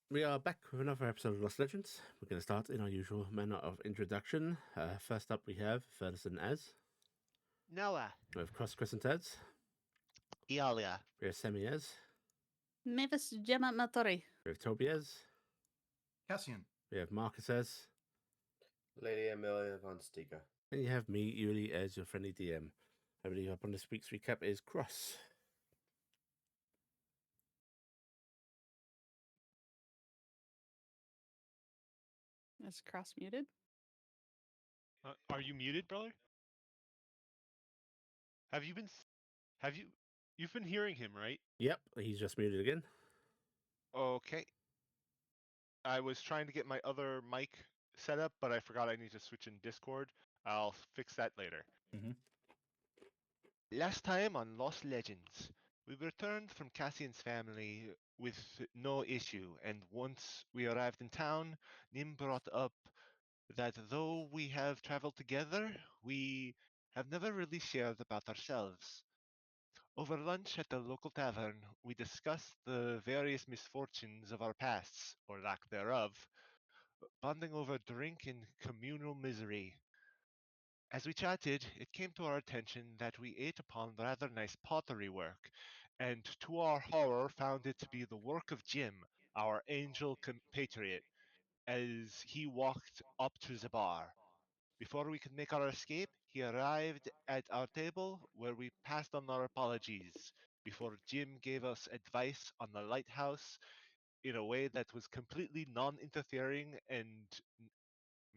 We are back with another episode of Lost Legends. We're going to start in our usual manner of introduction. First up, we have Verdazin as. Noah. We have Cross Crescent as. Iala. We have Sammi as. Mavis, Jemma, Maltori. We have Tobias. Cassian. We have Markus as. Lady Emalia von Steiger. And you have me, Yuli, as your friendly DM. I believe up on this week's recap is Cross. Is Cross muted? Are you muted, brother? You've been hearing him, right? Yep, he's just muted again. Okay. I was trying to get my other mic set up, but I forgot I need to switch in Discord. I'll fix that later. Mm-hmm. Last time on Lost Legends, we returned from Cassian's family with no issue, and once we arrived in town, Nim brought up that though we have traveled together, we have never really shared about ourselves. Over lunch at the local tavern, we discussed the various misfortunes of our pasts, or lack thereof, bonding over drink and communal misery. As we chatted, it came to our attention that we ate upon rather nice pottery work, and to our horror found it to be the work of Jim, our angel compatriot, as he walked up to the bar. Before we could make our escape, he arrived at our table where we passed on our apologies before Jim gave us advice on the lighthouse in a way that was completely non-interfering and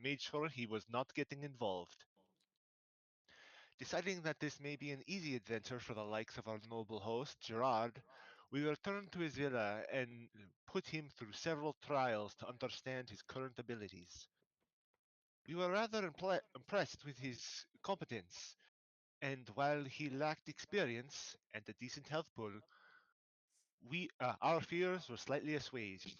made sure he was not getting involved. Deciding that this may be an easy adventure for the likes of our noble host, Gerard, we returned to his villa and put him through several trials to understand his current abilities. We were rather impressed with his competence, and while he lacked experience and a decent health pool, our fears were slightly assuaged.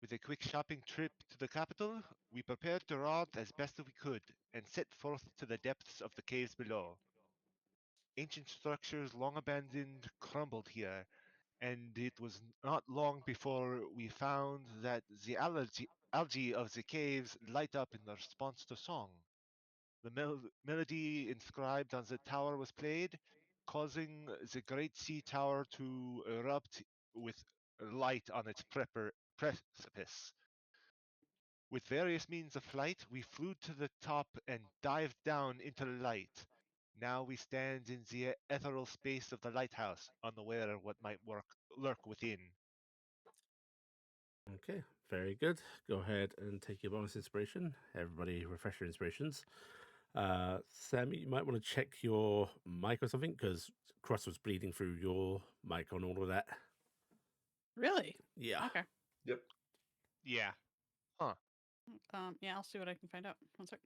With a quick shopping trip to the capital, we prepared Gerard as best we could and set forth to the depths of the caves below. Ancient structures long abandoned crumbled here, and it was not long before we found that the algae of the caves light up in response to song. The melody inscribed on the tower was played, causing the great sea tower to erupt with light on its precipice. With various means of flight, we flew to the top and dived down into the light. Now we stand in the ethereal space of the lighthouse, unaware of what might lurk within. Okay, very good. Go ahead and take your bonus inspiration. Everybody refresh your inspirations. Sammy, you might want to check your mic or something because Cross was bleeding through your mic on all of that. Really? Yeah. Okay. Yep. Yeah. Yeah, I'll see what I can find out. One sec.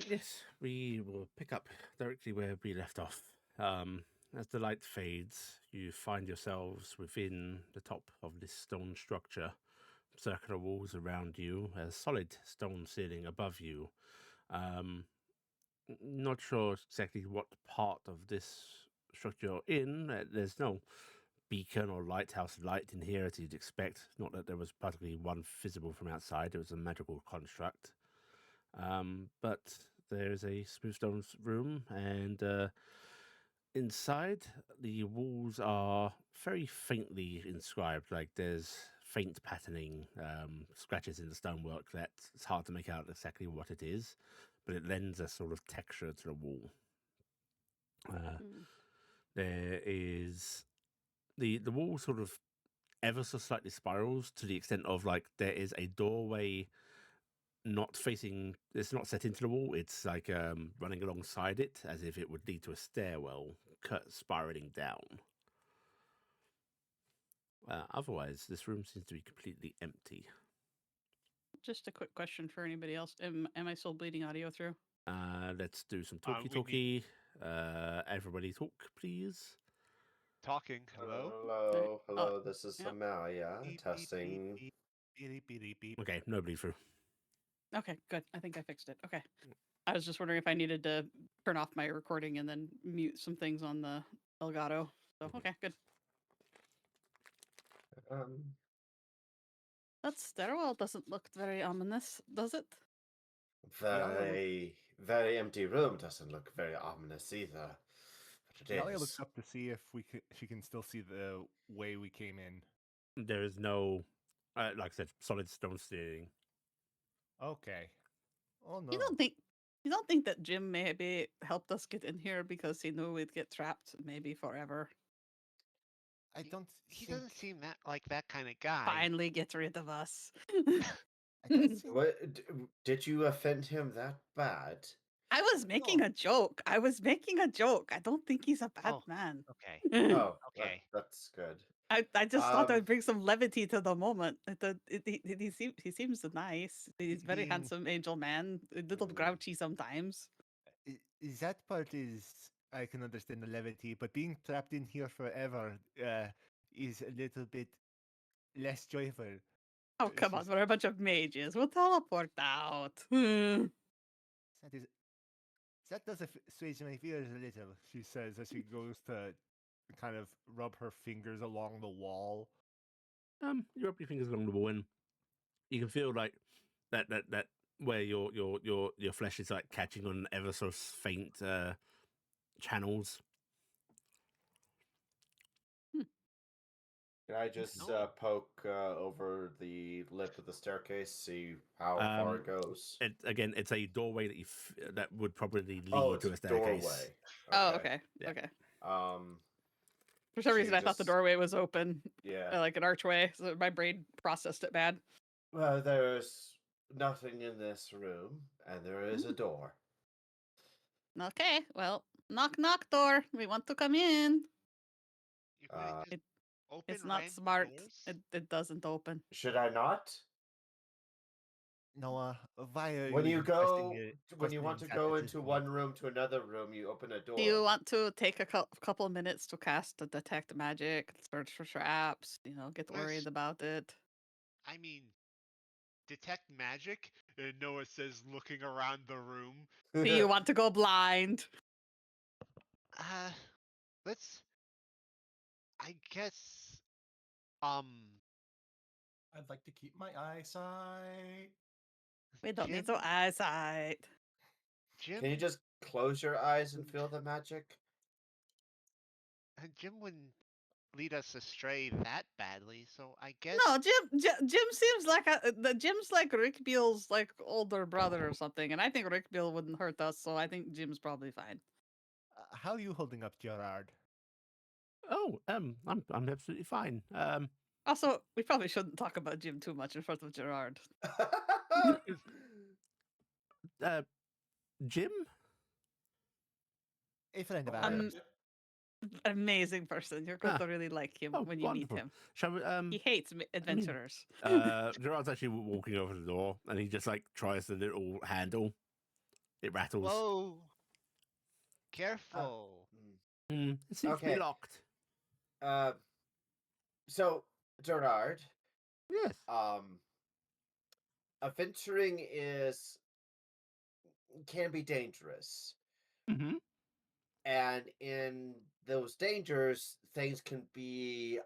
Yes, we will pick up directly where we left off. As the light fades, you find yourselves within the top of this stone structure. Circular walls around you, a solid stone ceiling above you. Not sure exactly what part of this structure you're in. There's no beacon or lighthouse light in here as you'd expect. Not that there was particularly one visible from outside. It was a magical construct. But there's a smooth stone room, and inside the walls are very faintly inscribed. Like there's faint patterning, scratches in the stonework that it's hard to make out exactly what it is, but it lends a sort of texture to the wall. There is the wall sort of ever so slightly spirals to the extent of like there is a doorway not facing, it's not set into the wall, it's like running alongside it as if it would lead to a stairwell spiraling down. Otherwise, this room seems to be completely empty. Just a quick question for anybody else. Am I still bleeding audio through? Let's do some talkie-talkie. Everybody talk, please. Talking. Hello? Hello. Hello. Oh, This is yeah. Emalia. Beep, Testing. beep, beep, beep, beep, beep. Okay, no bleed through. Okay, good. I think I fixed it. Okay. I was just wondering if I needed to turn off my recording and then mute some things on the Elgato. So, okay, good. That stairwell doesn't look very ominous, does it? Very empty room doesn't look very ominous either. But it Talia is. looks up to see if she can still see the way we came in. There is no, like I said, solid stone ceiling. Okay. Oh no. You don't think that Jim maybe helped us get in here because he knew we'd get trapped maybe forever? I don't. He think... doesn't seem like that kind of guy. Finally gets rid of us. I don't think... Did you offend him that bad? I was making a joke. I don't think he's a bad Oh, man. Okay. Oh, Okay. that's good. I just thought I'd Um, bring some levity to the moment. He seems nice. He's a very Being- handsome angel man. A little Mm. grouchy sometimes. That part is I can understand the levity, but being trapped in here forever is a little bit less joyful. Oh, It's come on. just- We're a bunch of mages. We'll teleport out. That does assuage my fears a little, she says as she goes to kind of rub her fingers along the wall. You rub your fingers along the wall, and you can feel like that where your flesh is like catching on ever so faint channels. Can I just No. poke over the lip of the staircase, see how far it goes? It's a doorway that that would probably lead Oh, it's to a staircase. doorway. Oh, okay. Yeah. Okay. For some So reason, you I thought the just- doorway was open, Yeah. like an archway. So my brain processed it bad. Well, there's nothing in this room, and there is a door. Okay, well, knock, knock, door. We want to come in. You're going Uh, to just open It's not random smart. doors? It doesn't open. Should I not? Noah, why are When you trusting want to that go at this into point? one room to another room, you open a door. Do you want to take a couple minutes to cast the detect magic, search for traps? Get Let's- worried about it. I mean, detect magic? Noah says, looking around the room. Do you want to go blind? Let's. I guess. I'd like to keep my eyesight. We don't need Jim? to eyesight. Jim. Can you just close your eyes and feel the magic? Jim wouldn't lead us astray that badly, so I guess. No, Jim seems like Jim's like Rick Beale's like older brother or something, and I think Rick Beale wouldn't hurt us, so I think Jim's probably fine. How are you holding up, Gerard? Oh, I'm absolutely fine. Also, we probably shouldn't talk about Jim too much in front of Gerard. Jim? A friend of Um, ours. Amazing person. You're going Ah. to really like him Oh, when you wonderful. meet him. Shall we? He hates adventurers. Gerard's actually walking over the door, and he just like tries the little handle. It rattles. Whoa! Careful! It seems to be Okay. locked. So Gerard, Yes. adventuring can be dangerous, Mm-hmm. and in those dangers, things can be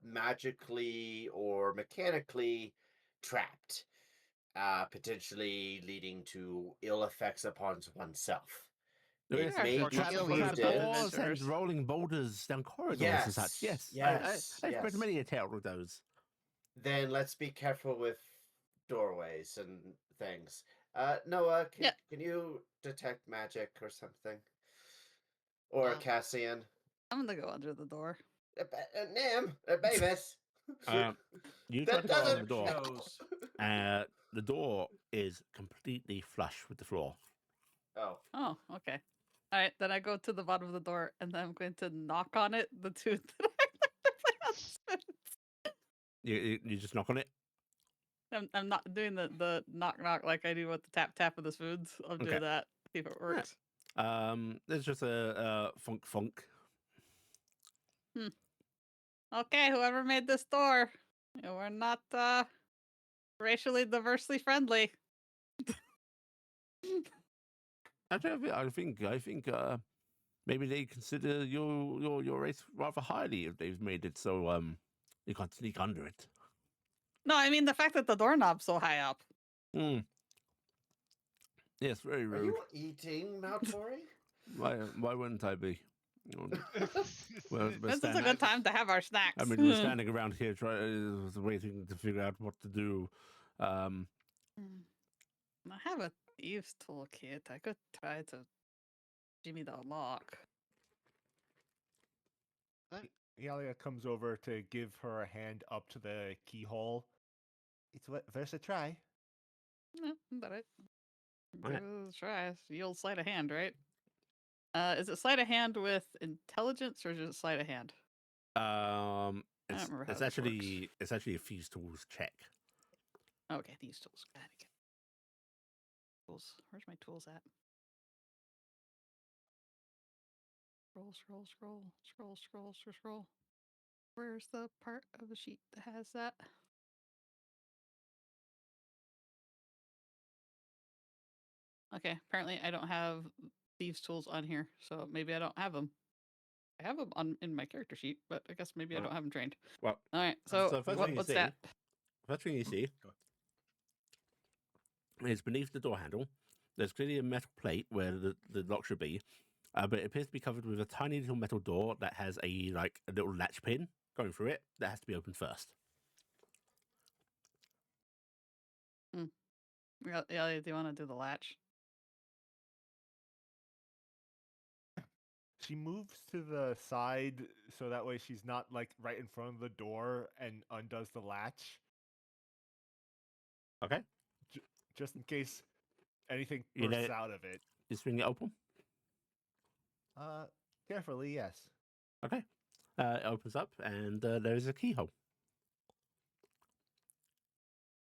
magically or mechanically trapped, potentially leading to ill effects upon oneself. It There are may sure be traps traps for through lots of prudent. doors and adventurers. rolling boulders down corridors and such. Yes, Yes. I've read yes. many a tale of those. Then let's be careful with doorways and things. Noah, Yeah. can you detect magic or something? Or Um, Cassian? I'm going to go under the door. Mavis. You That try to go on doesn't the door. Knows. The door is completely flush with the floor. Oh. Oh, okay. All right, then I go to the bottom of the door, and then I'm going to knock on it. The two that I like to play on spoons. You just knock on it. I'm not doing the knock knock like I do with the tap tap of the spoons. I'll do Okay. that. See if it works. There's just a funk. Okay, whoever made this door, we're not racially diversely friendly. Actually, I think maybe they consider your race rather highly if they've made it so You can't sneak under it. No, I mean the fact that the doorknob's so high up. Hmm. Yes, very Are rude. you eating, Maltori? Why wouldn't I be? Well, we're This is a standing- good time to have our snacks. I mean, we're standing around here waiting to figure out what to do. I have a thieves toolkit. I could try to jimmy the lock. Iala comes over to give her a hand up to the keyhole. It's worth a try. No, but it. Alright. Give it a try. You'll sleight of hand, right? Is it sleight of hand with intelligence or is it sleight of hand? It's, remember how it's this actually it's actually a Thieves Tools check. Okay, these tools. Got it. Tools. Where's my tools at? Scroll. Where's the part of the sheet that has that? Okay, apparently I don't have thieves tools on here, so maybe I don't have them. I have them on in my character sheet, but I guess maybe I Well, don't have them trained. Well, All right, so, so first thing you what's see- that? first thing you see is beneath the door handle. There's clearly a metal plate where the lock should be, but it appears to be covered with a tiny little metal door that has a little latch pin going through it that has to be opened first. Yeah, do you want to do the latch? She moves to the side so that way she's not like right in front of the door and undoes the latch, Okay, just in case anything You bursts know- out of it. you swing it open. Carefully, yes. Okay, it opens up and there is a keyhole.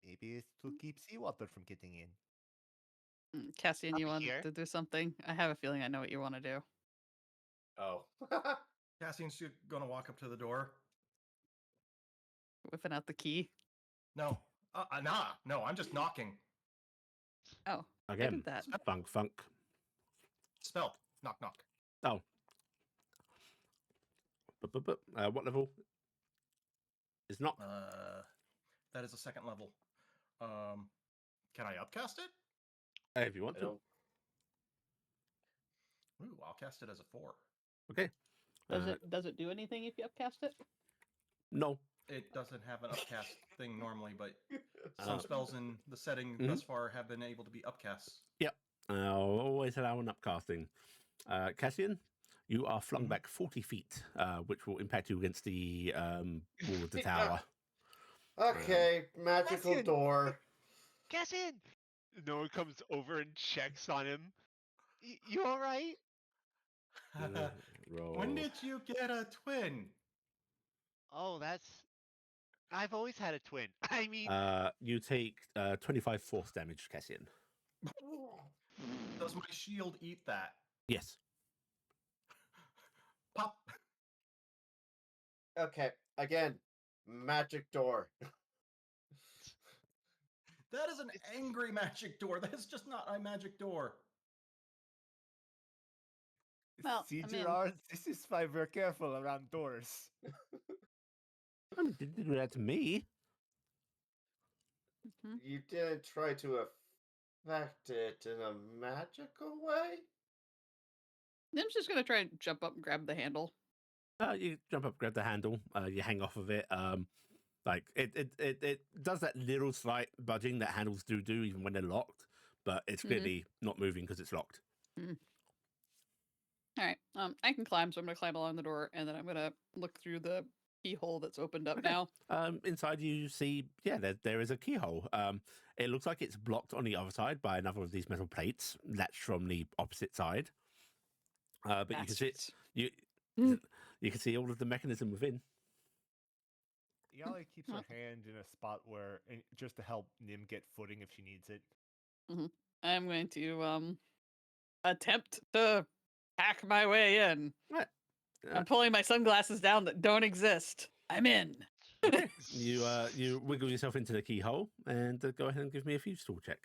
Maybe it's to keep seawater from getting in. Cassian, you Up want here? to do something? I have a feeling I know what you want to do. Oh. Cassian's gonna walk up to the door. Whipping out the key. No, no, I'm just knocking. Oh, I Again, did that. funk. Spell, knock, knock. Oh. What level? It's not. That is a second level. Can I upcast it? If you want I to. don't. Ooh, I'll cast it as a 4. Okay. Does it do anything if you upcast it? No. It doesn't have an upcast thing normally, but Uh, some spells in the setting thus far have been able to be upcasts. I'll always allow an upcasting. Cassian, you are flung Mhm. back 40 feet, which will impact you against the wall of the Yeah. tower. Okay, magical Cassian! door. Cassian! Noah comes over and checks on him. You all right? Roll. When did you get a twin? Oh, I've always had a twin. I mean, You take 25 force damage, Cassian. Does my shield eat that? Yes. Pop. Okay, again, magic door. That is an angry magic door. That is just not a magic door. Well, See, I mean- Gerard, this is why we're careful around doors. I mean, didn't do that to me. You didn't try to affect it in a magical way? Nim's just gonna try and jump up and grab the handle. You jump up, grab the handle, you hang off of it. It does that little slight budging that handles do even when they're locked, but it's clearly not moving because it's locked. All right. I can climb, so I'm gonna climb along the door, and then I'm gonna look through the keyhole that's opened up Okay. now. Inside you see, there is a keyhole. It looks like it's blocked on the other side by another of these metal plates latched from the opposite side. But you can see Bastards. you can see all of the mechanism within. Iala keeps her hand in a spot where, just to help Nim get footing if she needs it. I'm going to attempt to hack my way in. Right. I'm pulling my sunglasses down that don't exist. I'm in. You wiggle yourself into the keyhole and go ahead and give me a fuse tool check.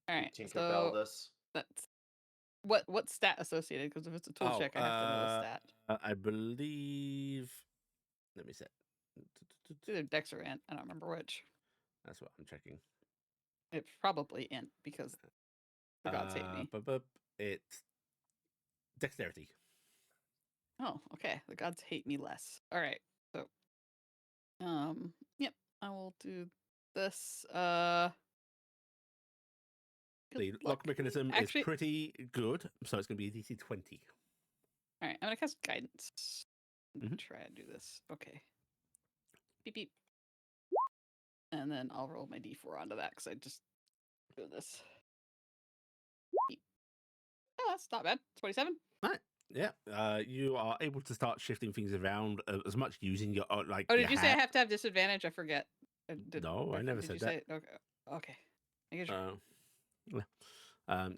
All right. Tinkerbell So this. that's what stat associated? Because if it's a tool check, I have to know the stat. I believe. Let me set. It's either Dex or Int. I don't remember which. That's what I'm checking. It's probably Int because the gods hate me. It's dexterity. Oh, okay. The gods hate me less. All right. So, yep. I will do this. Good The luck. lock mechanism Actually, is pretty good, so it's going to be a DC 20. all right. I'm gonna cast guidance. Mhm. Try to do this. Okay. Beep beep. And then I'll roll my D4 onto that because I just do this. Beep. Oh, that's not bad. 27. Yeah, you are able to start shifting things around as much using your like. Oh, your did you say I hand. have to have disadvantage? I forget. No, I never did said you that. say? Okay. Okay. I guess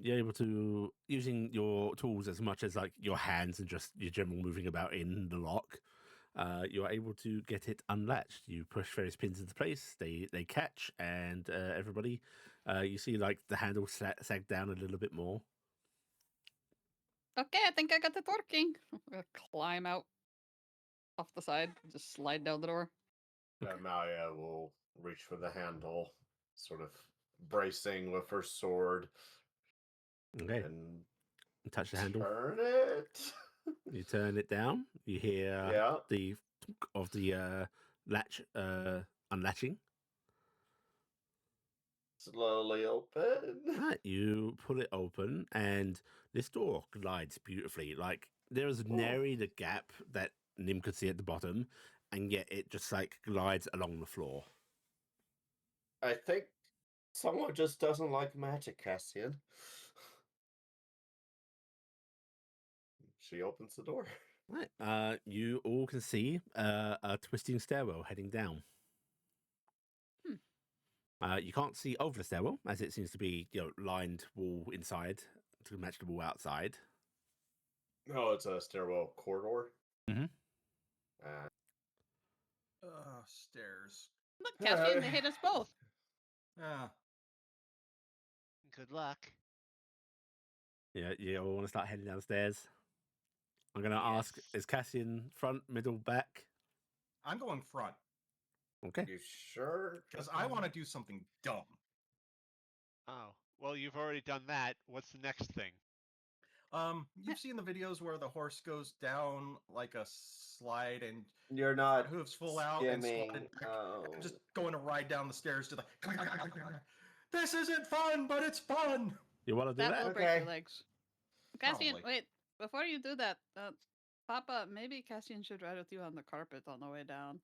You're able to using your tools as much as like your hands and just your general moving about in the lock. You're able to get it unlatched. You push various pins into place. They catch, and everybody, you see like the handle sag down a little bit more. Okay, I think I got it working. I'm gonna climb out off the side, just slide down the door. Emalia will reach for the handle, sort of bracing with her sword, Okay, and touch the handle. turn it. You turn it down. You hear Yeah. the of the latch unlatching. Slowly open. Right, you pull it open, and this door glides beautifully. Like there is nary the gap that Nim could see at the bottom, and yet it just like glides along the floor. I think someone just doesn't like magic, Cassian. She opens the door. Right, you all can see a twisting stairwell heading down. You can't see over the stairwell as it seems to be, lined wall inside to match the wall outside. Oh, it's a stairwell corridor. Mhm. Stairs. Look, Cassian, they hate us both. Ah, Good luck. Yeah, you all want to start heading downstairs. I'm going to ask: Yes. is Cassian front, middle, back? I'm going front Okay. You sure? because I want to do something dumb. Oh, well, you've already done that. What's the next thing? You've seen the videos where the horse goes down like a slide and You're not hooves full out and skimming. slide back. Oh. I'm just going to ride down the stairs to the. This isn't fun, but it's fun. You want to do That that? will break Okay. your legs. Cassian, Probably. wait. Before you do that, Papa, maybe Cassian should ride with you on the carpet on the way down.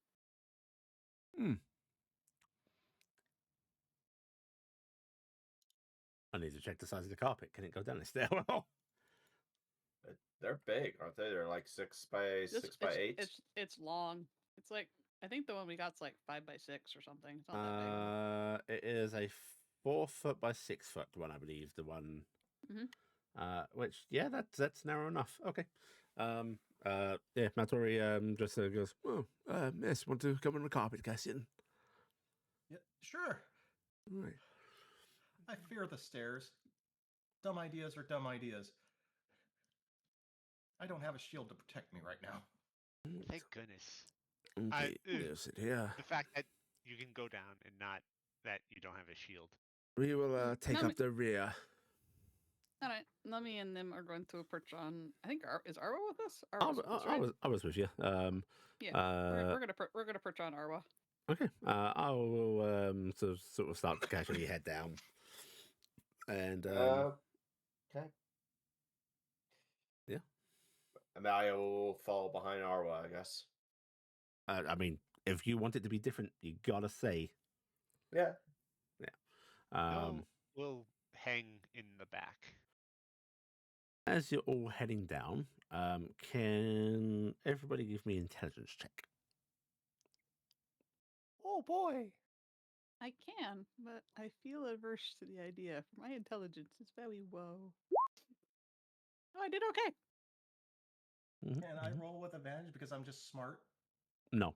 I need to check the size of the carpet. Can it go down the stairwell? They're big, aren't they? They're like 6 by This- 6 by 8. It's long. It's like I think the one we got's like 5 by 6 or something. It's not that big. It is a 4 foot by 6 foot one, I believe. The one, which that's narrow enough. Okay. Yeah, Maltori just goes. Oh, yes, want to come on the carpet, Cassian? Yeah, sure. All right. I fear the stairs. Dumb ideas are dumb ideas. I don't have a shield to protect me right now. Thank goodness. Okay, ugh. we'll sit here. The fact that you can go down and not that you don't have a shield. We will take No, up the rear. All right, Lummy and them are going to perch on. I think is Arwa with us? I, Arwa's with us, right? I was with you. Yeah, we're gonna perch on Arwa. Okay. I will sort of start to casually head down, and Okay. Yeah. Emalia will fall behind Arwa, I guess. I mean, if you want it to be different, you gotta say. Yeah. No, we'll hang in the back. As you're all heading down, can everybody give me an intelligence check? Oh boy. I can, but I feel averse to the idea. My intelligence is very low. Oh, I did okay. Can I roll with advantage because I'm just smart? No.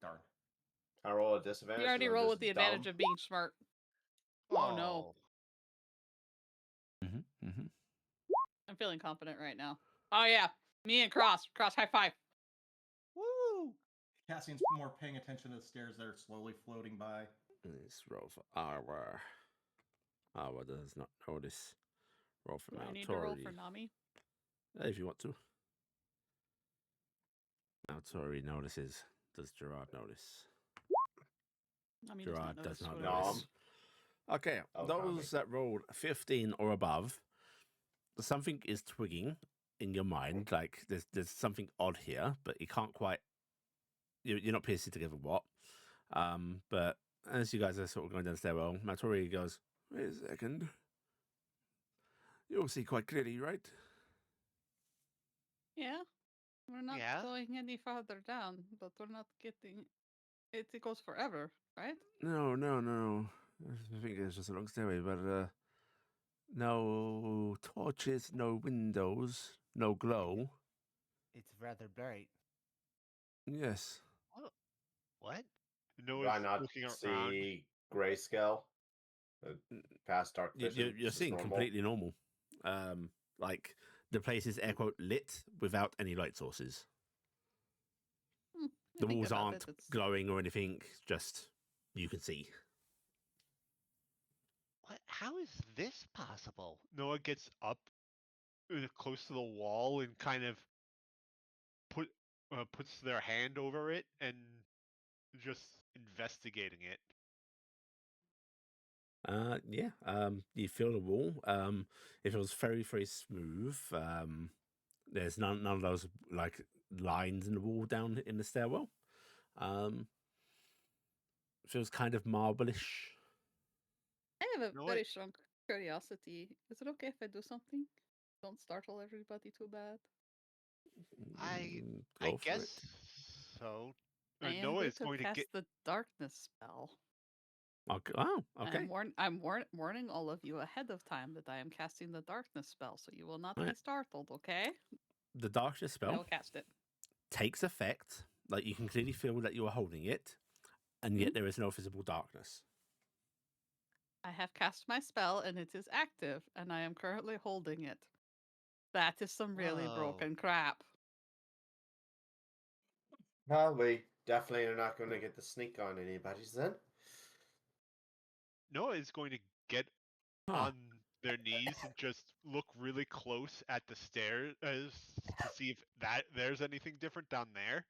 Darn. I roll a disadvantage. You already 'cause I'm roll just with the advantage dumb. of being smart. Oh, no. I'm feeling confident right now. Oh yeah, me and Cross high five. Woo! Cassian's more paying attention to the stairs that are slowly floating by. Let's roll for Arwa. Arwa does not notice. Roll for Do I need to roll for Maltori. Nami? If you want to. Maltori notices. Does Gerard notice? Nami Gerard does does not not Nom. notice. Okay, Oh, those that rolled 15 or above, something is twigging in your mind. Like there's something odd here, but you can't quite. You're not piecing together what. But as you guys are sort of going down the stairwell, Maltori goes, "Wait a second. You'll see quite clearly, right?" Yeah. We're not Yeah? going any farther down, but we're not getting. It goes forever, right? No. I think it's just a long stairway, but no torches, no windows, no glow. It's rather bright. Yes. What? Do Noah's I not looking around. see grayscale? Past dark vision. You're Is this seeing normal? completely normal. Like the place is air quote lit without any light sources. Hmm, The I think walls about aren't it, it's- glowing or anything. Just you can see. What? How is this possible? Noah gets up close to the wall and kind of puts their hand over it and just investigating it. Yeah. You feel the wall. If it was very, very smooth, there's none of those like lines in the wall down in the stairwell. Feels kind of marble-ish. I have a know very what? strong curiosity. Is it okay if I do something? Don't startle everybody too bad. I Go for guess it. so. I am Noah going is to going to cast get. the darkness spell. Okay. Oh, okay. I'm warning all of you ahead of time that I am casting the darkness spell, so you will not be Alright. startled. Okay? The darkness I spell will cast it. takes effect. Like you can clearly feel that you are holding it, and yet there is no visible darkness. I have cast my spell and it is active, and I am currently holding it. That is some really Whoa. broken crap. Well, we definitely are not going to get the sneak on anybody's then. Noah is going to get Huh. on their knees and just look really close at the stairs to see if there's anything different down there.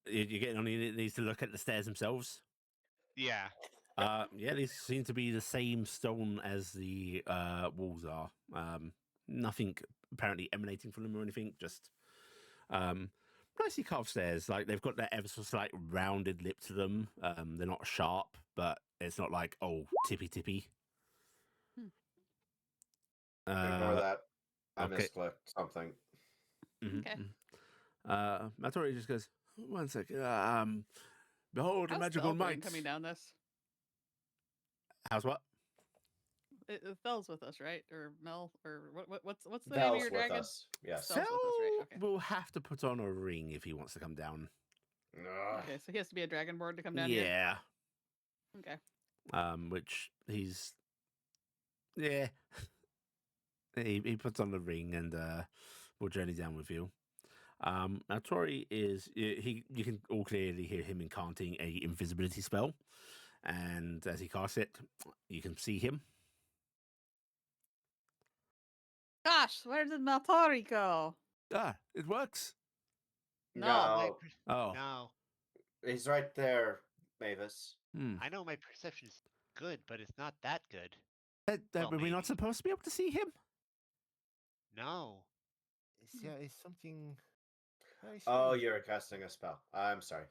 You're getting on your knees to look at the stairs themselves. Yeah. Yeah, these seem to be the same stone as the walls are. Nothing apparently emanating from them or anything. Just nicely carved stairs. Like they've got that ever so slight rounded lip to them. They're not sharp, but it's not like tippy. Ignore that. I okay. misclicked something. Okay. Maltori just goes, "One second. Behold a How's magical Bell going might." coming down this? How's what? It Fell's with us, right? Or Mel? Or what's the name of Bells your with dragon? us. Yes. Bells with us, right? Okay. Will have to put on a ring if he wants to come down. Ugh. Okay, so he has to be a dragonborn to come down here. Yeah. Okay. Which he's he puts on the ring and will journey down with you. Now Tori is you can all clearly hear him incanting a invisibility spell, and as he casts it, you can see him. Gosh, where did Maltori go? It works. No. Oh, No. He's right there, Mavis. I know my perception's good, but it's not that good. Were we not maybe. supposed to be able to see him? No. There is something very Oh, strange. you're casting a spell. I'm sorry.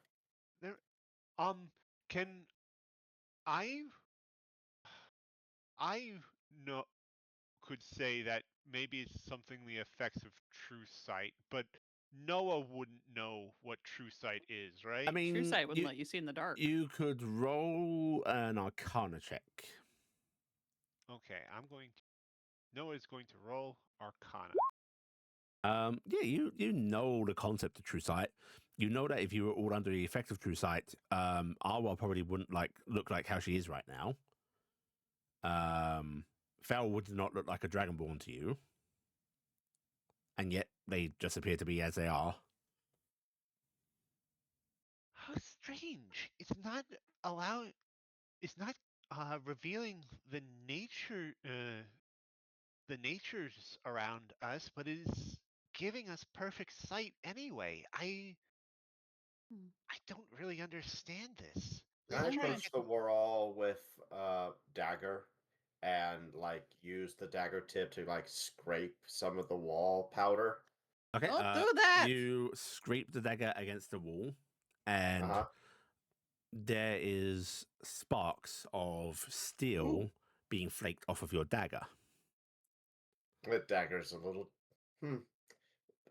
Can I know could say that maybe it's something the effects of true sight, but Noah wouldn't know what true sight is, right? I mean, True sight wouldn't let you see in the dark. You could roll an Arcana check. Okay, Noah's going to roll Arcana. Yeah, you know the concept of true sight. You know that if you were all under the effect of true sight, Arwa probably wouldn't look like how she is right now. Fel would not look like a dragonborn to you, and yet they just appear to be as they are. strange. It's not revealing the natures around us, but it is giving us perfect sight anyway. Hmm. I don't really understand this. Can I'm I trying to approach the wall with dagger and like use the dagger tip to like scrape some of the wall powder? Okay, Don't do that! you scrape the dagger against the wall, and Uh-huh. there is sparks of steel Ooh. being flaked off of your dagger. The dagger's a little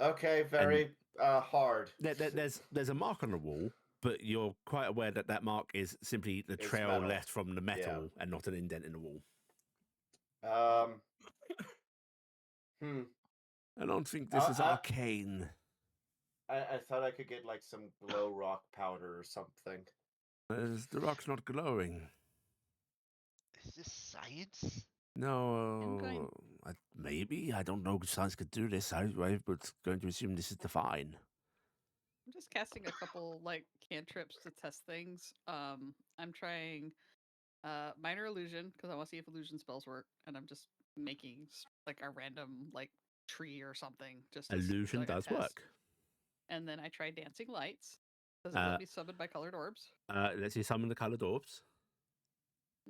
okay, very hard. There's a mark on the wall, but you're quite aware that that mark is simply the It's trail metal. left from the metal and not an indent in the wall. I don't think this is arcane. I thought I could get like some glow rock powder or something. The rock's not glowing. Is this science? No, maybe. I don't know if science could do this. I was going to assume this is divine. I'm just casting a couple like cantrips to test things. I'm trying minor illusion because I want to see if illusion spells work, and I'm just making like a random like tree or something just as, Illusion like, a does test. work. And then I try dancing lights. Does it let me summon by colored orbs? Let's see summon the colored orbs.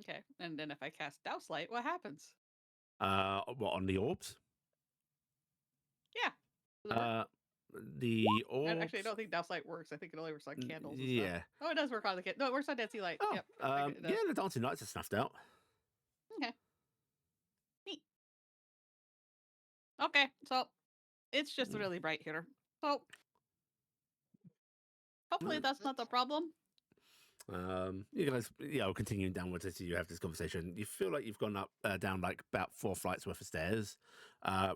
Okay, and then if I cast douse light, what happens? What, on the orbs? Yeah. Does it work? The orbs. Actually, I don't think douse light works. I think it only works on candles. And Yeah. stuff. Oh, it does work on the no, it works on dancing light. Oh, Yep. it does. yeah, the dancing lights are snuffed out. Okay. Neat. Okay, so it's just really bright here. So hopefully that's not the problem. You guys, continuing downwards as you have this conversation, you feel like you've gone up, down like about 4 flights worth of stairs,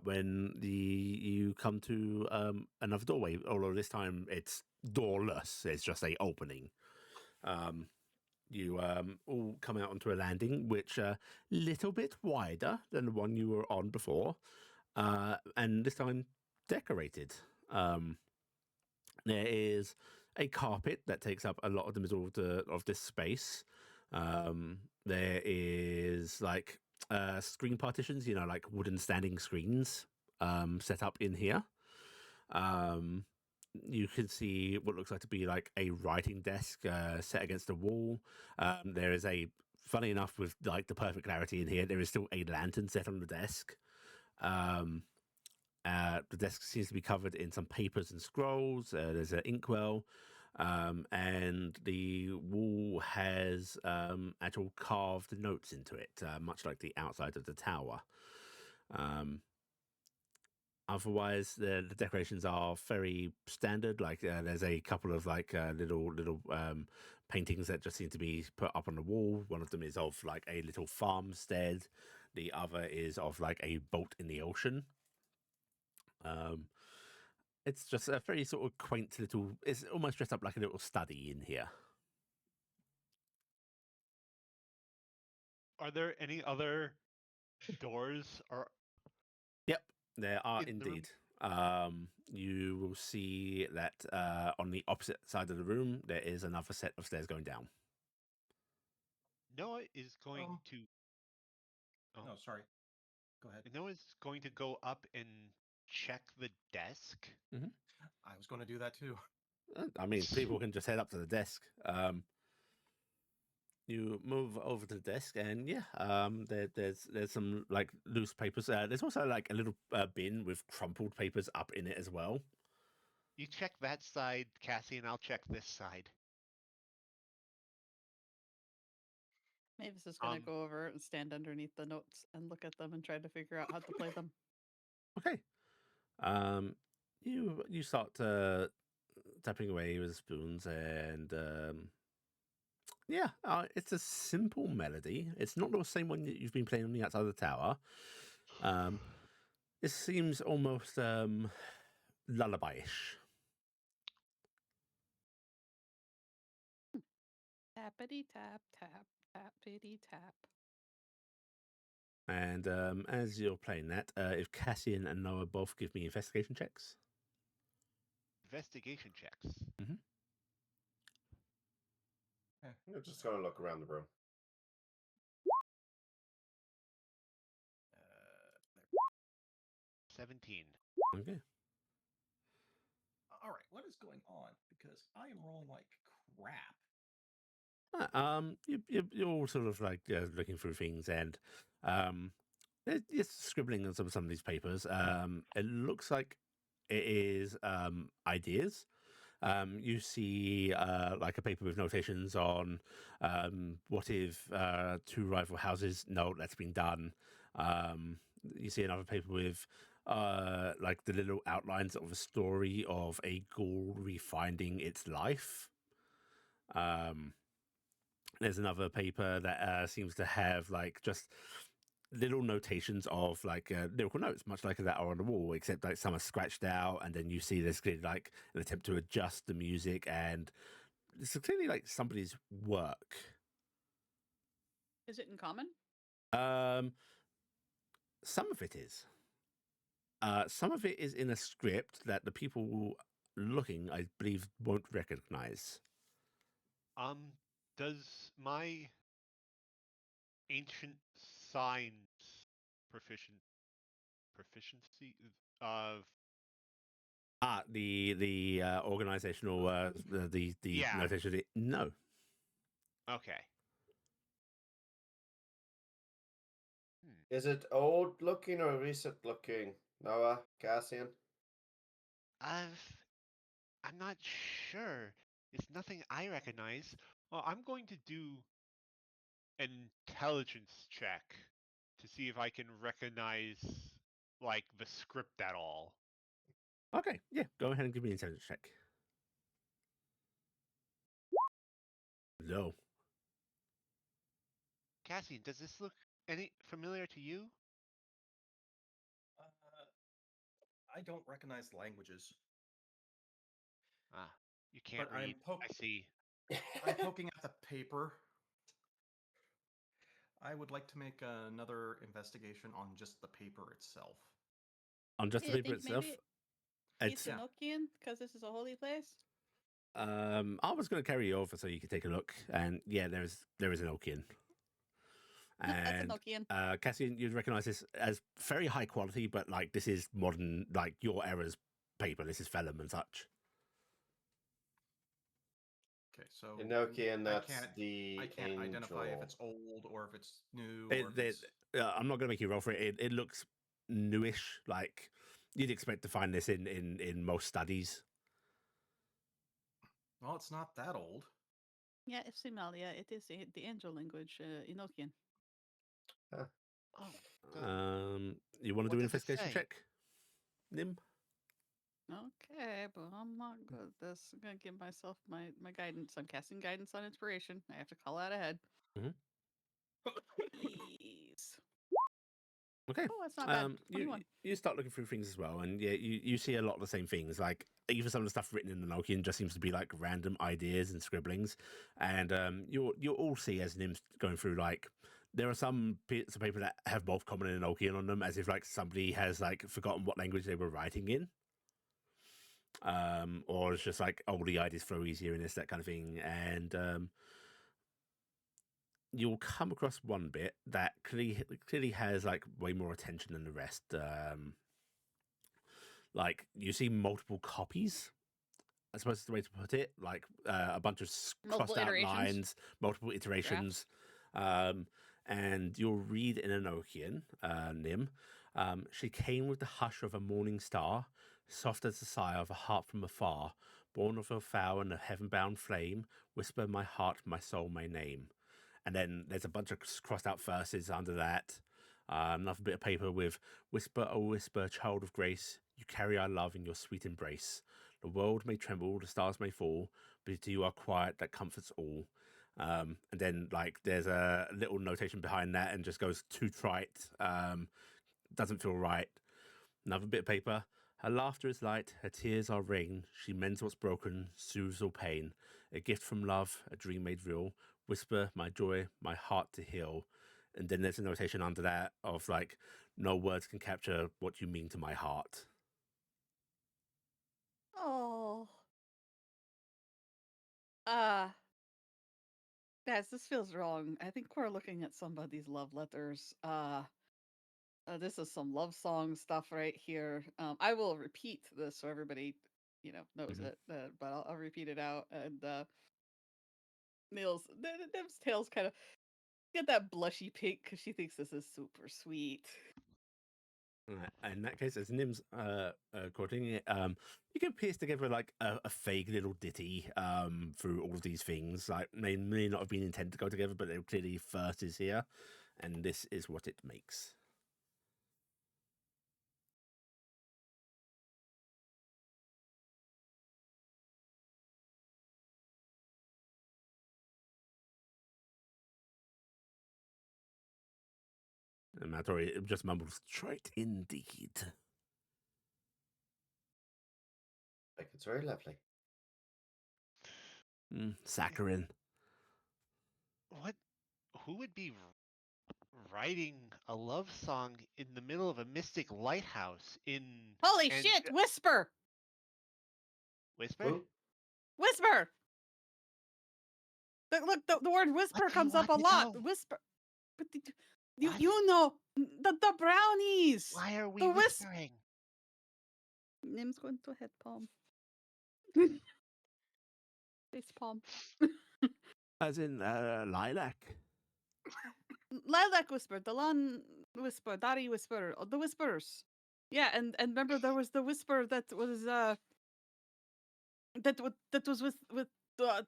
when you come to another doorway. Although this time it's doorless; it's just a opening. You all come out onto a landing, which little bit wider than the one you were on before, and this time decorated. There is a carpet that takes up a lot of the middle of this space. There is like screen partitions, like wooden standing screens set up in here. You can see what looks like to be like a writing desk set against the wall. There is funny enough, with like the perfect clarity in here, there is still a lantern set on the desk. The desk seems to be covered in some papers and scrolls. There's an inkwell, and the wall has actual carved notes into it, much like the outside of the tower. Otherwise, the decorations are very standard. Like there's a couple of like little paintings that just seem to be put up on the wall. One of them is of like a little farmstead. The other is of like a boat in the ocean. It's just a very sort of quaint little. It's almost dressed up like a little study in here. Are there any other doors or? Yep, there are In the room? indeed. You will see that on the opposite side of the room there is another set of stairs going down. Noah is going to. Oh, No, sorry. Go ahead. Noah's going to go up and check the desk. I was going to do that too. I mean, people can just head up to the desk. You move over to the desk, and there's some like loose papers. There's also like a little bin with crumpled papers up in it as well. You check that side, Cassie, and I'll check this side. Mavis is going to Um, go over and stand underneath the notes and look at them and try to figure out how to play them. Okay. You start tapping away with spoons, and it's a simple melody. It's not the same one that you've been playing on the outside of the tower. It seems almost lullaby-ish. Tappity tap tap tappity tap. And as you're playing that, if Cassian and Noah both give me investigation checks. investigation checks. Mm-hmm. I'm just gonna look around the room. There. 17. Okay. All right, what is going on? Because I am rolling like crap. You're all sort of like looking through things, and it's scribbling on some of these papers. It looks like it is ideas. You see like a paper with notations on what if two rival houses? No, that's been done. You see another paper with like the little outlines of a story of a ghoul refinding its life. There's another paper that seems to have like just little notations of like lyrical notes, much like that are on the wall, except like some are scratched out, and then you see there's clearly like an attempt to adjust the music, and it's clearly like somebody's work. Is it in common? Some of it is. Some of it is in a script that the people looking, I believe, won't recognize. Does my ancient signs proficiency of The organizational the Yeah. notation. No. okay? Is it old looking or recent looking, Noah, Cassian? I'm not sure. It's nothing I recognize. Well, I'm going to do an intelligence check to see if I can recognize like the script at all. Okay, yeah, go ahead and give me an intelligence check. No. Cassian, does this look any familiar to you? I don't recognize languages. Ah, you can't But read. I see. I'm poking at the paper. I would like to make another investigation on just the paper itself. On just Do the you paper think itself, maybe it's he's Enochian because this is a holy place? I was going to carry you over so you could take a look, and yeah, there is an Okian. That's And Enochian. Cassian, you'd recognize this as very high quality, but like this is modern, like your era's paper. This is vellum and such. Okay, so Enochian, that's I can't the identify if angel. it's old or if it's new. Or if it's... I'm not going to make you roll for it. It looks newish. Like you'd expect to find this in most studies. Well, it's not that old. Yeah, it's Emalia. It is the angel language, Enochian. Oh, You want to What do an does it investigation say? check, Nim? Okay, but I'm not good at this. I'm gonna give myself my guidance. I'm casting guidance on inspiration. I have to call out ahead. Mhm. Please. Okay. Oh, that's not bad. You 21. you start looking through things as well, and yeah, you see a lot of the same things. Like even some of the stuff written in the Nokian just seems to be like random ideas and scribblings, and you'll all see as Nim's going through like there are some bits of paper that have both common and Nokian on them, as if like somebody has like forgotten what language they were writing in. Or it's just like oh the ideas flow easier in this, that kind of thing, and you'll come across one bit that clearly has like way more attention than the rest. Like you see multiple copies, I suppose is the way to put it. Like a bunch of Multiple crossed out iterations? lines, multiple iterations, and you'll read in Enochian, Nim. She came with the hush of a morning star, soft as the sigh of a harp from afar, born of a vow and a heaven-bound flame. Whisper my heart, my soul, my name. And then there's a bunch of crossed out verses under that. Another bit of paper with whisper, oh whisper, child of grace, you carry our love in your sweet embrace. The world may tremble, the stars may fall, but you are quiet that comforts all. And then like there's a little notation behind that and just goes too trite, doesn't feel right. Another bit of paper. Her laughter is light, her tears are rain. She mends what's broken, soothes all pain. A gift from love, a dream made real. Whisper my joy, my heart to heal. And then there's a notation under that of like, no words can capture what you mean to my heart. Oh. Uh Guys, this feels wrong. I think we're looking at somebody's love letters. This is some love song stuff right here. I will repeat this so everybody, knows Mhm. it. But I'll repeat it out. And Nim's tails kind of get that blushy pink because she thinks this is super sweet. Right. In that case, as Nim's quoting it, you can piece together like a vague little ditty through all of these things. Like may not have been intended to go together, but they clearly first is here, and this is what it makes. And Maltori just mumbles, "Trite indeed." Like, it's very lovely. Saccharine. What? Who would be writing a love song in the middle of a mystic lighthouse in Holy and- shit! Whisper! Whisper? Who? Whisper! Look, the word whisper What do you comes up a want to lot. know? Whisper. But What? you know the brownies. Why are we The whispering? Nim's going to head palm. Face palm. As in lilac. Lilac whisper, Dalan whisper, Dari whisper, the whispers. Yeah, and remember there was the whisper that was that was with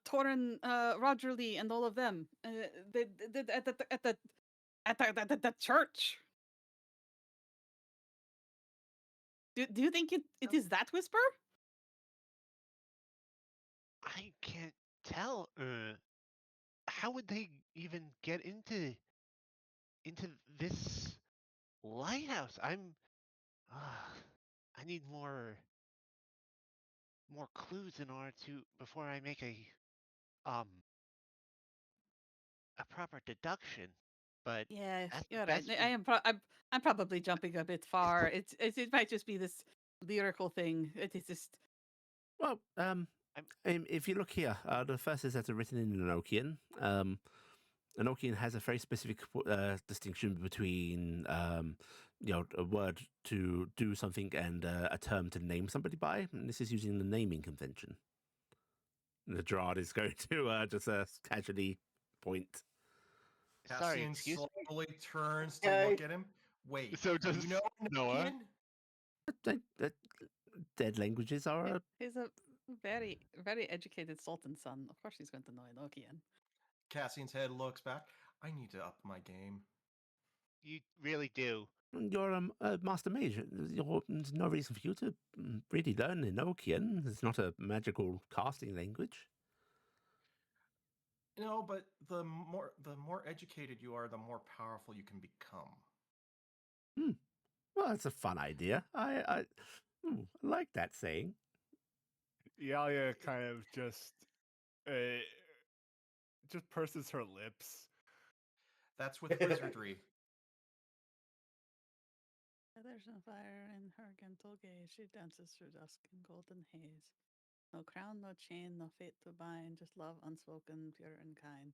Torin, Roger Lee, and all of them. They at the church. Do you think it is that whisper? I can't tell. How would they even get into this lighthouse? I need more clues in order to before I make a proper deduction. But Yeah, that's the you're right. best I am. I'm probably jumping a bit far. It might just be this lyrical thing. It is just. Well, if you look here, the first is that it's written in Enochian. Enochian has a very specific distinction between, a word to do something and a term to name somebody by. And this is using the naming convention. And the Gerard is going to just casually point. Sorry, Cassian excuse me. slowly turns to Yay. look at him. Wait, So do does you know Noah? Enochian? Dead languages are He's a very very educated Sultan son. Of course, he's going to know Enochian. Cassian's head looks back. I need to up my game. You really do. You're a master mage. There's no reason for you to really learn Enochian. It's not a magical casting language. No, but the more educated you are, the more powerful you can become. Well, that's a fun idea. I like that saying. Iala kind of just purses her lips. That's with wizardry. There's no fire in her gentle gaze. She dances through dusk in golden haze. No crown, no chain, no fate to bind. Just love unspoken, pure and kind.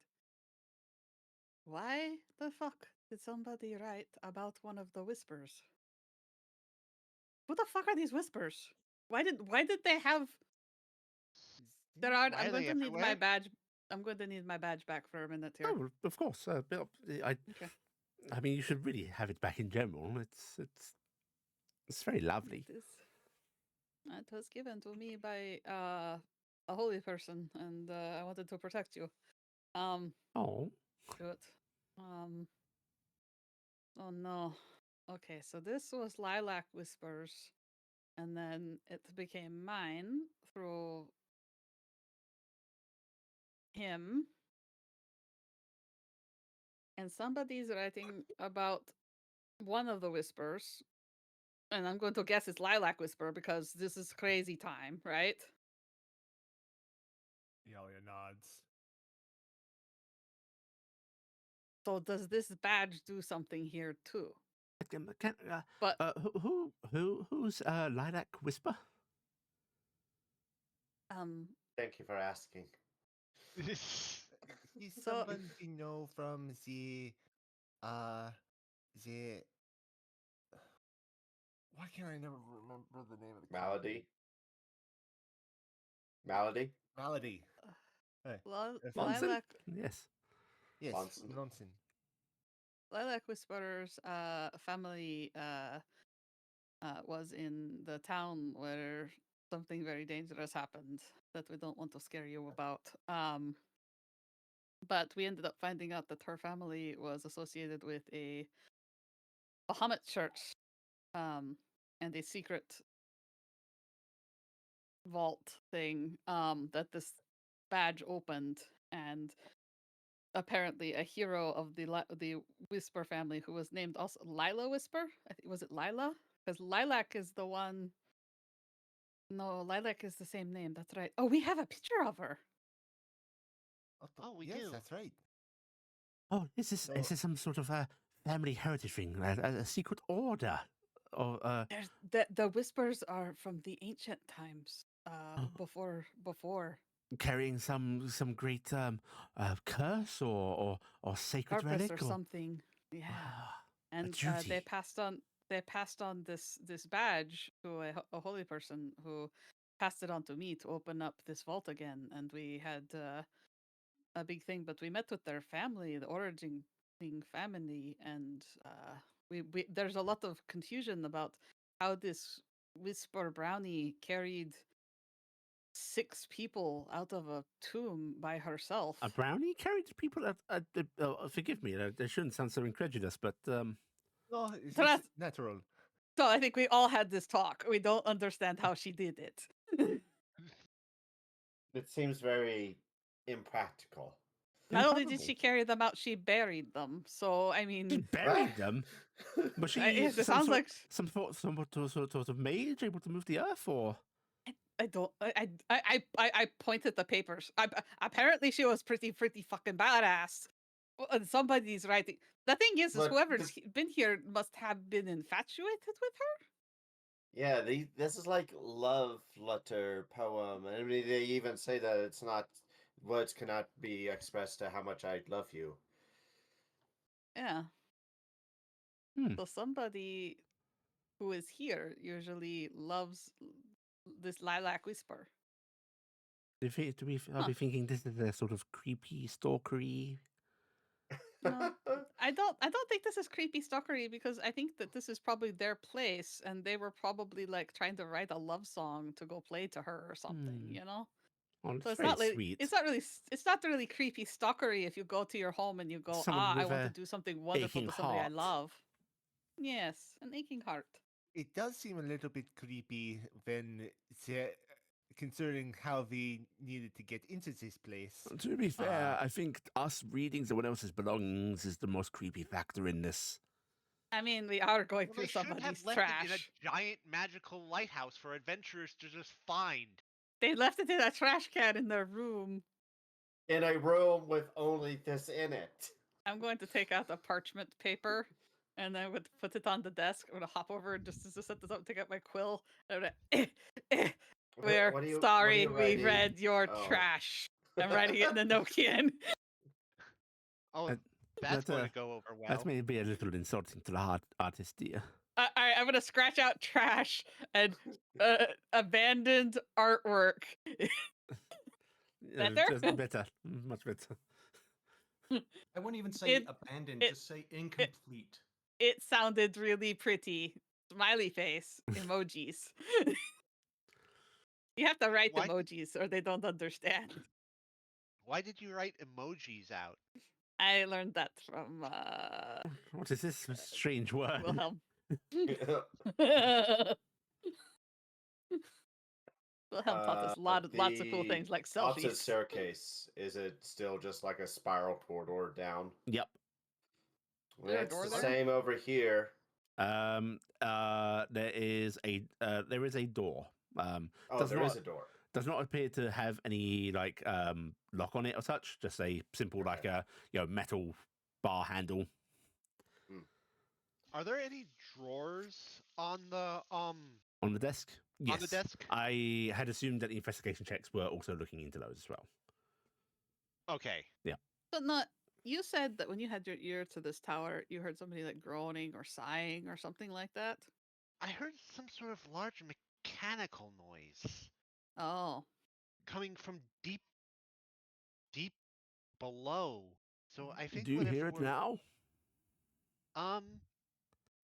Why the fuck did somebody write about one of the whispers? Who the fuck are these whispers? Why did they have Gerard? Why I'm are going they to need my everywhere? badge. I'm going to need my badge back for a minute here. Oh, of course. Bill, Okay. I mean, you should really have it back in general. It's very lovely. It was given to me by a holy person, and I wanted to protect you. Oh, Do it. Oh no. Okay, so this was Lilac Whispers, and then it became mine through him. And somebody's writing about one of the whispers, and I'm going to guess it's Lilac Whisper because this is crazy time, right? Iala nods. So does this badge do something here too? But who's Lilac Whisper? Thank you for asking. He's So- someone we know from the. Why can't I never remember the name of the Malady. Malady. Malady. Monson? Lilac Yes. Yes, Monson. Monson. Lilac Whisperer's family was in the town where something very dangerous happened that we don't want to scare you about. But we ended up finding out that her family was associated with a Bahamut church and a secret vault thing that this badge opened, and apparently a hero of the Whisper family who was named also Lila Whisper. I think was it Lila? Because Lilac is the one. No, Lilac is the same name. That's right. Oh, we have a picture of her. Oh, we yes, do. that's right. Oh, is this some sort of a family heritage thing, a secret order, or There's the Whispers are from the ancient times. Before carrying some great curse or sacred purpose relic or something. Yeah. Ah, And duty. they passed on this badge to a holy person who passed it on to me to open up this vault again, and we had a big thing. But we met with their family, the origin family, and we there's a lot of confusion about how this Whisper Brownie carried 6 people out of a tomb by herself. A brownie carried people. Forgive me, they shouldn't sound so incredulous, but No, it's So just that's- natural. So I think we all had this talk. We don't understand how she did it. It seems very impractical. Not only did Improbable. she carry them out, she buried them. So I She mean, buried them. Was she it some sounds sort, like some sort of mage able to move the earth, or I don't. I pointed the papers. Apparently, she was pretty fucking badass. And somebody's writing. The thing is But whoever's been here must have been infatuated with her. Yeah, this is like love letter poem. I mean, they even say that it's not words cannot be expressed to how much I love you. Yeah. Hmm. So somebody who is here usually loves this lilac whisper. Are we thinking this is a sort of creepy, stalkery? No, I don't think this is creepy stalkery, because I think that this is probably their place, and they were probably like trying to write a love song to go play to her or something, Hmm. you know. Oh, So it's it's very not really, sweet. it's not really creepy stalkery if you go to your home and you go, Someone I with want to a do something wonderful aching to somebody I heart. love. Yes, an aching heart. It does seem a little bit creepy when considering how we needed to get into this place. To be fair, Uh, I think us reading someone else's belongings is the most creepy factor in this. I mean, we are going Well, through they shouldn't have somebody's left it in trash. a giant magical lighthouse for adventurers to just find. They left it in a trash can in their room. In a room with only this in it. I'm going to take out the parchment paper, and I would put it on the desk. I'm gonna hop over just to set this up, take out my quill. And I'm gonna, we're What are you sorry, we writing? read your Oh. trash. I'm writing it in the Nokian. Oh, Uh, that's that, going uh, to go over well. That may be a little insulting to the artist, dear. Alright, I'm gonna scratch out trash and abandoned artwork. Better? Just better, much better. I wouldn't even say It- abandoned, it- just say incomplete. It sounded really pretty. Smiley face emojis. You have to write Why- emojis or they don't understand. Why did you write emojis out? I learned that from What is this strange word? Wilhelm. Wilhelm taught us lots of cool things like Opposite selfies. staircase, is it still just like a spiral corridor down? Yep. There a It's door the there? same over here. There is a door. Oh, there is a door. Does not appear to have any like lock on it or such. Just a simple Okay. like a metal bar handle. Are there any drawers on the On the desk? Yes. on the desk? I had assumed that the investigation checks were also looking into those as well. Okay. But not. You said that when you had your ear to this tower, you heard somebody like groaning or sighing or something like that. I heard some sort of large mechanical noise Oh, coming from deep below. So I think Do you whatever hear it we're now?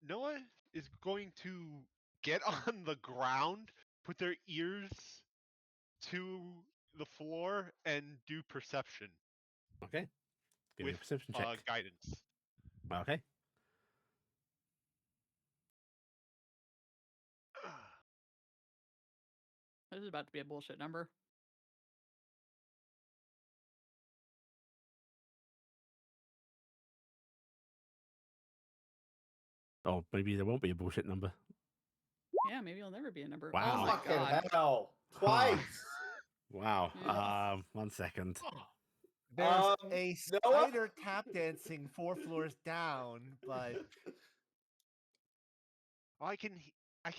Noah is going to get on the ground, put their ears to the floor, and do perception Okay. Give me a with perception check. guidance. Okay. this is about to be a bullshit number. Oh, maybe there won't be a bullshit number. Yeah, maybe it'll never be a number. Wow. Oh my Fucking god. hell. Huh. Twice. Wow. Yeah. 1 second. There's Um, a Noah? spider tap dancing 4 floors down, but Oh, I can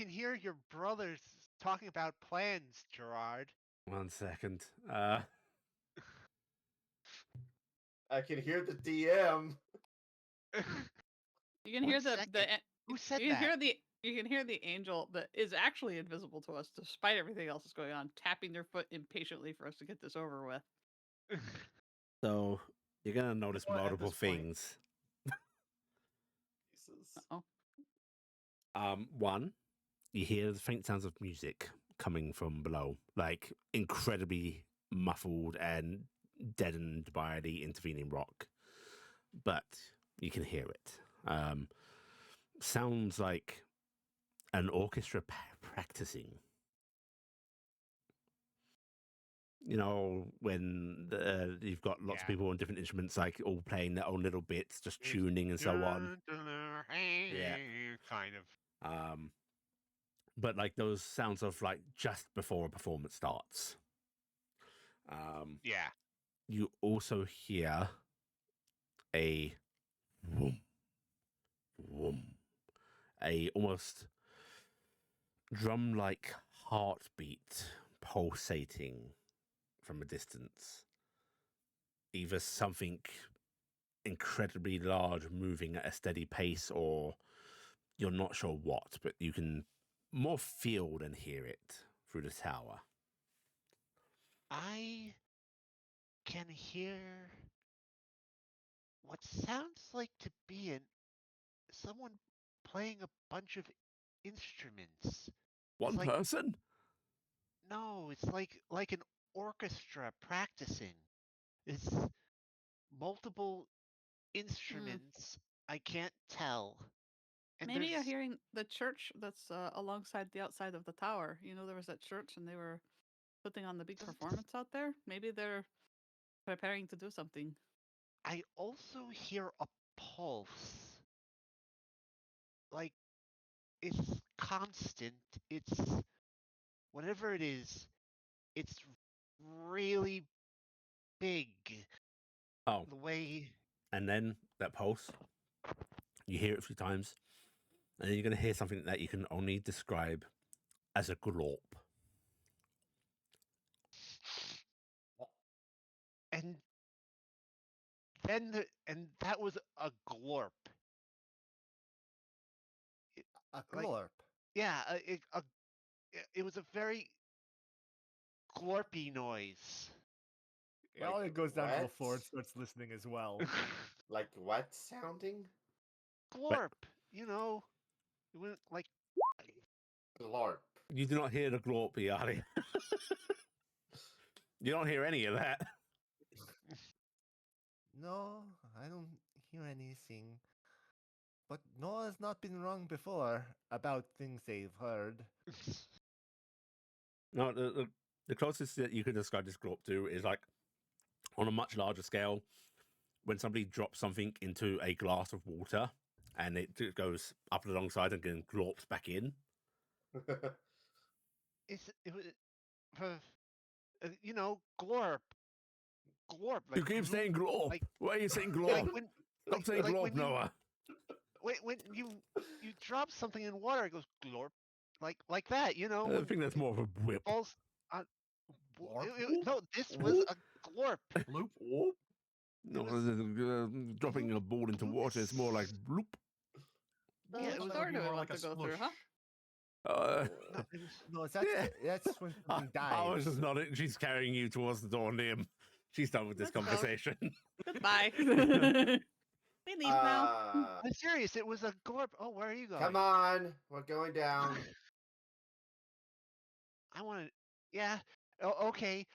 hear your brothers talking about plans, Gerard. 1 second. I can hear the DM. You can hear One the second. Who said you can that? hear the angel that is actually invisible to us despite everything else that's going on, tapping their foot impatiently for us to get this over with. So you're gonna notice know what, at multiple this point- things. Jesus. Oh. One, you hear the faint sounds of music coming from below, like incredibly muffled and deadened by the intervening rock. But you can hear it. Sounds like an orchestra practicing. You know, when you've got lots of Yeah. people on different instruments, like all playing their own little bits, just It's tuning and so on. Yeah. Kind of. But like those sounds of like just before a performance starts. Yeah. You also hear a whoom, whoom, a almost drum-like heartbeat pulsating from a distance. Either something incredibly large moving at a steady pace, or you're not sure what, but you can more feel than hear it through the tower. I can hear what sounds like to be someone playing a bunch of instruments. One like- person? No, it's like an orchestra practicing. It's multiple instruments. I can't tell. And Maybe you're there's- hearing the church that's alongside the outside of the tower. You know, there was that church and they were putting on the big Doesn't- performance out there. Maybe they're preparing to do something. I also hear a pulse. Like it's constant. It's whatever it is. It's really big. Oh, The way and then that pulse, you hear it a few times, and then you're going to hear something that you can only describe as a glorp. and and that was a glorp. a Like- glorp. Yeah, it was a very glorpy noise. Iala goes down to the floor and what? starts listening as well. Like what sounding? Glorp, you know, it went like Glorp. You do not hear the glorp, Yari. You don't hear any of that. No, I don't hear anything. But Noah's not been wrong before about things they've heard. No, the closest that you can describe this glorp to is like on a much larger scale when somebody drops something into a glass of water and it goes up alongside and then glorps back in. it was, you know, glorp. Like you keep saying glorp. like- Why are you saying glorp? like when Stop saying like glorp, when you- Noah. when you drop something in water, it goes glorp, like that, you know. I when think that's it more of a whip. falls on No, this was a glorp. Bloop. Whoop. No, was- dropping a ball into water is more like bloop. So Yeah, which it was door be do we more want like to a go through, huh? Uh, No, it was. No, that's Yeah. that's when something I was dies. just nodding. She's carrying you towards the door, Liam. She's done with this Let's go. conversation. Goodbye. We leave now. I'm serious. It was a glorp. Oh, where are you going? Come on, we're going down. I want to. Yeah. Okay.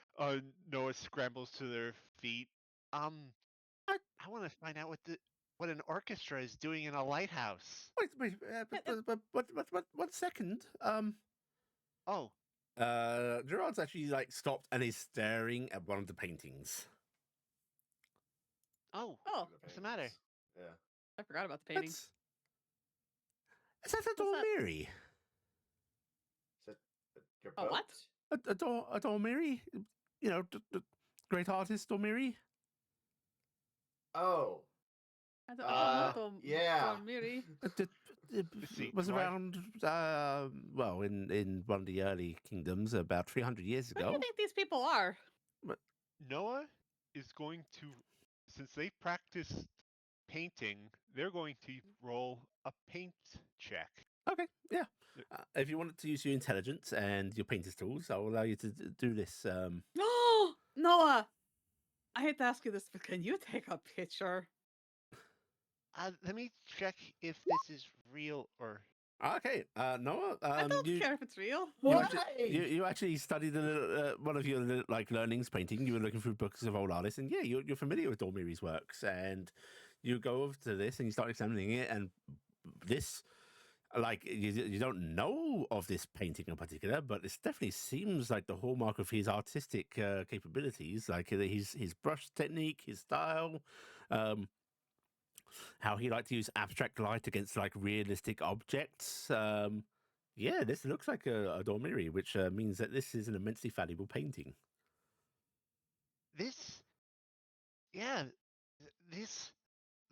Noah scrambles to their feet. I want to find out what an orchestra is doing in a lighthouse. Wait, but 1 second. Oh, Gerard's actually like stopped and is staring at one of the paintings. oh, Oh, what's the matter? Yeah. I forgot about the painting. Is that a What's that? Dormiri? Is it your A boat? what? A Dormiri? You know, the great artist Dormiri? Oh. I don't know. Don't- yeah. don't Miri. It See, was do I- around, well, in one of the early kingdoms about 300 years What do ago. you think these people are? Noah is going to, since they practiced painting, they're going to roll a paint check. Okay, yeah. If you wanted to use your intelligence and your painter's tools, I'll allow you to do this. No, Noah. I hate to ask you this, but can you take a picture? Let me check if this is real or. Okay, Noah, I don't you, care if it's real. you actually studied a little, one of your like learnings painting. You were looking through books of old artists, and yeah, you're familiar with Dormiri's works. And you go over to this and you start examining it, and this, like, you don't know of this painting in particular, but it definitely seems like the hallmark of his artistic capabilities, like his brush technique, his style. How he liked to use abstract light against like realistic objects. Yeah, this looks like a Dormiri, which means that this is an immensely valuable painting. This, yeah, this,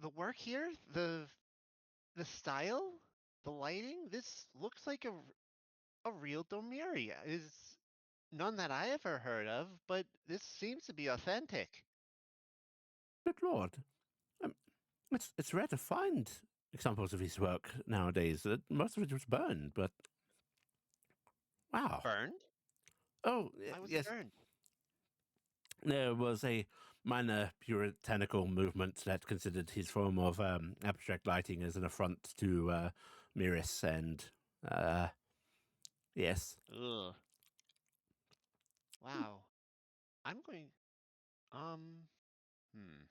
the work here, the style, the lighting. This looks like a real Domiri. Is none that I ever heard of, but this seems to be authentic. Good lord, it's rare to find examples of his work nowadays. Most of it was burned, but wow. Burned? Oh, Why was yes. it burned? There was a minor puritanical movement that considered his form of abstract lighting as an affront to Miris, and yes. Ugh. Wow. I'm going.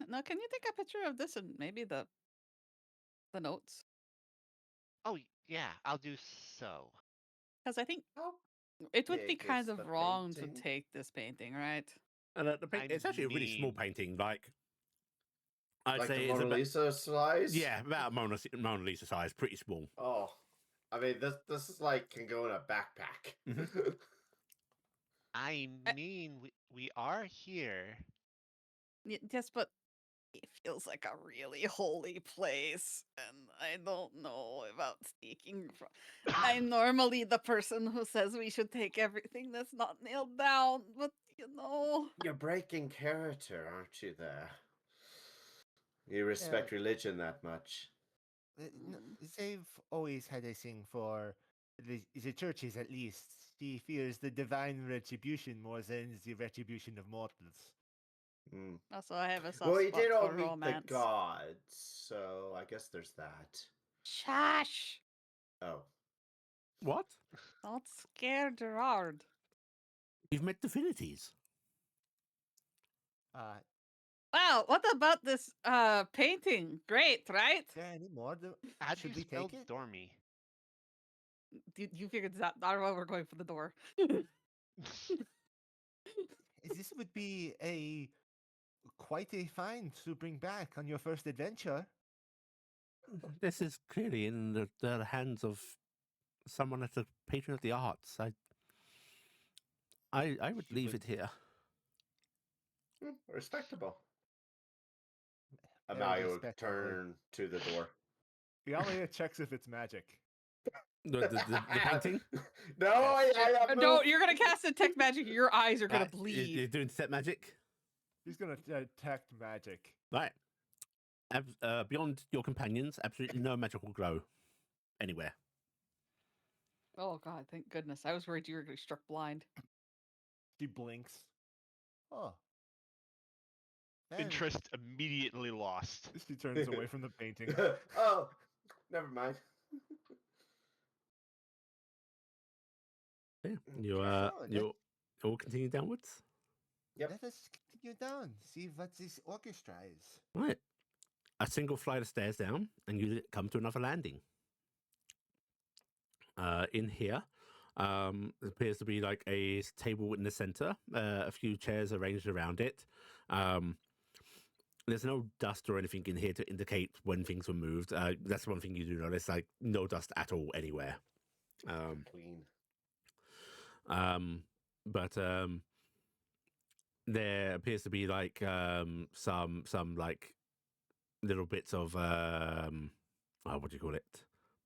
Now, can you take a picture of this and maybe the notes? Oh yeah, I'll do so. Because I think How it would be big kind is of the wrong to painting? take this painting, right? And I it's actually a really small mean- painting. Like, I'd Like say the it's Mona about, Lisa size? yeah, about Mona Lisa size, pretty small. Oh. I mean, this is like can go in a backpack. I mean, we are here. Yes, but it feels like a really holy place, and I don't know about sneaking from. I'm normally the person who says we should take everything that's not nailed down, but you know. You're breaking character, aren't you? There. You respect religion that much. They've always had a thing for the churches, at least. She fears the divine retribution more than the retribution of mortals. Mm. Also, I have a soft Well, you spot did all for meet romance. the gods, so I guess there's that. Shush! Oh. What? Don't scare Gerard. You've met divinities. Wow, what about this painting? Great, right? Is there any more? How do Should you we spell take it? Dormy? You figured this out. I don't know, we're going for the door. This would be quite a find to bring back on your first adventure. This is clearly in the hands of someone that's a patron of the arts. I would She leave would- it here. Respectable. Very Emalia will respectable. turn to the door. Iala checks if it's magic. The painting. No, I No, moved. you're gonna cast detect magic. Your eyes are gonna You're bleed. doing set magic, He's gonna detect magic. right? Beyond your companions, absolutely no magical glow anywhere. Oh god, thank goodness. I was worried you were gonna be struck blind. She blinks. Oh. Then Interest immediately lost. she turns away from the painting. Oh, never mind. Yeah, So, you all continue downwards. Yep. Let us continue down. See what this orchestra is. Right, a single flight of stairs down, and you come to another landing. In here, there appears to be like a table in the center, a few chairs arranged around it. There's no dust or anything in here to indicate when things were moved. That's one thing you do notice, like no dust at all anywhere. Clean. But there appears to be like some like little bits of what do you call it?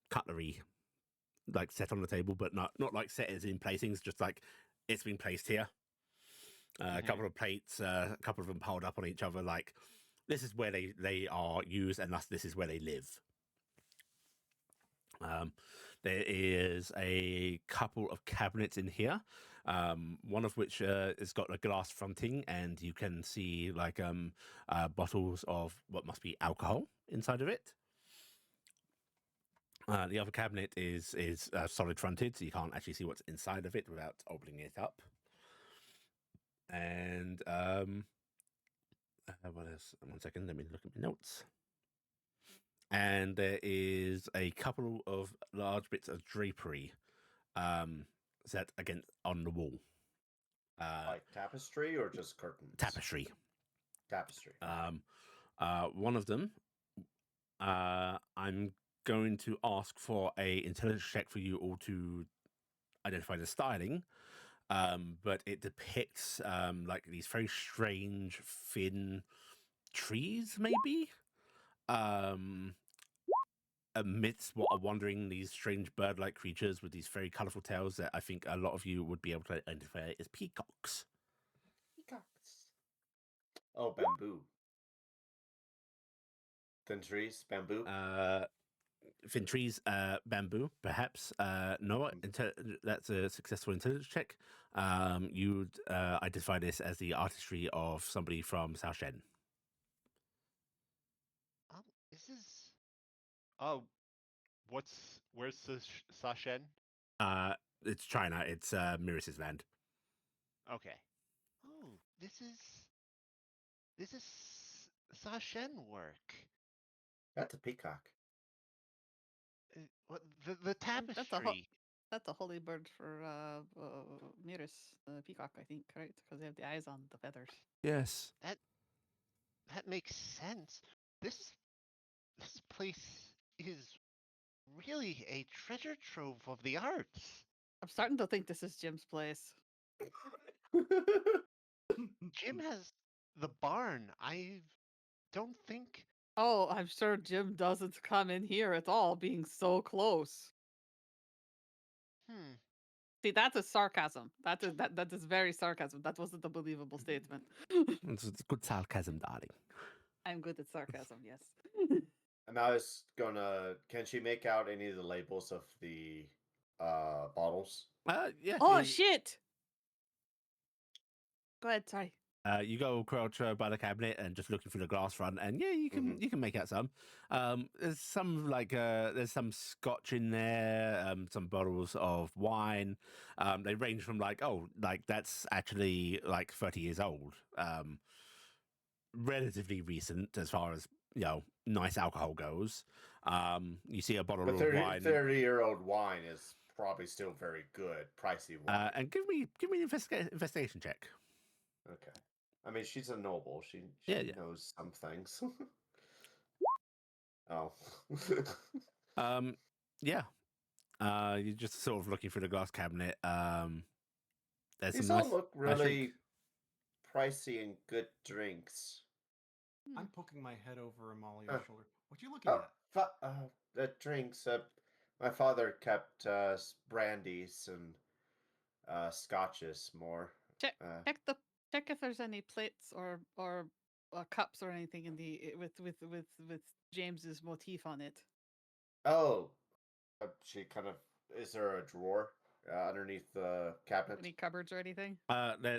Cutlery, like set on the table, but not like set as in placings, just like it's been placed here. A couple of plates, a couple of them piled up on each other, like this is where they are used, and thus this is where they live. There is a couple of cabinets in here, one of which has got a glass fronting, and you can see like bottles of what must be alcohol inside of it. The other cabinet is solid fronted, so you can't actually see what's inside of it without opening it up. And what else? 1 second, let me look at my notes. And there is a couple of large bits of drapery set against on the wall. Like tapestry or just curtains? Tapestry. Tapestry. One of them, I'm going to ask for a intelligence check for you all to identify the styling. But it depicts like these very strange, thin trees, maybe. Amidst what are wandering these strange bird-like creatures with these very colourful tails that I think a lot of you would be able to identify as peacocks. Peacocks. Oh, bamboo. Thin trees, bamboo. Thin trees, bamboo, perhaps. No, that's a successful intelligence check. You'd identify this as the artistry of somebody from South Shen. This is. Oh, where's the Sashen? It's China. It's Miris's land. Okay. Oh, this is Sashen work. That's a peacock. What the tapestry? That's a holy bird for Miris, the peacock, I think, right? Because they have the eyes on the feathers. Yes. That makes sense. This place is really a treasure trove of the arts. I'm starting to think this is Jim's place. Jim has the barn. I don't think. Oh, I'm sure Jim doesn't come in here at all, being so close. See, that's a sarcasm. That is very sarcasm. That wasn't a believable statement. It's good sarcasm, darling. I'm good at sarcasm, yes. And I was gonna. Can she make out any of the labels of the bottles? Yeah. Oh shit! Go ahead, sorry. You go crouch by the cabinet and just looking through the glass front, and yeah, you can make out some. There's some like there's some scotch in there, some bottles of wine. They range from like that's actually like 30 years old, relatively recent as far as nice alcohol goes. You see a bottle of wine. 30-year-old wine is probably still very good, pricey wine. And give me an investigation check. Okay. I mean, she's a noble. She knows some things. Oh. Yeah. You're just sort of looking through the glass cabinet. There's These some all nice, look nice really drink. pricey and good drinks. I'm poking my head over Emalia's shoulder. What are you looking Oh, at? the drinks. My father kept brandies and scotches more. Check Uh, check if there's any plates or cups or anything in the with James's motif on it. oh, she kind of. Is there a drawer underneath the cabinet? Any cupboards or anything?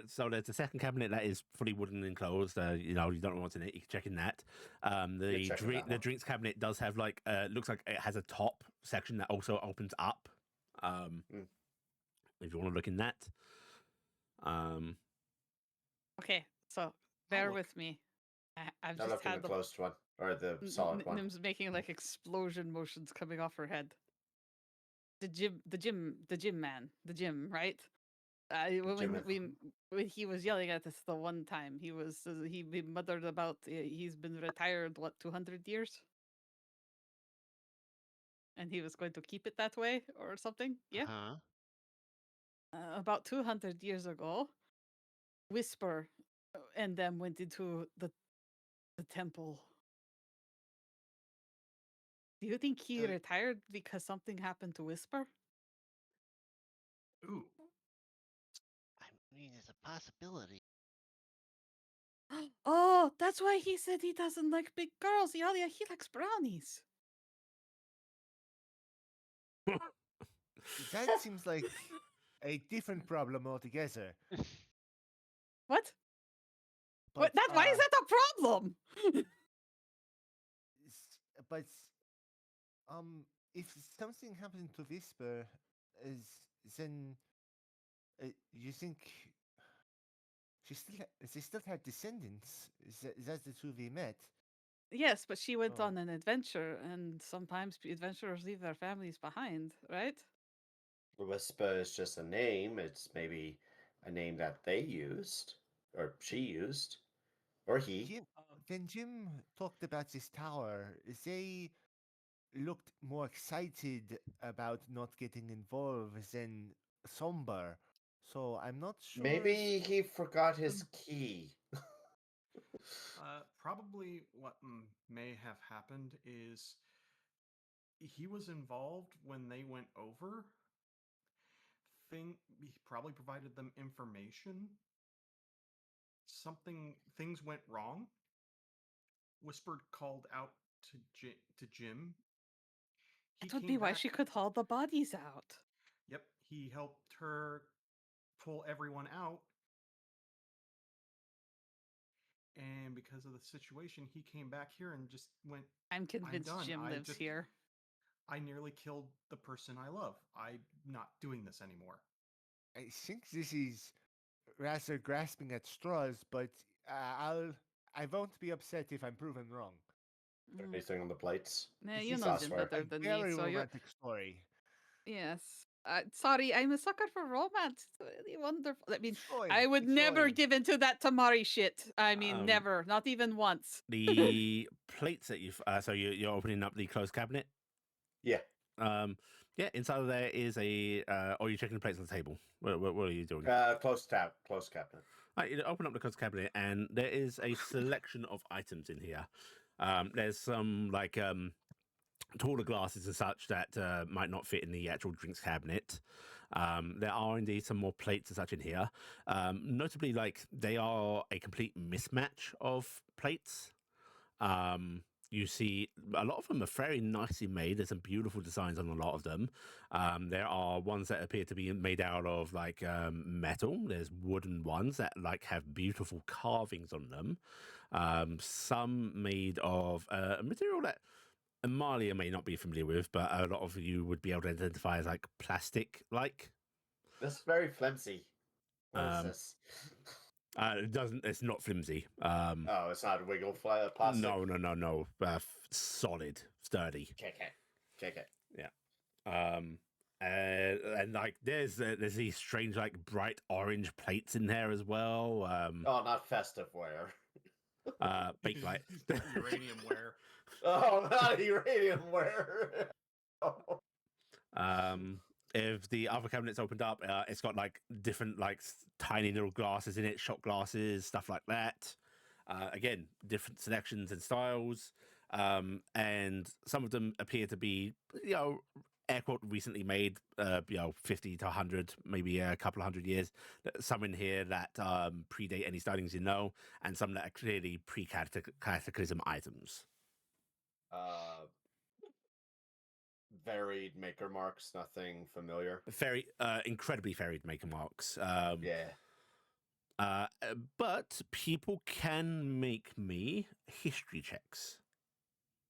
So there's a second cabinet that is fully wooden enclosed. You know, you don't know what's in it. You can check in that. checking that The one. drinks cabinet does have like looks like it has a top section that also opens up. If you want to look in that. Okay, so bear with me. I've I just look in had the closed one or the solid one. Nim's making like explosion motions coming off her head. The gym man, right? When he was yelling at us the one time, he muttered about he's been retired 200 years, and he was going to keep it that way or something. Yeah, Huh? about 200 years ago, Whisper and them went into the temple. Do you think he retired because something happened to Whisper? Ooh. I mean, it's a possibility. Oh, that's why he said he doesn't like big girls. Iala, he likes brownies. That seems like a different problem altogether. What? But, Why is that a problem? But if something happened to Whisper, then you think they still had descendants? Is that the two we met? Yes, but she went Oh. on an adventure, and sometimes adventurers leave their families behind, right? Whisper is just a name. It's maybe a name that they used, or she used, or he. When Jim talked about this tower, they looked more excited about not getting involved than somber. So I'm not sure. Maybe he forgot his key. Probably what may have happened is he was involved when they went over. He probably provided them information. Things went wrong. Whispered called out to Jim. That would be why she could haul the bodies out. Yep, he helped her pull everyone out. And because of the situation, he came back here and just went, I'm convinced done. Jim lives here. I nearly killed the person I love. I'm not doing this anymore. I think this is rather grasping at straws, but I won't be upset if I'm proven wrong. Anything on the plates? Nah, you know Jim better than me, Very so you're... romantic story. Yes. Sorry, I'm a sucker for romance. It's really wonderful. I mean, Fine, I would it's never fine. give into that Tamari shit. I mean, never. Not even once. The plates that you've so you're opening up the closed cabinet. Yeah. Yeah. Inside of there is a. Or you're checking the plates on the table. What are you doing? Closed cabinet. Right, you open up the closed cabinet, and there is a selection of items in here. There's some like taller glasses and such that might not fit in the actual drinks cabinet. There are indeed some more plates and such in here. Notably, like they are a complete mismatch of plates. You see a lot of them are very nicely made. There's some beautiful designs on a lot of them. There are ones that appear to be made out of like metal. There's wooden ones that like have beautiful carvings on them. Some made of a material that Emalia may not be familiar with, but a lot of you would be able to identify as like plastic like. This is very flimsy. What is this? It's not flimsy. Oh, it's not wiggle plastic. No. Solid, sturdy. Kick it. Yeah. And like there's these strange like bright orange plates in there as well. Oh, not festive wear. Baked light. Uranium wear. Oh, not uranium wear. Oh. If the other cabinet's opened up, it's got like different like tiny little glasses in it, shot glasses, stuff like that. Again, different selections and styles. And some of them appear to be, air quote recently made, 50 to 100, maybe a couple of 100 years. Some in here that predate any stylings you know, and some that are clearly pre-cataclysm items. Varied maker marks, nothing familiar. Very incredibly varied maker marks. Yeah. But people can make me history checks.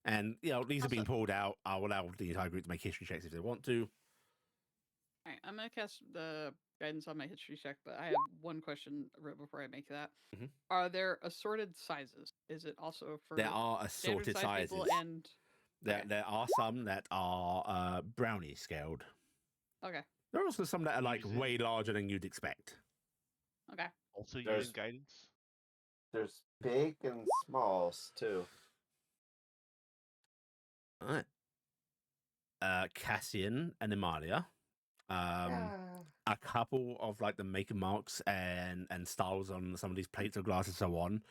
And, these are being pulled out. I'll allow the entire group to make history checks if they want to. All right, I'm going to cast the guidance on my history check, but I have one question right before I make that. Mhm. Are there assorted sizes? Is it also for There are standard assorted size sizes. people and... There, okay. there are some that are brownie scaled. Okay, There are also some that are like Using- way larger than you'd expect. okay. Also There's- using guidance. There's big and smalls too. All right. Cassian and Emalia. A couple of like the maker marks and styles on some of these plates of glass and so on,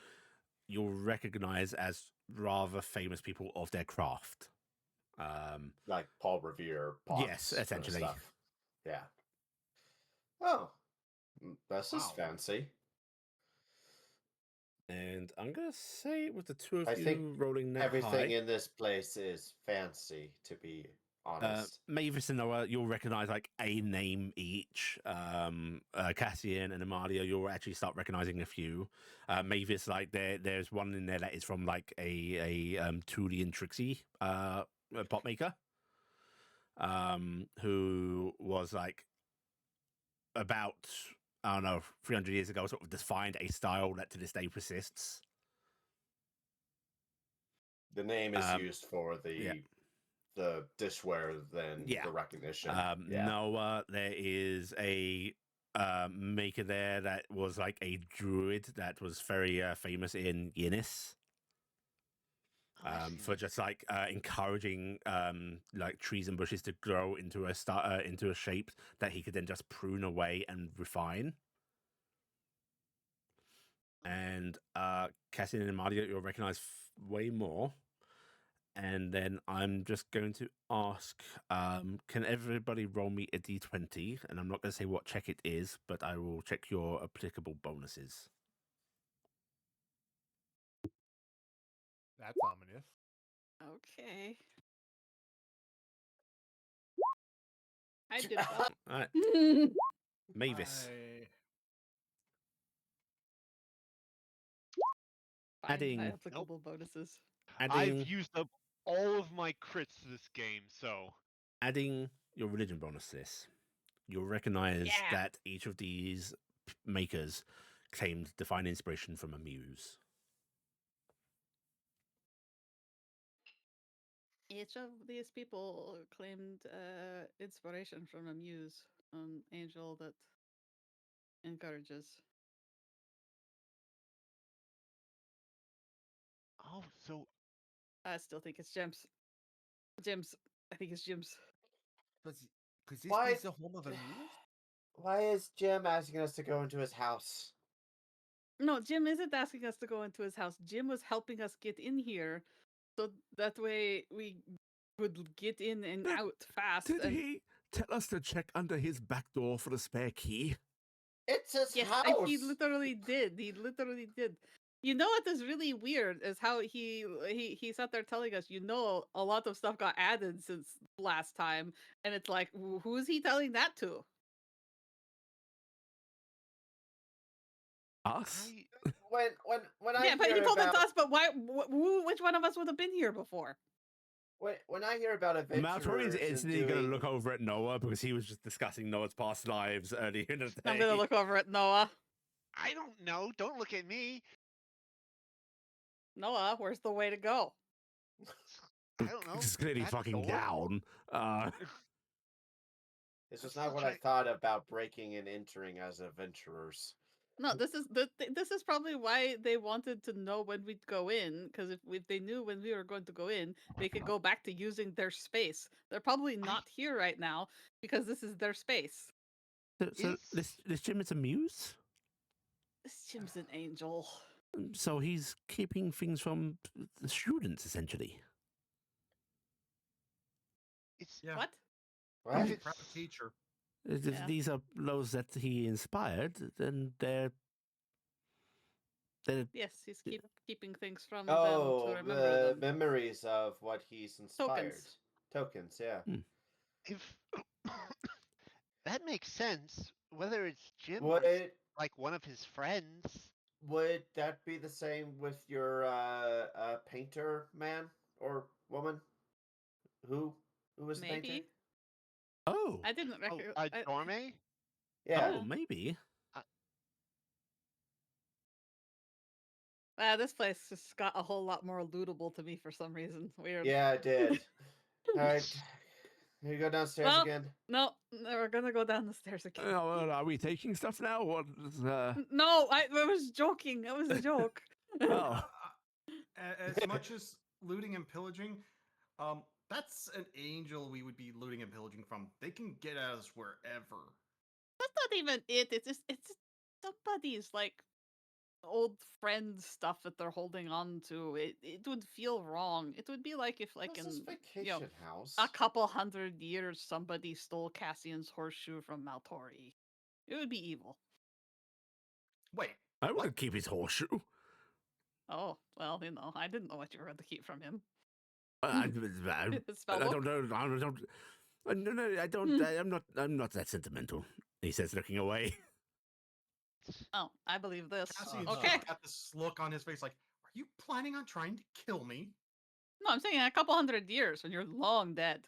you'll recognize as rather famous people of their craft. Like Paul Revere pots. Yes, sort of essentially. stuff. Yeah. Oh, this is Wow. fancy. And I'm gonna say with the two of I you think rolling that Everything high, in this place is fancy, to be honest. Mavis and Noah, you'll recognize like a name each. Cassian and Emalia, you'll actually start recognizing a few. Mavis, like there's one in there that is from like a Thule and Trixie pot maker, who was like about, I don't know, 300 years ago, sort of defined a style that to this day persists. The name is um, used for the yeah. the dishware than Yeah. the recognition. Noah, there is a maker there that was like a druid that was very famous in Guinness. For just like encouraging like trees and bushes to grow into a shape that he could then just prune away and refine. And Cassian and Emalia, you'll recognize way more. And then I'm just going to ask, can everybody roll me a d20? And I'm not going to say what check it is, but I will check your applicable bonuses. That's ominous. Okay. I did well. All right, Mavis. Find Adding- my Nope. applicable bonuses. Adding, I've used up all of my crits this game, so adding your religion bonus to this, you'll recognize Yeah. that each of these makers claimed divine inspiration from a muse. Each of these people claimed inspiration from a muse, an angel that encourages. so I still think it's Gems. Gems. I think it's Gems. Could this Why- be the home of a muse? Why is Jim asking us to go into his house? No, Jim isn't asking us to go into his house. Jim was helping us get in here, so that way we would get in and Did- out fast. Did and he tell us to check under his back door for the spare key? It's his Yes, house. and he literally did. He literally did. You know what is really weird is how he sat there telling us, a lot of stuff got added since last time, and it's like, who is he telling that to? Us? When I Yeah, but he hear told it about to us. But why? Which one of us would have been here before? when I hear about Maltori's adventurers and instantly going to doing- look over at Noah because he was just discussing Noah's past lives earlier in the day. I'm gonna look over at Noah. I don't know. Don't look at me. Noah, where's the way to go? I don't know. It's clearly That fucking door? down. It's just I'm not still what I trying- thought about breaking and entering as adventurers. No, this is probably why they wanted to know when we'd go in, because if they knew when we were going to go in, they could go back to using their space. They're probably not here right now because this is their space. So Is- this Jim is a muse? This Jim's an angel. So he's keeping things from the students, essentially. It's Yeah. What? What? it's- Proud teacher. If Yeah. these are those that he inspired, then they're Yes, he's keeping things from them Oh, to remember the them. memories of what he's inspired. Tokens, yeah. if that makes sense, whether it's Jim or Would it's like one of his friends. would that be the same with your painter man or woman? Who was the painter? Maybe. oh I didn't Oh, recognize. Dorme? Yeah. oh maybe. This place just got a whole lot more lootable to me for some reason. Weird. Yeah, I did. All right. Here you go downstairs Well, again. No, we're gonna go down the stairs again. Are we taking stuff now? What? No, I was joking. It was a joke. Oh, As much as looting and pillaging, that's an angel we would be looting and pillaging from. They can get at us wherever. That's not even it. It's somebody's like old friend stuff that they're holding on to. It would feel wrong. It would be like if like This in is vacation house. a couple 100 years somebody stole Cassian's horseshoe from Maltori. It would be evil. Wait, I what? would keep his horseshoe. Oh, well, I didn't know what you were going to keep from him. I Spell don't know. I don't. No, I don't. I'm not that sentimental. He says, looking away. Oh, I believe this. Cassian's Okay. got this look on his face like, are you planning on trying to kill me? No, I'm saying in a couple 100 years when you're long dead.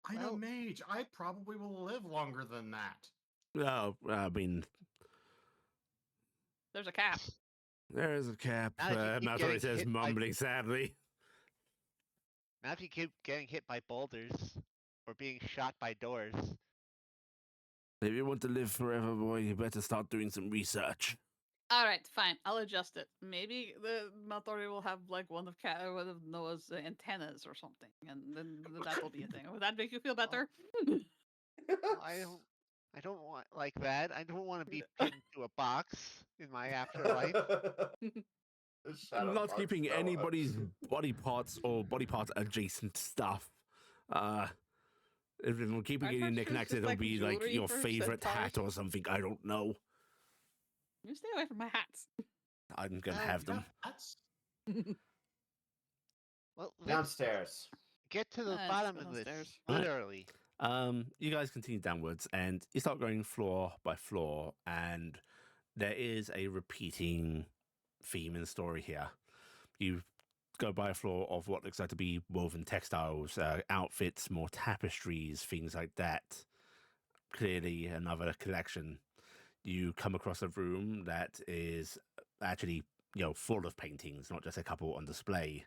I'm Well- a mage. I probably will live longer than that. No, I mean, There's a cap. there is a cap. Now if you keep Maltori getting says, hit by- mumbling sadly. Now if you keep getting hit by boulders or being shot by doors. If you want to live forever, boy, you better start doing some research. All right, fine. I'll adjust it. Maybe the Maltori will have like one of Noah's antennas or something, and then that'll be a thing. Would that make you feel better? Well, I don't want like that. I don't want to be pinned to a box in my afterlife. I'm not keeping anybody's body parts or body part adjacent stuff. If I'm keeping it in your Aren't knickknacks, just it'll like be like jewelry your for favorite hat centaurs? or something. I don't know. You stay away from my hats. I'm gonna Oh, have Yeah, them. that's Well, let's Downstairs. get to the Let's bottom go of this downstairs. literally. You guys continue downwards, and you start going floor by floor, and there is a repeating theme in the story here. You go by a floor of what looks like to be woven textiles, outfits, more tapestries, things like that. Clearly, another collection. You come across a room that is actually, full of paintings, not just a couple on display.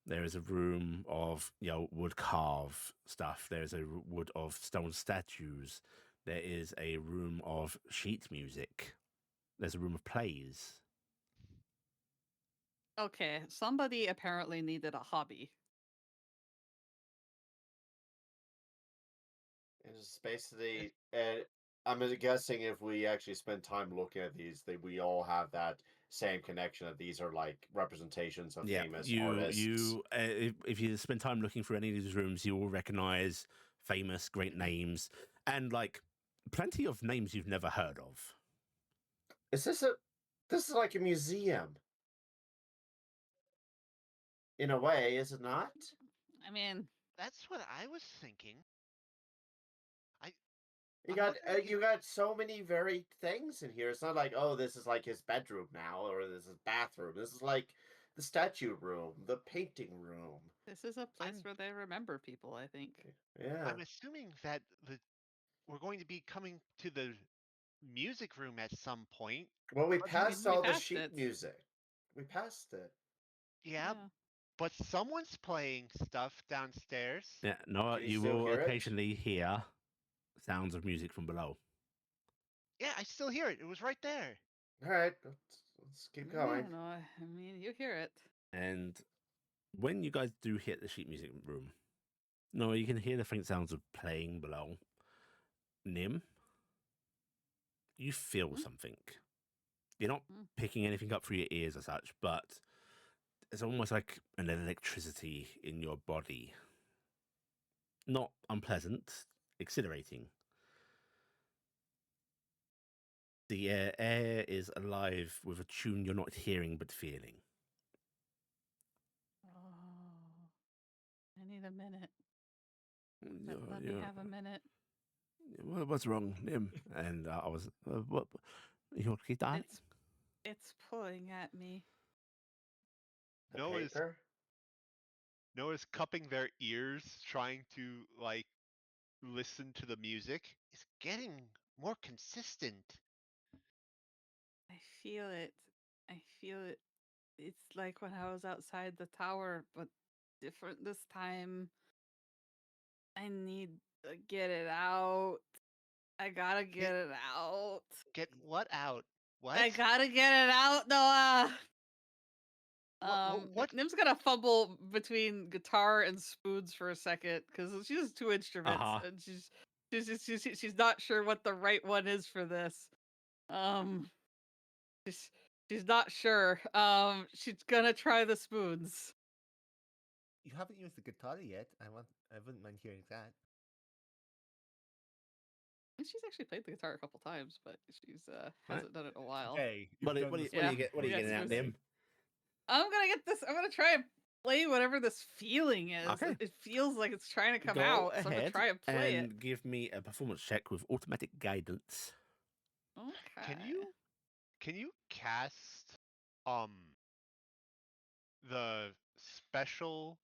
There is a room of, wood carved stuff. There's a wood of stone statues. There is a room of sheet music. There's a room of plays. Okay, somebody apparently needed a hobby. It's basically, I'm guessing if we actually spend time looking at these, we all have that same connection that these are like representations of famous artists. If you spend time looking through any of these rooms, you will recognize famous, great names, and like plenty of names you've never heard of. This is like a museum. In a way, is it not? I mean, That's what I was thinking. You I'm got wondering you got so many varied things in here. It's not like, oh, this is like his bedroom now, or this is bathroom. This is like the statue room, the painting room. this is a place I'm- where they remember people, I think. Yeah. I'm assuming that we're going to be coming to the music room at some point. Well, we But passed we all the passed sheet it. music. We passed it. Yeah, but someone's playing stuff downstairs. Yeah, no, Can you you still will hear it? occasionally hear sounds of music from below. Yeah, I still hear it. It was right there. All right, let's keep going. No, I mean, you hear it. And when you guys do hit the sheet music room, no, you can hear the faint sounds of playing below. Nim, you feel Hmm? something. You're not Hmm. picking anything up through your ears as such, but it's almost like an electricity in your body. Not unpleasant, exhilarating. The air is alive with a tune you're not hearing but feeling. Oh, I need a minute. Let me have a minute. What's wrong, Nim? And I was, what? You okay, darling? It's pulling at me. The Noah's paper? Noah's cupping their ears, trying to like listen to the music. It's getting more consistent. I feel it. I feel it. It's like when I was outside the tower, but different this time. I need to get it out. I gotta get it out. Get what out? What? I gotta get it out, Noah. What? Nim's gonna fumble between guitar and spoons for a second because she has two instruments and she's not sure what the right one is for this. She's not sure. She's gonna try the spoons. You haven't used the guitar yet. I wouldn't mind hearing that. And she's actually played the guitar a couple times, but she's hasn't done it in a while. Okay. What are you getting at, Nim? I'm gonna get this. I'm gonna try and play whatever this feeling is. Okay. It feels like it's trying to come Go out. So I'm gonna ahead try and play it. and give me a performance check with automatic guidance. Okay. Can you cast the special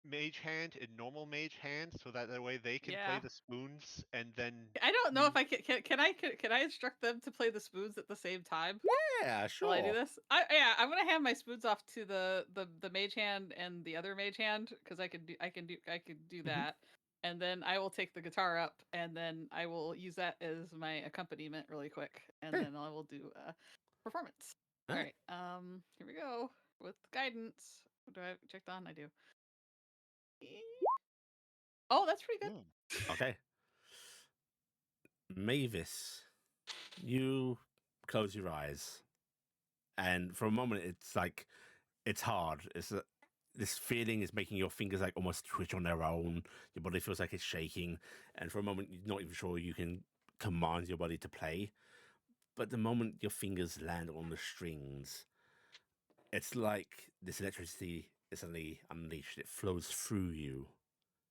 mage hand and normal mage hand so that way they can play the spoons and then I don't know if I can I instruct them to play the spoons at the same time? Yeah, sure. Will I do this? I'm gonna hand my spoons off to the mage hand and the other mage hand because I could do that, and then I will take the guitar up and then I will use that as my accompaniment really quick, and then I will do a performance. All right. Here we go with guidance. What do I have checked on? I do. Oh, that's pretty good. Okay. Mavis, you close your eyes, and for a moment, it's like it's hard. This feeling is making your fingers like almost twitch on their own. Your body feels like it's shaking, and for a moment, you're not even sure you can command your body to play. But the moment your fingers land on the strings, it's like this electricity is suddenly unleashed. It flows through you.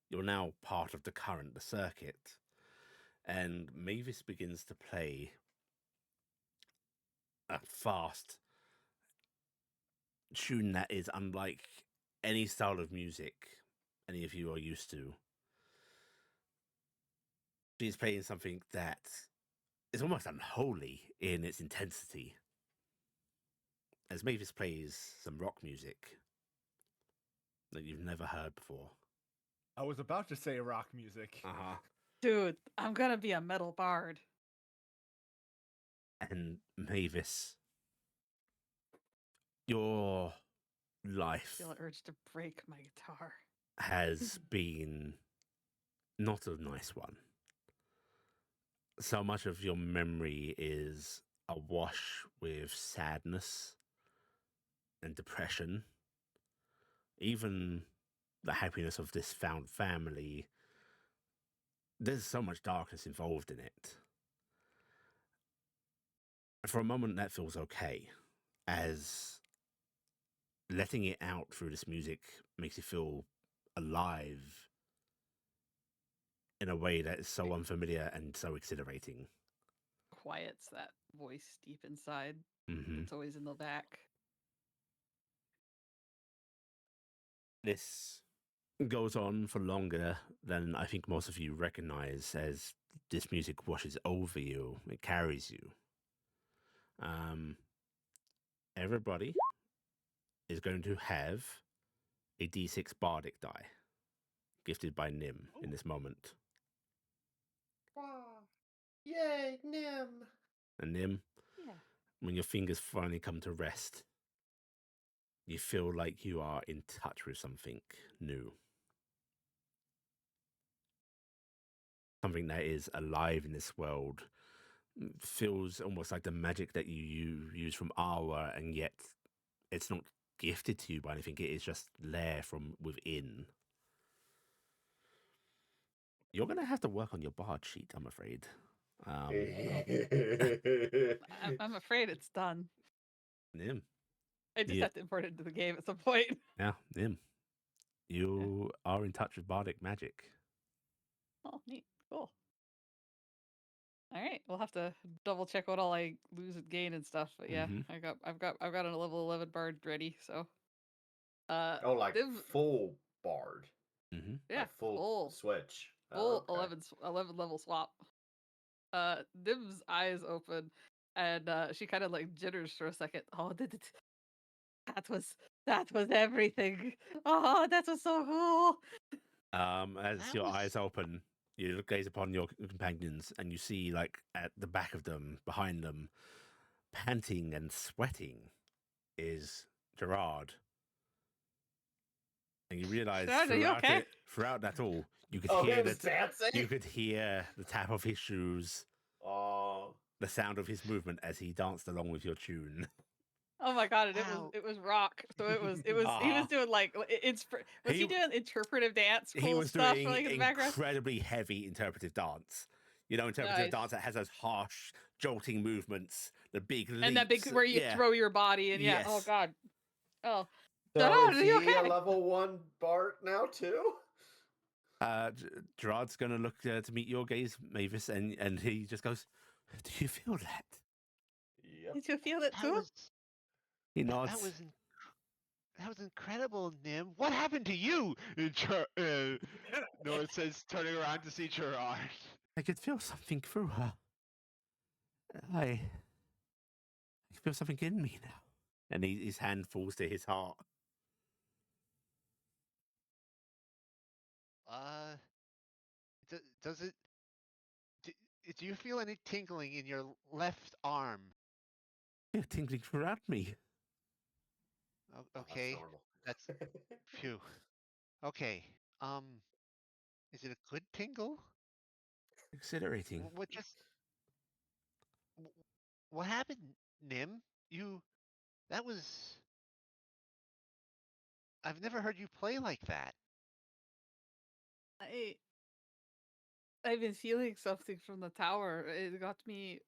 You're now part of the current, the circuit. And Mavis begins to play a fast tune that is unlike any style of music any of you are used to. She's playing something that is almost unholy in its intensity. As Mavis plays some rock music that you've never heard before. I was about to say rock music. Dude, I'm gonna be a metal bard. And Mavis, your life I feel an urge to break my guitar. has been not a nice one. So much of your memory is awash with sadness and depression. Even the happiness of this found family, there's so much darkness involved in it. For a moment, that feels okay, as letting it out through this music makes you feel alive in a way that is so unfamiliar and so exhilarating. Quiets that voice deep inside. Mm-hmm. It's always in the back. This goes on for longer than I think most of you recognize, as this music washes over you. It carries you. Everybody is going to have a D6 Bardic die, gifted by Nim in this moment. Wow. Yay, Nim! And Nim, when your fingers finally come to rest, you feel like you are in touch with something new. Something that is alive in this world. Feels almost like the magic that you use from Awa, and yet it's not gifted to you by anything. It is just there from within. You're going to have to work on your bard sheet, I'm afraid. I'm afraid it's done. Nim. I just have to import it into the game at some point. Yeah, Nim. You are in touch with bardic magic. Oh, neat. Cool. All right, we'll have to double check what all I lose and gain and stuff. But yeah, I've got a level 11 bard ready. So, like full bard. Yeah, like full switch. Full 11 level swap. Dim's eyes open, and she kind of like jitters for a second. Oh, that was everything. Oh, that was so cool. As your eyes open, you gaze upon your companions, and you see, like, at the back of them, behind them, panting and sweating, is Gerard. And you realize throughout that all, you could hear you could hear the tap of his shoes, the sound of his movement as he danced along with your tune. Oh my god! And it was rock. So it was he was doing like he doing interpretive dance? Cool he was stuff, doing like, in the background? incredibly heavy interpretive dance. You know, interpretive dance that has those harsh, jolting movements, the big leaps, and that big where you throw your body and yes. Oh god. Oh. So is he a level 1 bard now too? Gerard's gonna look to meet your gaze, Mavis, and he just goes, "Do you feel that?" Yep. Did you feel it too? He nods. That was incredible, Nim. What happened to you? Nora says, turning around to see Gerard. I could feel something through her. I feel something in me now. And his hand falls to his heart. Does it? Do you feel any tingling in your left arm? Yeah, tingling throughout me. Okay, that's phew. Okay, is it a good tingle? Exhilarating. What happened, Nim? I've never heard you play like that. I've been feeling something from the tower. It got me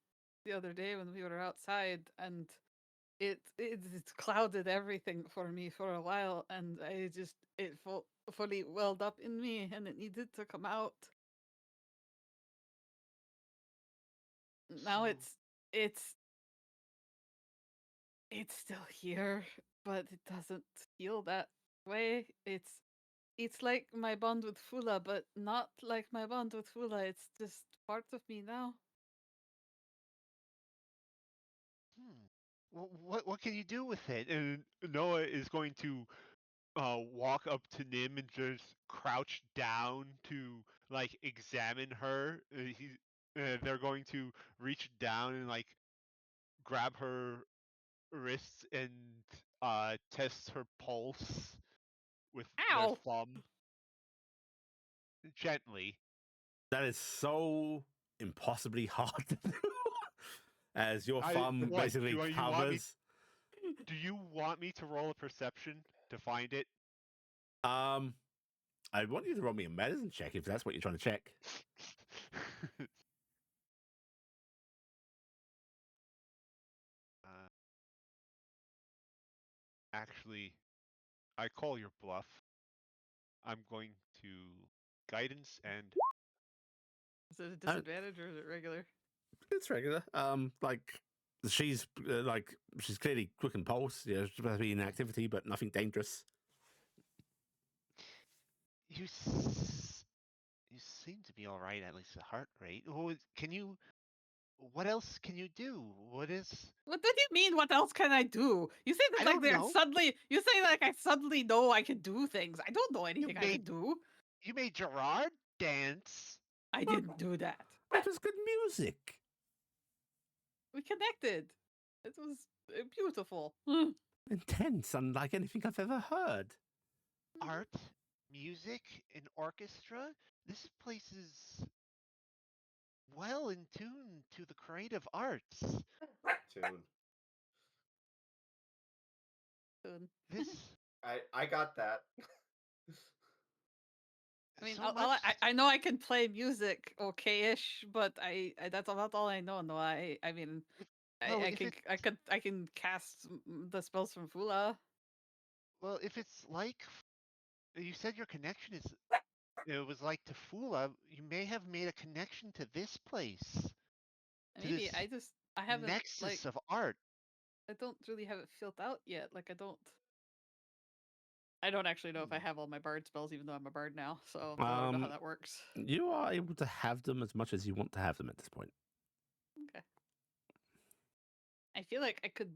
the other day when we were outside, and it clouded everything for me for a while, and it fully welled up in me, and it needed to come out. Now it's still here, but it doesn't feel that way. It's like my bond with Fula, but not like my bond with Fula. It's just part of me now. What can you do with it? And Noah is going to walk up to Nim and just crouch down to like examine her. They're going to reach down and like grab her wrists and test her pulse with their thumb gently. That is so impossibly hard to do. As your thumb basically covers. Do you want me to roll a perception to find it? I want you to roll me a medicine check if that's what you're trying to check. Actually, I call your bluff. I'm going to guidance and. Is it a disadvantage or is it regular? It's regular. She's she's clearly quick and pulse. Yeah, she's supposed to be in activity, but nothing dangerous. You seem to be all right, at least the heart rate. What else can you do? What do you mean? What else can I do? You say that You say like I suddenly know I can do things. I don't know anything I can do. You made Gerard dance. I didn't do that. It was good music. We connected. It was beautiful. Intense, unlike anything I've ever heard. Art, music, and orchestra. This place is well in tune to the creative arts. Tune. soon. This I got that. I mean, so much. I know I can play music okay-ish, but I that's about all I know. No, I mean, Well, I can cast the spells from Fula. Well, if it's like you said, your connection is it was like to Fula, you may have made a connection to this place, to Maybe this I haven't nexus of art. I don't really have it filled out yet. Like I don't actually know if I have all my bard spells, even though I'm a bard now. So I don't know how that works. You are able to have them as much as you want to have them at this point. Okay. I feel like I could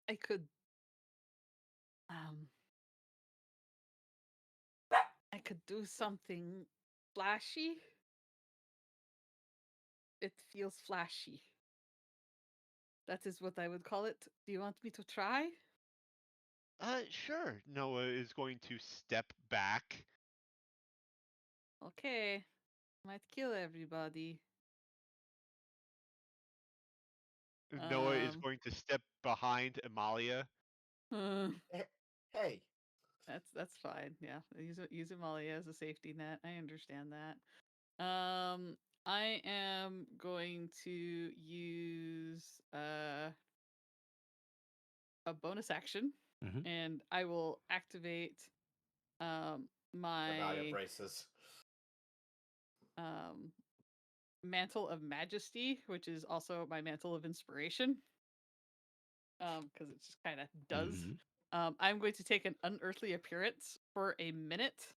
I could do something flashy. It feels flashy. That is what I would call it. Do you want me to try? Sure. Noah is going to step back. Okay. Might kill everybody. Noah is going to step behind Emalia. Hey. That's fine. Yeah. Use Emalia as a safety net. I understand that. I am going to use a bonus action, and I will activate my Emalia braces. Mantle of Majesty, which is also my Mantle of Inspiration. Because it just kind of does. I'm going to take an unearthly appearance for a minute.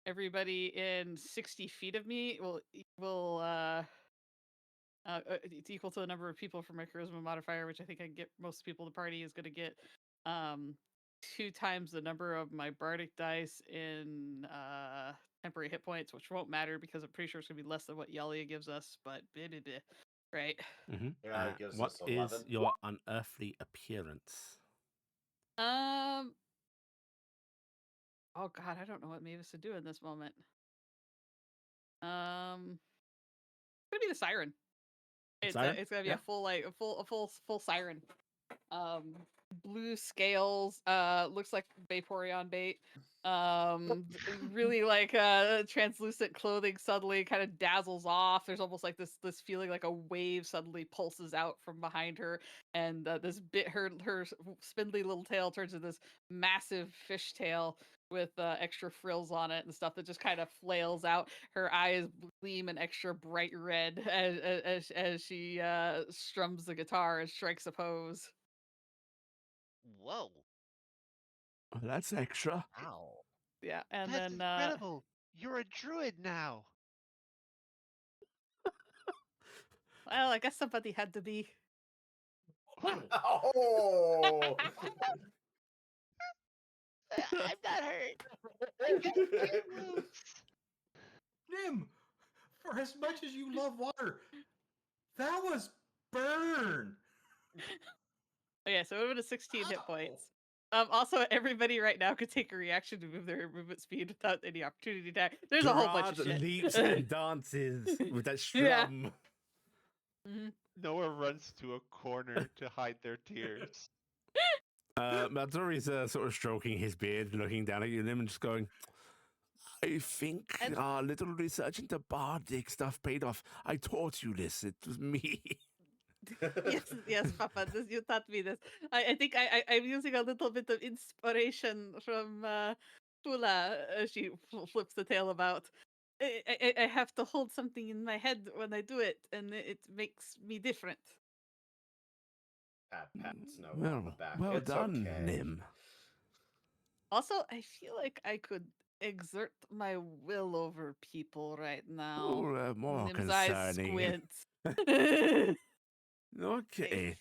Everybody in 60 feet of me will it's equal to the number of people from my charisma modifier, which I think I can get most people in the party is going to get 2 times the number of my bardic dice in temporary hit points, which won't matter because I'm pretty sure it's going to be less than what Iala gives us, but right. Yeah, it gives what us 11. is your unearthly appearance? Oh god, I don't know what Mavis would do in this moment. It's gonna be the siren. It's gonna be a full siren. Blue scales, looks like Vaporeon bait. Really like translucent clothing suddenly kind of dazzles off. There's almost like this feeling like a wave suddenly pulses out from behind her, and her spindly little tail turns into this massive fish tail with extra frills on it and stuff that just kind of flails out. Her eyes gleam an extra bright red as she strums the guitar and strikes a pose. Whoa. Oh, that's extra. Wow. Yeah, and That's then incredible. You're a druid now. well, I guess somebody had to be. Oh! I'm not hurt. I got cure wounds. Nim, for as much as you love water, that was burn. Okay, so it would have been a 16 hit points. Also, everybody right now could take a reaction to move their movement speed without any opportunity attack. There's a whole bunch of shit. Leaps and dances with that strum. Noah runs to a corner to hide their tears. Maltori's sort of stroking his beard, looking down at you, and just going, I think our little research into bardic stuff paid off. I taught you this. It was me. yes, Papa. You taught me this. I think I'm using a little bit of inspiration from Fula. She flips the tail about. I have to hold something in my head when I do it, and it makes me different. Pat Noah on the back. Well It's done, okay. Nim. Also, I feel like I could exert my will over people right now. Oh, more Nim's eyes concerning. squint. Okay.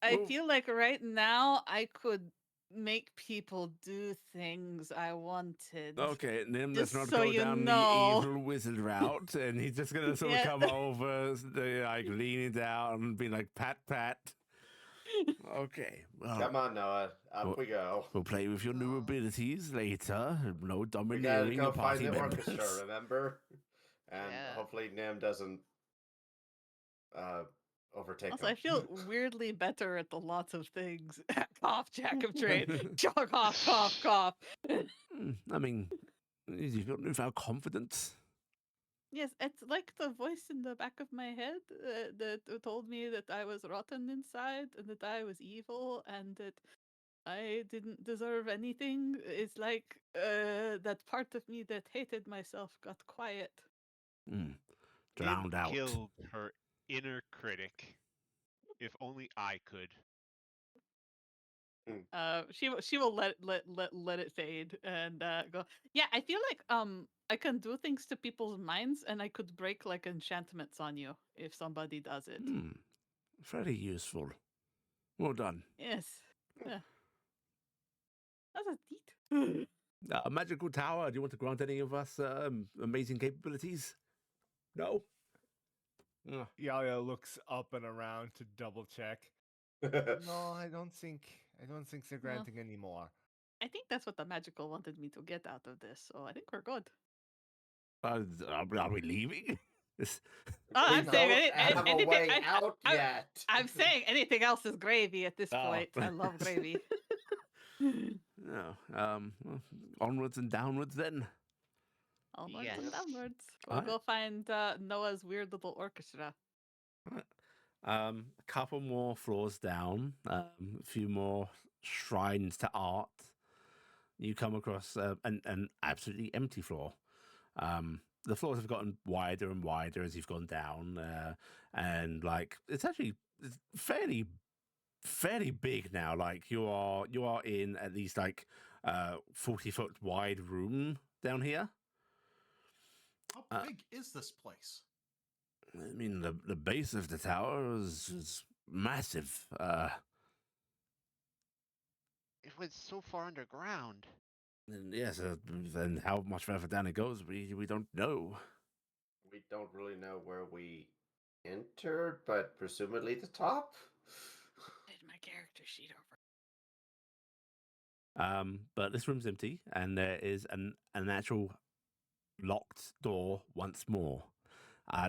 I feel like right now I could make people do things I wanted. Okay, Nim, let's Just not so go you down know. the evil wizard route. And he's just going to sort of come over, like leaning down and be like, pat, pat. Okay. Well, come on, Noah. Up we go. We'll play with your new abilities later. No We gotta domineering go your find party the members. orchestra, remember? And Yeah. hopefully Nim doesn't overtake Also, him. I feel weirdly better at the lots of things. Cough, Jack of Trade. Cough, cough, cough. I mean, you've got newfound confidence. Yes, it's like the voice in the back of my head that told me that I was rotten inside and that I was evil and that I didn't deserve anything. It's like that part of me that hated myself got quiet. Drowned It out. killed her inner critic. If only I could. She will let it fade and go. Yeah, I feel like I can do things to people's minds and I could break like enchantments on you if somebody does it. Very useful. Well done. Yes. Yeah. That's a neat. A magical tower. Do you want to grant any of us amazing capabilities? No. Iala looks up and around to double check. No, I don't think they're Well, granting any more. I think that's what the magical wanted me to get out of this, so I think we're good. Are we leaving? Oh, We I'm saying don't have a anything. way out yet. I'm saying anything else is gravy at this Oh. point. I love gravy. No. Well, onwards and downwards then. Onwards Yes. and downwards. We'll Alright. go find Noah's weird little orchestra. A couple more floors down. A few more shrines to art. You come across an absolutely empty floor. The floors have gotten wider and wider as you've gone down, and like it's fairly big now. Like you are in at least like 40-foot wide room down here. How big is this place? I mean, the base of the tower is massive. It went so far underground. And yes, then how much further down it goes, we don't know. We don't really know where we entered, but presumably the top. Did my character sheet over? But this room's empty, and there is an actual locked door once more.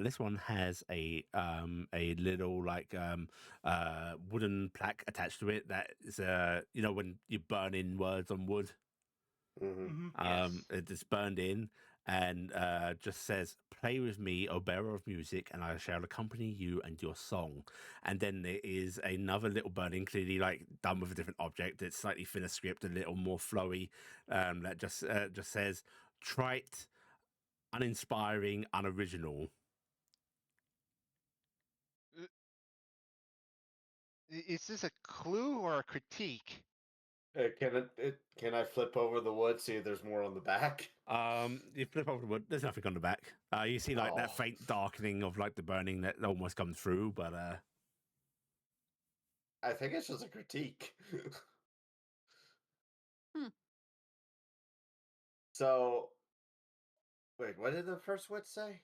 This one has a little like wooden plaque attached to it that is when you burn in words on wood. Mm-hmm. Yes. It's burned in and just says, "Play with me, O bearer of music, and I shall accompany you and your song." And then there is another little burning, clearly like done with a different object. It's slightly thinner script, a little more flowy. That just says, "Trite, uninspiring, unoriginal." Is this a clue or a critique? Can I flip over the wood, see if there's more on the back? You flip over the wood. There's nothing on the back. You see like that Oh. faint darkening of like the burning that almost comes through, but I think it's just a critique. So, wait, what did the first word say?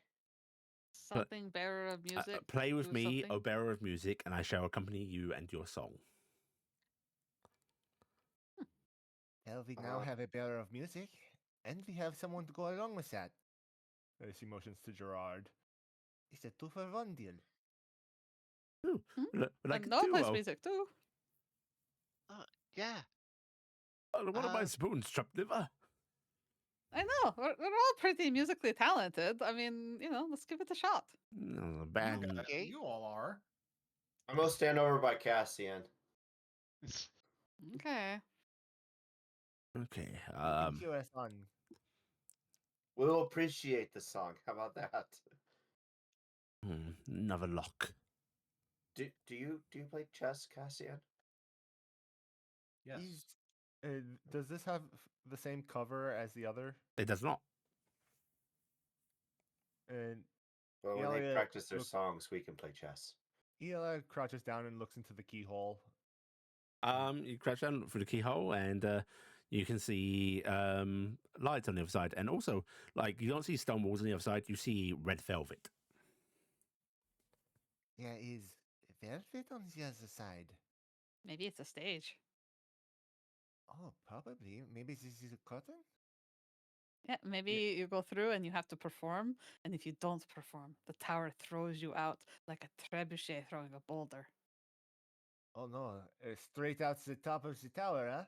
Something bearer of music. play with do me, something. O bearer of music, and I shall accompany you and your song. Well, we now have a bearer of music, and we have someone to go along with that. She motions to Gerard. It's a 2-for-1 deal. Ooh, like And Noah a plays duo. music too. Yeah. What am I spoons, chopped liver? I know. We're all pretty musically talented. I mean, let's give it a shot. No, band. Okay. You all are. I'm gonna stand over by Cassian. Okay. Okay. You can hear us on. We'll appreciate the song. How about that? Another lock. Do you play chess, Cassian? Yes. Does this have the same cover as the other? It does not. And Well, when they Iala practice their look- songs, we can play chess. Iala crouches down and looks into the keyhole. You crouch down through the keyhole, and you can see lights on the other side, and also like you don't see stone walls on the other side. You see red velvet. Yeah, is velvet on the other side? Maybe it's a stage. Oh, probably. Maybe this is a curtain? Yeah, maybe you go through and you have to perform, and if you don't perform, the tower throws you out like a trebuchet throwing a boulder. Oh no, straight out to the top of the tower, huh?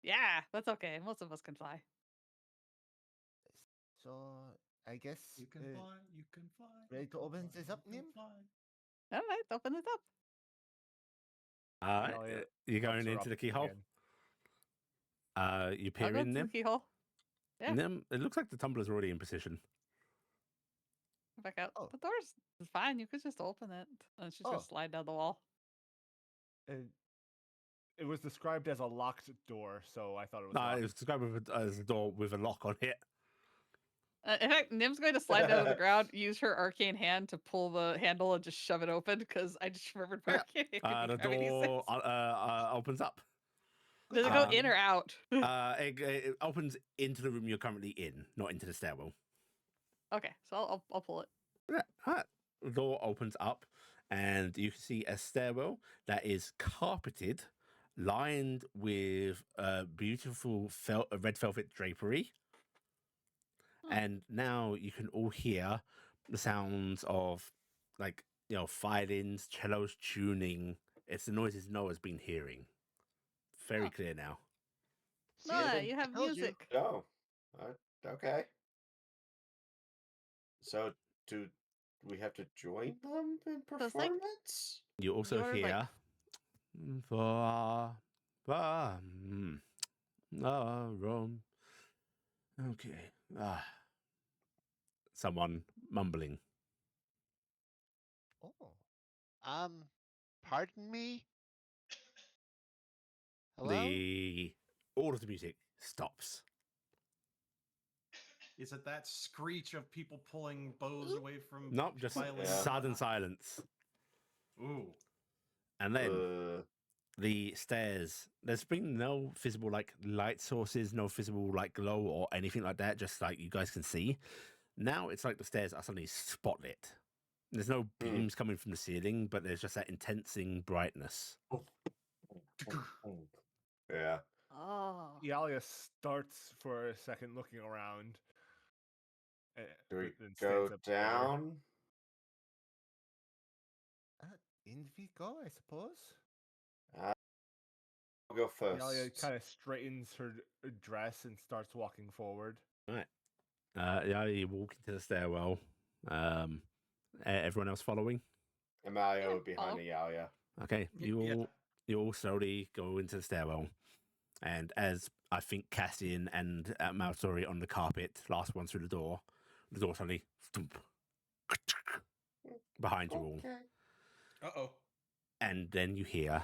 Yeah, that's okay. Most of us can fly. So I guess You can fly, you can fly. ready you to can open fly, this up, you can Nim? fly. All right, open it up. Iala You're helps going her into up the keyhole. again. You I'll peer go in, to the Nim. keyhole. Yeah. Nim, it looks like the tumbler's already in position. Back out. Oh. The door's fine. You could just open it. And she's gonna Oh. slide down the wall. It was described as a locked door, so I thought it was No, locked. it was described as a door with a lock on it. In fact, Nim's going to slide down to the ground, use her arcane hand to pull the handle and just shove it open because I just remembered my arcane hand The didn't have any door sense. opens up. Does it go in or out? It opens into the room you're currently in, not into the stairwell. Okay, so I'll pull it. Yeah, right. The door opens up, and you can see a stairwell that is carpeted, lined with beautiful red velvet drapery. And now you can all hear the sounds of, like, violins, cellos tuning. It's the noises Noah's been hearing. Very clear now. See, No, I you have told you. music. Oh, okay. So, do we have to join them in So it's like- performance? You also You're, like- hear Rome. Okay. Someone mumbling. Oh. Pardon me? Hello? All of the music stops. Is it that screech of people pulling bows away from Nope, just violins? sudden silence. Ooh. And then the stairs. There's been no visible light sources, no visible glow or anything like that. Just like you guys can see. Now it's like the stairs are suddenly spotlit. There's no beams coming from the ceiling, but there's just that intensing brightness. Yeah. Oh. Iala starts for a second looking around. Do we then go stands up there. down? In we go, I suppose. I'll go first. Iala kind of straightens her dress and starts walking forward. Right. You walk into the stairwell. Everyone else following? Emalia behind follow. Iala. Okay. Yeah. You all slowly go into the stairwell. And as I think Cassian and Maltori on the carpet, last one through the door suddenly thump, behind you all. Uh-oh. And then you hear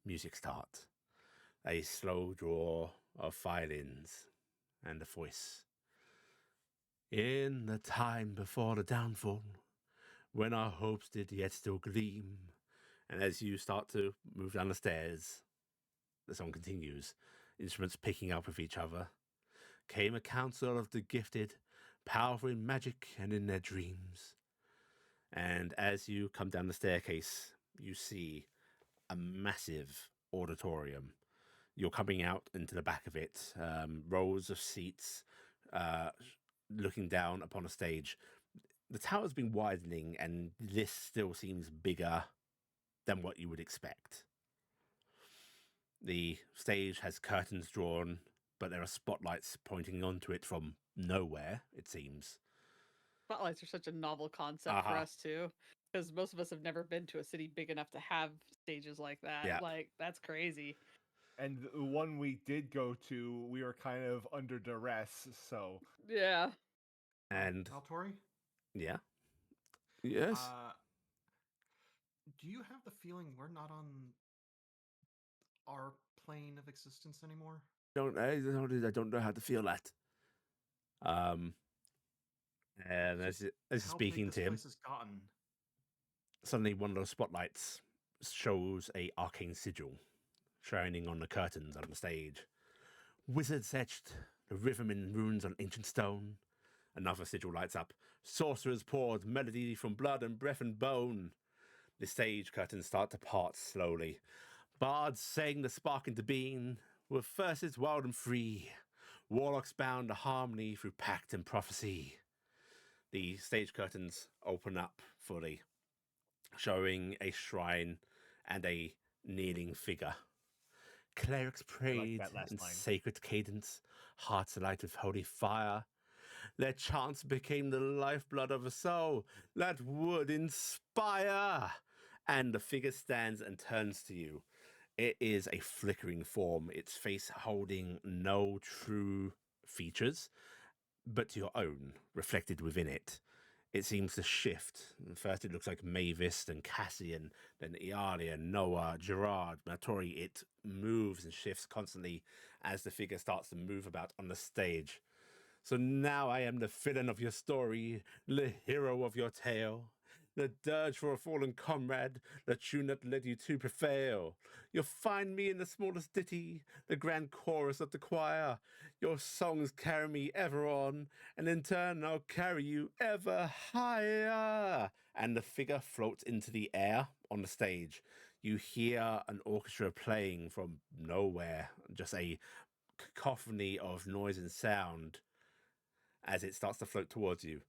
music start. A slow draw of violins and a voice. In the time before the downfall, when our hopes did yet still gleam. And as you start to move down the stairs, the song continues, instruments picking up with each other. Came a council of the gifted, powerful in magic and in their dreams. And as you come down the staircase, you see a massive auditorium. You're coming out into the back of it, rows of seats, looking down upon a stage. The tower's been widening, and this still seems bigger than what you would expect. The stage has curtains drawn, but there are spotlights pointing onto it from nowhere, it seems. Spotlights are such a novel concept for us too, because most of us have never been to a city big enough to have stages like that. Yeah. That's crazy. And the one we did go to, we were kind of under duress, so. Yeah. And Maltori? yeah. Yes. Do you have the feeling we're not on our plane of existence anymore? I don't know how to feel that. And as you're speaking to him, Place has gotten. suddenly one of those spotlights shows a arcane sigil shining on the curtains on the stage. Wizards etched the rhythm in runes on ancient stone. Another sigil lights up. Sorcerers poured melody from blood and breath and bone. The stage curtains start to part slowly. Bards sang the spark into being, with verses wild and free. Warlocks bound to harmony through pact and prophecy. The stage curtains open up fully, showing a shrine and a kneeling figure. Clerics prayed that last in line. sacred cadence, hearts alight with holy fire. Their chants became the lifeblood of a soul that would inspire. And the figure stands and turns to you. It is a flickering form, its face holding no true features, but your own, reflected within it. It seems to shift. First it looks like Mavis, then Cassian, then Iala, Noah, Gerard, Maltori. It moves and shifts constantly as the figure starts to move about on the stage. So now I am the villain of your story, the hero of your tale, the dirge for a fallen comrade, the tune that led you to prevail. You'll find me in the smallest ditty, the grand chorus of the choir. Your songs carry me ever on, and in turn I'll carry you ever higher. And the figure floats into the air on the stage. You hear an orchestra playing from nowhere, just a cacophony of noise and sound as it starts to float towards you.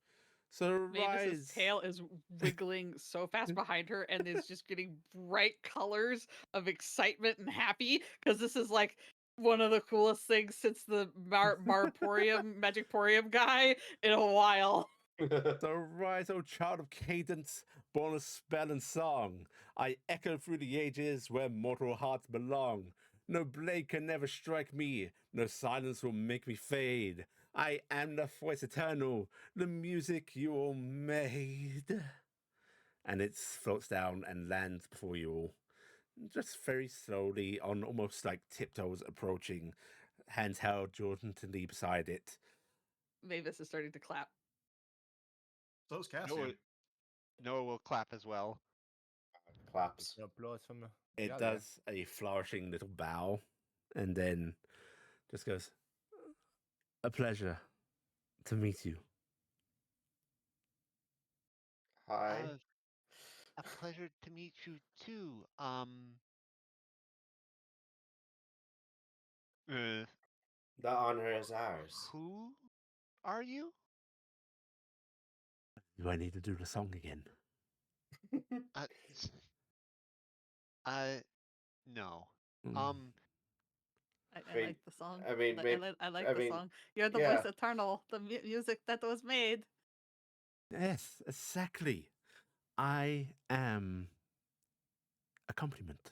So Mavis's rise. tail is wiggling so fast behind her and is just getting bright colors of excitement and happy because this is like one of the coolest things since the Marporium Magicporium guy in a while. So rise, O child of cadence, born of spell and song. I echo through the ages where mortal hearts belong. No blade can never strike me, no silence will make me fade. I am the voice eternal, the music you all made. And it floats down and lands before you all, just very slowly, on almost like tiptoes approaching, hands held jauntily beside it. Mavis is starting to clap. So's Cassian. Noah will clap as well. Claps. Applause from It Iala. does a flourishing little bow and then just goes, "A pleasure to meet you." Hi. A pleasure to meet you too. The honor is ours. Who are you? Do I need to do the song again? Uh, s- no. Mm. I mean- like the song. I mean, I like I the mean, song. You're the yeah. voice eternal, the music that was made. Yes, exactly. I am accompaniment.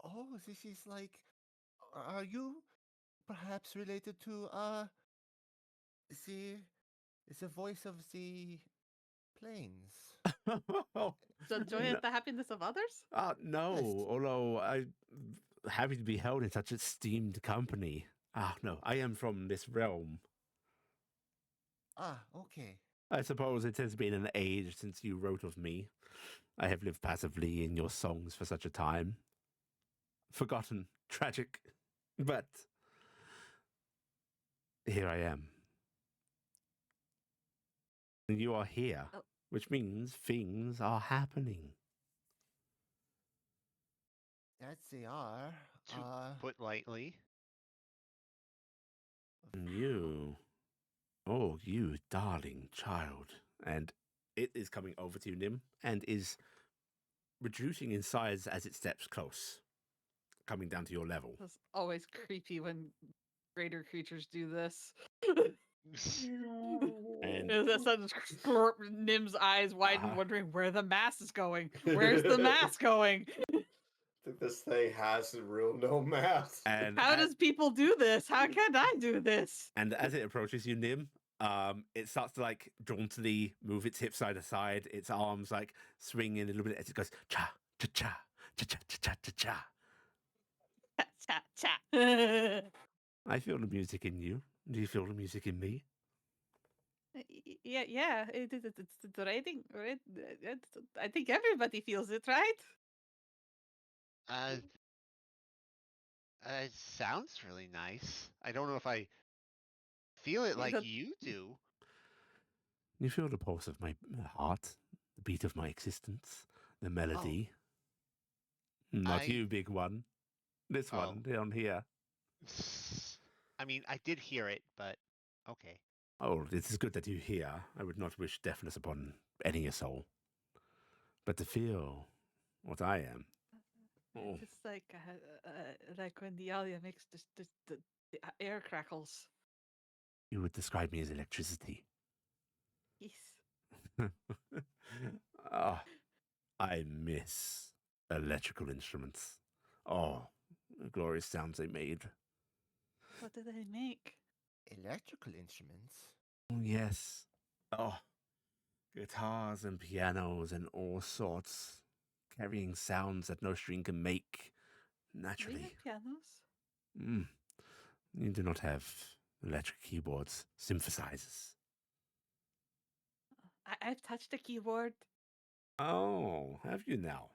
Oh, this is like. Are you perhaps related to the voice of the plains? So joy No. at the happiness of others? No, Yes. although I'm happy to be held in such esteemed company. No, I am from this realm. Ah, okay. I suppose it has been an age since you wrote of me. I have lived passively in your songs for such a time. Forgotten, tragic, but here I am. And you are here, Oh. which means things are happening. That they are. To put lightly. And you, oh, you darling child. And it is coming over to you, Nim, and is reducing in size as it steps close, coming down to your level. It's always creepy when greater creatures do this. And That sudden Nim's eyes widen, Uh-huh. wondering where the mass is going. Where's the mass going? I think this thing has real no math. and How as, does people do this? How can I do this? and as it approaches you, Nim, it starts to like jauntily move its hips side to side, its arms like swing in a little bit as it goes cha cha cha cha cha cha cha cha. Cha cha cha. I feel the music in you. Do you feel the music in me? Yeah. It's writing, right? I think everybody feels it, right? It sounds really nice. I don't know if I feel it like don't- you do. You feel the pulse of my heart, the beat of my existence, the melody. Not I- you, big one. This Oh. one down here. I mean, I did hear it, but okay. Oh, it is good that you hear. I would not wish deafness upon any soul. But to feel what I am. Oh, Just like when the Iala makes the air crackles. you would describe me as electricity. Yes. Ah, I miss electrical instruments. Oh, the glorious sounds they made. What did they make? Electrical instruments? Oh, yes. Oh, guitars and pianos and all sorts, carrying sounds that no string can make We naturally. have pianos. Mm. You do not have electric keyboards, synthesizers. I've touched a keyboard. Oh, have you now?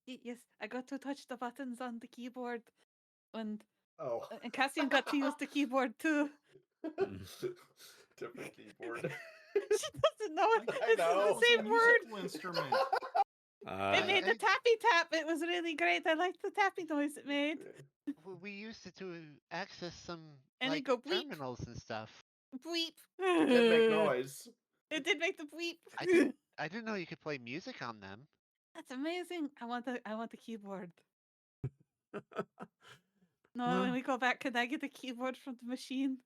Yes, I got to touch the buttons on the keyboard, and Oh. and Cassian got to use the keyboard too. Different keyboard. She doesn't know it. I It's know. the same word. Musical instrument. It made the tappy tap. It was really great. I liked the tappy noise it made. We used it to access some And it like go bleep. terminals and stuff. Bleep. Did make noise. It did make the bleep. I didn't know you could play music on them. That's amazing. I want the keyboard. No, Well- when we go back, can I get the keyboard from the machine?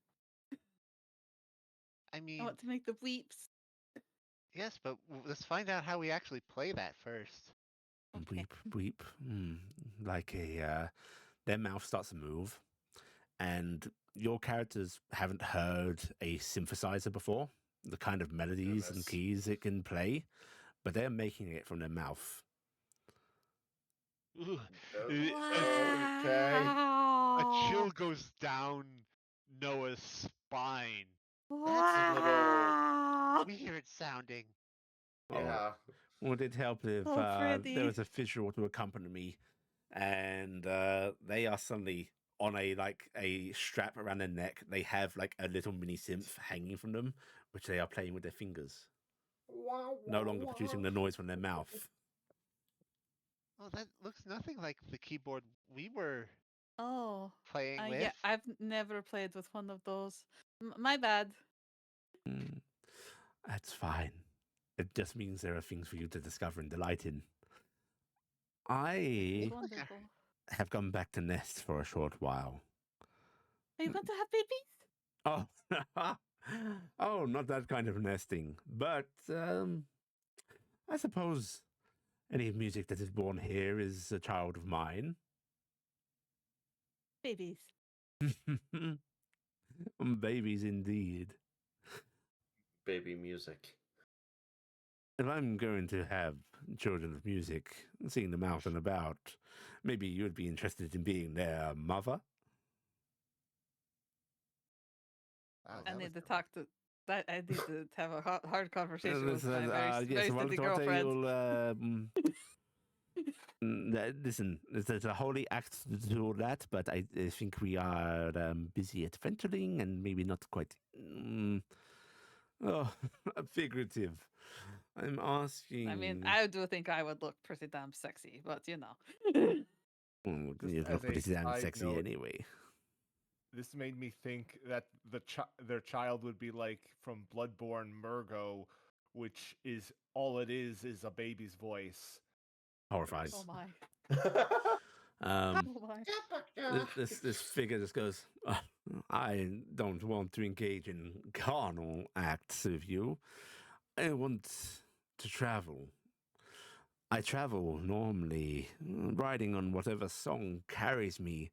I I mean, want to make the bleeps. yes, but let's find out how we actually play that first. Okay. Bleep, bleep. Like their mouth starts to move, and your characters haven't heard a synthesizer before, the kind of melodies and Goodness. keys it can play, but they're making it from their mouth. Ooh, Okay. a Wow. chill goes down Noah's spine. Wow. We hear it sounding. Yeah. Would it help if So pretty. there was a visual to accompany me, and they are suddenly on a strap around their neck. They have like a little mini synth hanging from them, which they are playing with their fingers, no longer producing the noise from their mouth. Oh, that looks nothing like the keyboard we were Oh. playing with. Yeah, I've never played with one of those. My bad. Mm, that's fine. It just means there are things for you to discover and delight in. I It's wonderful. have gone back to Nest for a short while. Are you going to have babies? Oh, oh, not that kind of nesting. But I suppose any music that is born here is a child of mine. Babies. Babies indeed. Baby music. If I'm going to have children of music, seeing them out and about, maybe you'd be interested in being their mother? Wow, I that need was to talk to. I need to have a hard conversation with Listen, my very yes, steady Maltori, girlfriend. you'll, listen, there's a holy act to do that, but I think we are busy adventuring and maybe not quite figurative. I'm asking. I mean, I do think I would look pretty damn sexy, but you know. You Just look as a pretty damn side sexy note, anyway. This made me think that their child would be like from Bloodborne Murgo, which is all it is a baby's voice. Horrified. Oh my. Um, Oh my. this figure just goes, I don't want to engage in carnal acts with you. I want to travel. I travel normally, riding on whatever song carries me,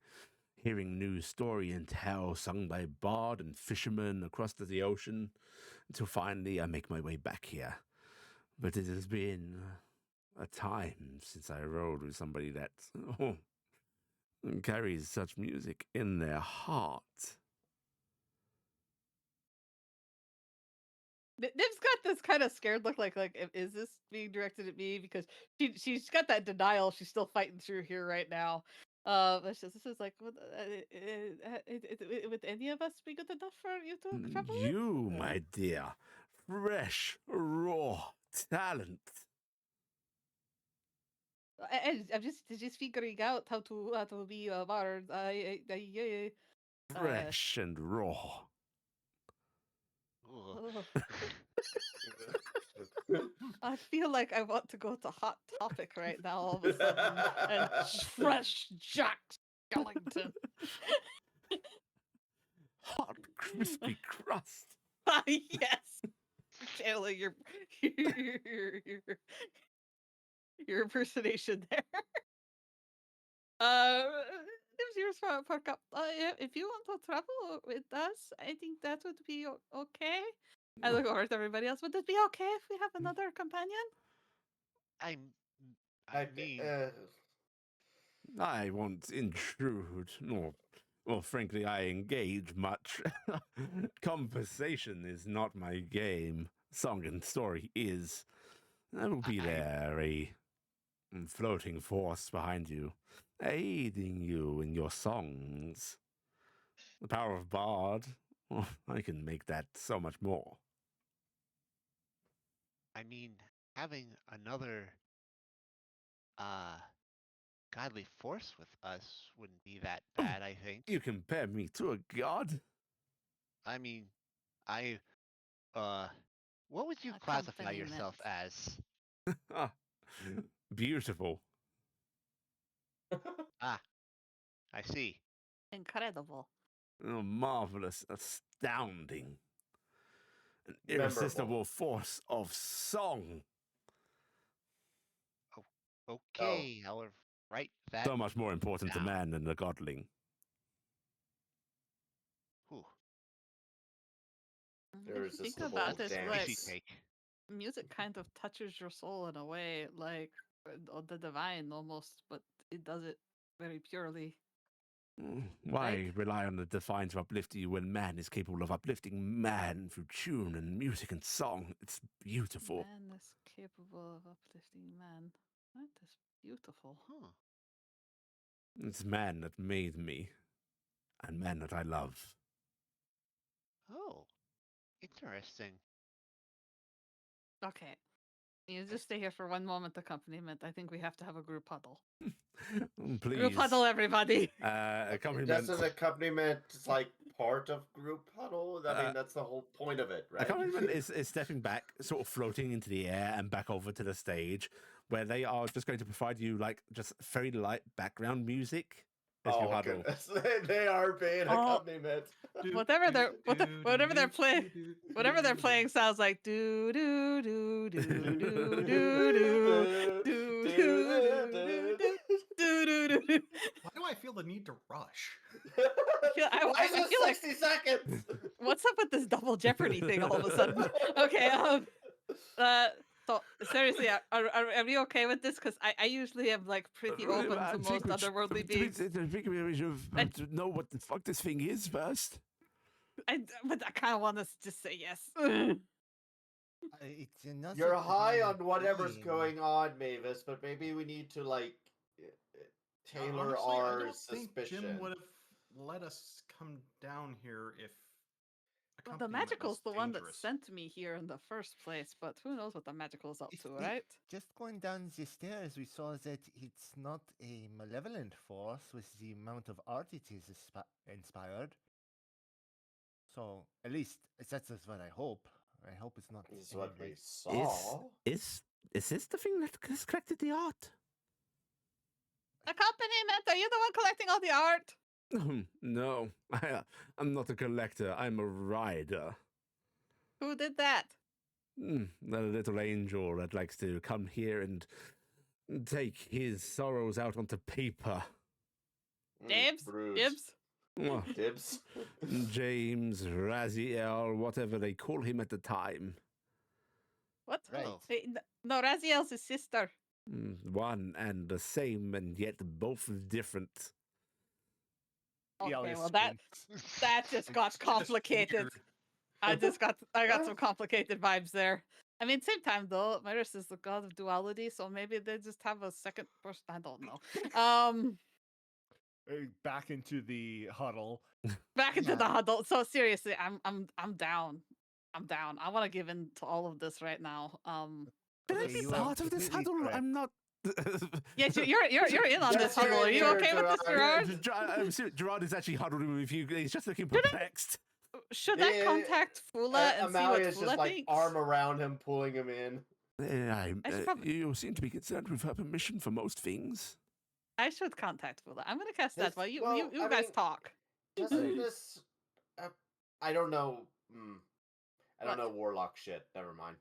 hearing new story and tale sung by bard and fisherman across the ocean, until finally I make my way back here. But it has been a time since I rode with somebody that carries such music in their heart. Nib's got this kind of scared look, like is this being directed at me? Because she's got that denial. She's still fighting through here right now. This is like, would any of us be good enough for you to travel with? You, my dear, fresh, raw talent. I'm just figuring out how to be a bard. Fresh and raw. Ugh. I feel like I want to go to Hot Topic right now all of a sudden and fresh Jack Skellington. Hot, crispy crust. Yes, channeling your impersonation there. Gives yours for a cup. If you want to travel with us, I think that would be okay. I look over to everybody else. Would it be okay if we have another companion? I I, mean, I won't intrude, nor, well, frankly, I engage much. Conversation is not my game. Song and story is. I will be there, a floating force behind you, aiding you in your songs. The power of Bard, well, I can make that so much more. I mean, having another godly force with us wouldn't be that bad, I think. You compare me to a god? I mean, I what would you A classify yourself accompaniment. as? Ah, beautiful. Ah, I see. Incredible. Oh, marvelous, astounding. An Memorable. irresistible force of song. Okay, I'll write that. So much more important to down. man than the godling. Whew, If you think Irresistible about it, dance. like, easy take. music kind of touches your soul in a way, like the divine almost, but it does it very purely. Why Right. rely on the divine to uplift you when man is capable of uplifting man through tune and music and song? It's beautiful. Man is capable of uplifting man. That is beautiful. Huh. It's man that made me, and man that I love. Oh, interesting. Okay. You just stay here for one moment, accompaniment. I think we have to have a group huddle. Please. Group huddle, everybody. Accompaniment. That's an accompaniment, like part of group huddle. I mean, that's the whole point of it, right? Accompaniment is stepping back, sort of floating into the air and back over to the stage, where they are just going to provide you like just very light background music as you huddle. Goodness. They are paying accompaniment. Whatever they're playing sounds like do do do do do do do do do do do do. Why do I feel the need to rush? Why is I it feel like 60 seconds? what's up with this double Jeopardy thing all of a sudden? Okay, so seriously, are we okay with this? Because I usually am like pretty open to most otherworldly beings. I think we should know what the fuck this thing is first. But I kind of want to just say yes. It's another You're high divine on whatever's being. going on, Mavis, but maybe we need to like tailor Honestly, I our don't think suspicion. Jim would have let us come down here if Well, the accompaniment magical's was the one that dangerous. sent me here in the first place, but who knows what the magical's up If to, we- right? Just going down the stairs, we saw that it's not a malevolent force with the amount of art it is inspired. So, at least that's what I hope. I hope it's not. This is any, what we like- saw. Is this the thing that has collected the art? Accompaniment, are you the one collecting all the art? No, I'm not a collector. I'm a rider. Who did that? A little angel that likes to come here and take his sorrows out onto paper. Dibs? Bruce. Dibs? Well, Dibs. James, Raziel, whatever they call him at the time. What? Right. Oh. Hey, no, Raziel's his sister. One and the same, and yet both different. He Okay, always well that just got Just complicated. weird. I got some complicated vibes there. I mean, same time though, Markus is the god of duality, so maybe they just have a second person. I don't know. Back into the huddle. Back into Yeah. the huddle. So seriously, I'm down. I'm down. I want to give in to all of this right now. Can I Okay, be you are part of this completely huddle? correct. I'm not Yes, you're in on this Yes, you're huddle. Are in you here, okay with this, Gerard. Gerard? I'm assuming Gerard is actually huddled with you. He's just looking Should I- perplexed. Should I contact Fula and see what Amalia's just Fula like thinks? arm around him, pulling him in. I should probably- You seem to be concerned with her permission for most things. I should contact Fula. I'm gonna cast that This- while you well, you I guys mean, talk. Doesn't this? I don't know. I don't What? know warlock shit. Never mind.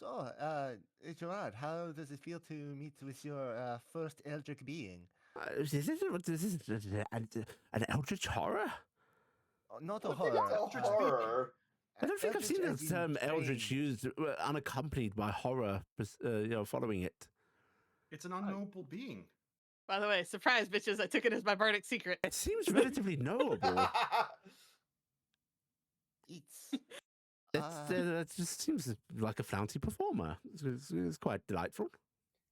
So, Gerard, how does it feel to meet with your first eldritch being? Is this an eldritch horror? Not a I think horror. it's a horror. I don't think I've seen as the in term eldritch strange. used unaccompanied by horror, following it. It's an unknowable being. By the way, surprise, bitches! I took it as my bardic secret. It seems relatively knowable. It's It just seems like a flouncy performer. It's quite delightful.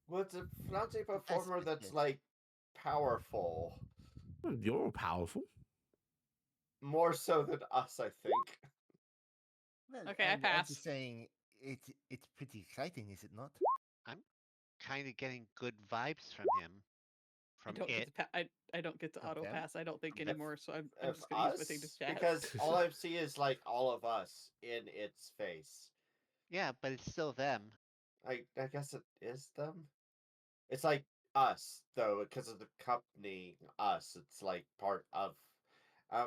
Well, it's a flouncy performer that's yes. like powerful. Well, you're all powerful. More so than us, I think. well, Okay, I I'm pass. just saying it's pretty exciting, is it not? Kind of getting good vibes from him. I From don't it. get to I don't get to From auto them? pass. I don't think If- anymore. So I'm Of just gonna use my us, thing to chat. because all I see is like all of us in its face. Yeah, but it's still them. I guess it is them. It's like us though, because of the company. Us. It's like part of.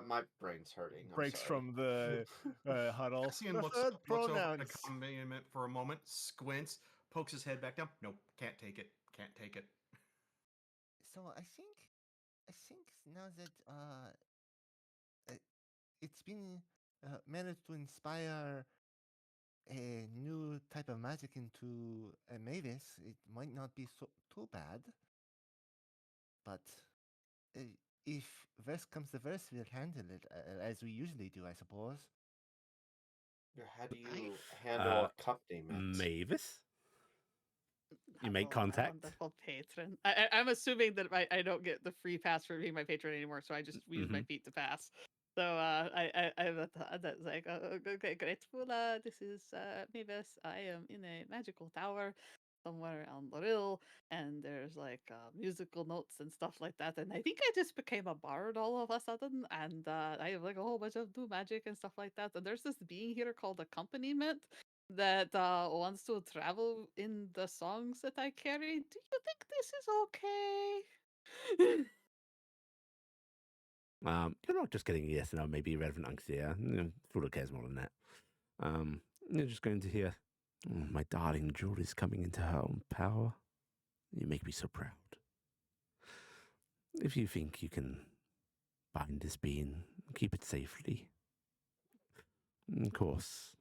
My brain's hurting. I'm Breaks sorry. from the huddle. Cassian looks Preferred over at the pronouns. accompaniment for a moment, squints, pokes his head back down. Nope, can't take it. Can't take it. So I think now that it's been managed to inspire a new type of magic into a Mavis, it might not be so too bad. But if verse comes to verse, we'll handle it as we usually do, I suppose. How do I- you handle accompaniment? Mavis? You make Hello, my contact? wonderful patron. I'm assuming that I don't get the free pass for being my patron anymore, so I just use my feet to pass. So that's like okay, grateful. This is Mavis. I am in a magical tower somewhere on the rill, and there's like musical notes and stuff like that. And I think I just became a bard all of a sudden, and I have like a whole bunch of new magic and stuff like that. And there's this being here called accompaniment that wants to travel in the songs that I carry. Do you think this is okay? You're not just getting a yes and no, maybe irrelevant unclear. Fuller cares more than that. You're just going to hear, "Oh, my darling Julie's coming into her own power. You make me so proud. If you think you can bind this being, keep it safely, of course,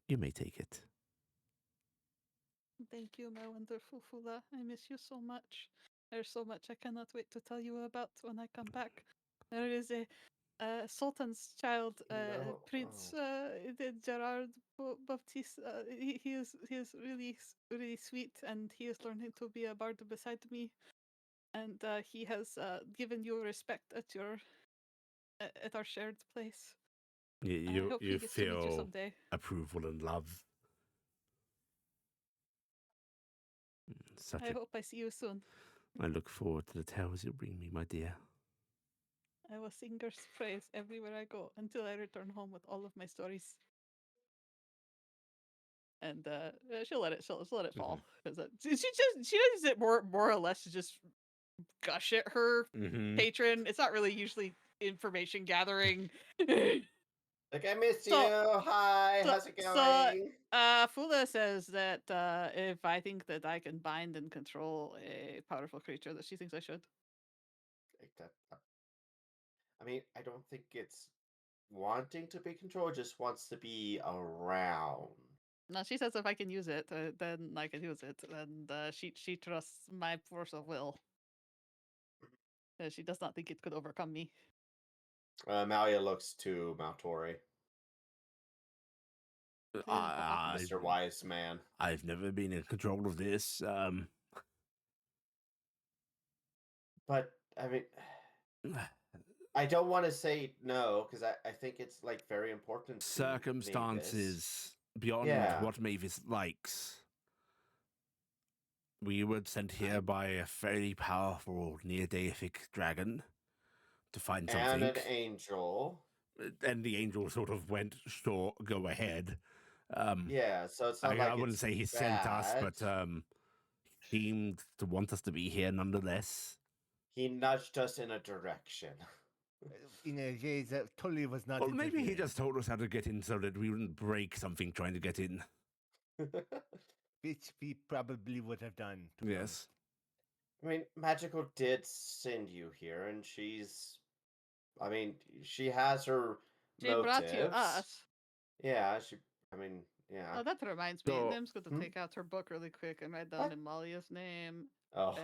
you may take it." Thank you, my wonderful Fula. I miss you so much. There's so much I cannot wait to tell you about when I come back. There is a Sultan's child, No, Prince Gerard Baptiste. He is really sweet, and he is learning to be a bard beside me. And he has given you respect at your at our shared place. I You hope he gets to meet you feel someday. approval and love. I hope I see you soon. I look forward to the tales you bring me, my dear. I will sing your praise everywhere I go until I return home with all of my stories. And she'll let it fall because she does it more or less to just gush at her patron. It's not really usually information gathering. Like, I miss So- you. Hi, how's it going? Fula says that if I think that I can bind and control a powerful creature, that she thinks I should. Like that. I mean, I don't think it's wanting to be controlled, just wants to be around. No, she says if I can use it, then I can use it, and she trusts my force of will. She does not think it could overcome me. Emalia looks to Maltori. Mr. Wise Man. I've never been in control of this. But, I mean, I don't want to say no, because I think it's, like, very important to Mavis. Circumstances beyond Yeah. what Mavis likes We were sent here by a very powerful near-deific dragon to find And something. an angel. And the angel sort of went, sure, go ahead. Yeah, so it's not like I wouldn't it's say he sent us, bad. but he seemed to want us to be here nonetheless. He nudged us in a direction. In a way that Tully was not Or maybe he interfering, just told us how to get in so that we wouldn't break something trying to get in. which we probably would have done. To be honest. Yes. I mean, Magical did send you here, and she's... I mean, she has her She motives. brought you us. Yeah, she... I mean, yeah. Oh, that reminds me. So- Nim's going to take out her book really quick and write down What? Emalia's name Oh.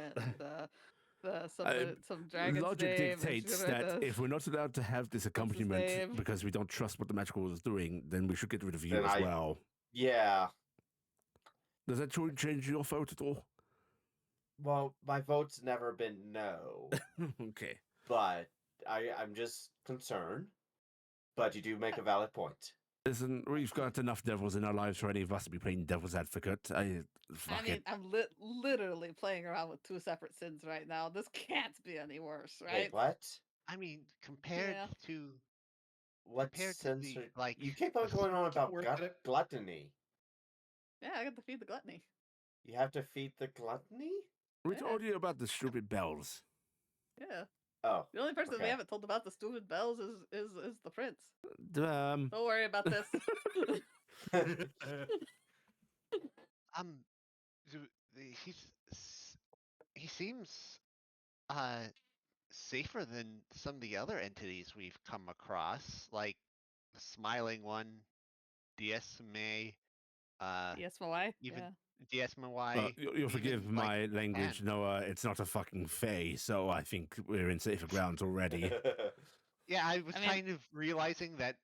and some dragon's Logic name. and she's dictates gonna write that if we're not allowed to have this name? accompaniment because we don't trust what the magical is doing, then we should get rid of you Then as I- well. Yeah. Does that change your vote at all? Well, my vote's never been no, Okay. but I'm just concerned. But you do make a valid point. Listen, we've got enough devils in our lives for any of us to be playing devil's advocate. Fuck it. I'm literally playing around with two separate sins right now. This can't be any worse, right? Wait, what? I mean, compared Yeah. to What Compared to sense? the, like, You keep on going on about Work at it. gluttony. Yeah, I got to feed the gluttony. You have to feed the gluttony? We Yeah. told you about the stupid bells. Yeah. Oh, The only person we Okay. haven't told about the stupid bells is the prince. Um, Don't worry about this. he seems safer than some of the other entities we've come across, like the smiling one, DSMA, Yes, my wife. even- Yeah. DSMY. you'll forgive even, like, my language, Japan. Noah. It's not a fucking fae, so I think we're in safer grounds already. Yeah, I was I mean- kind of realizing that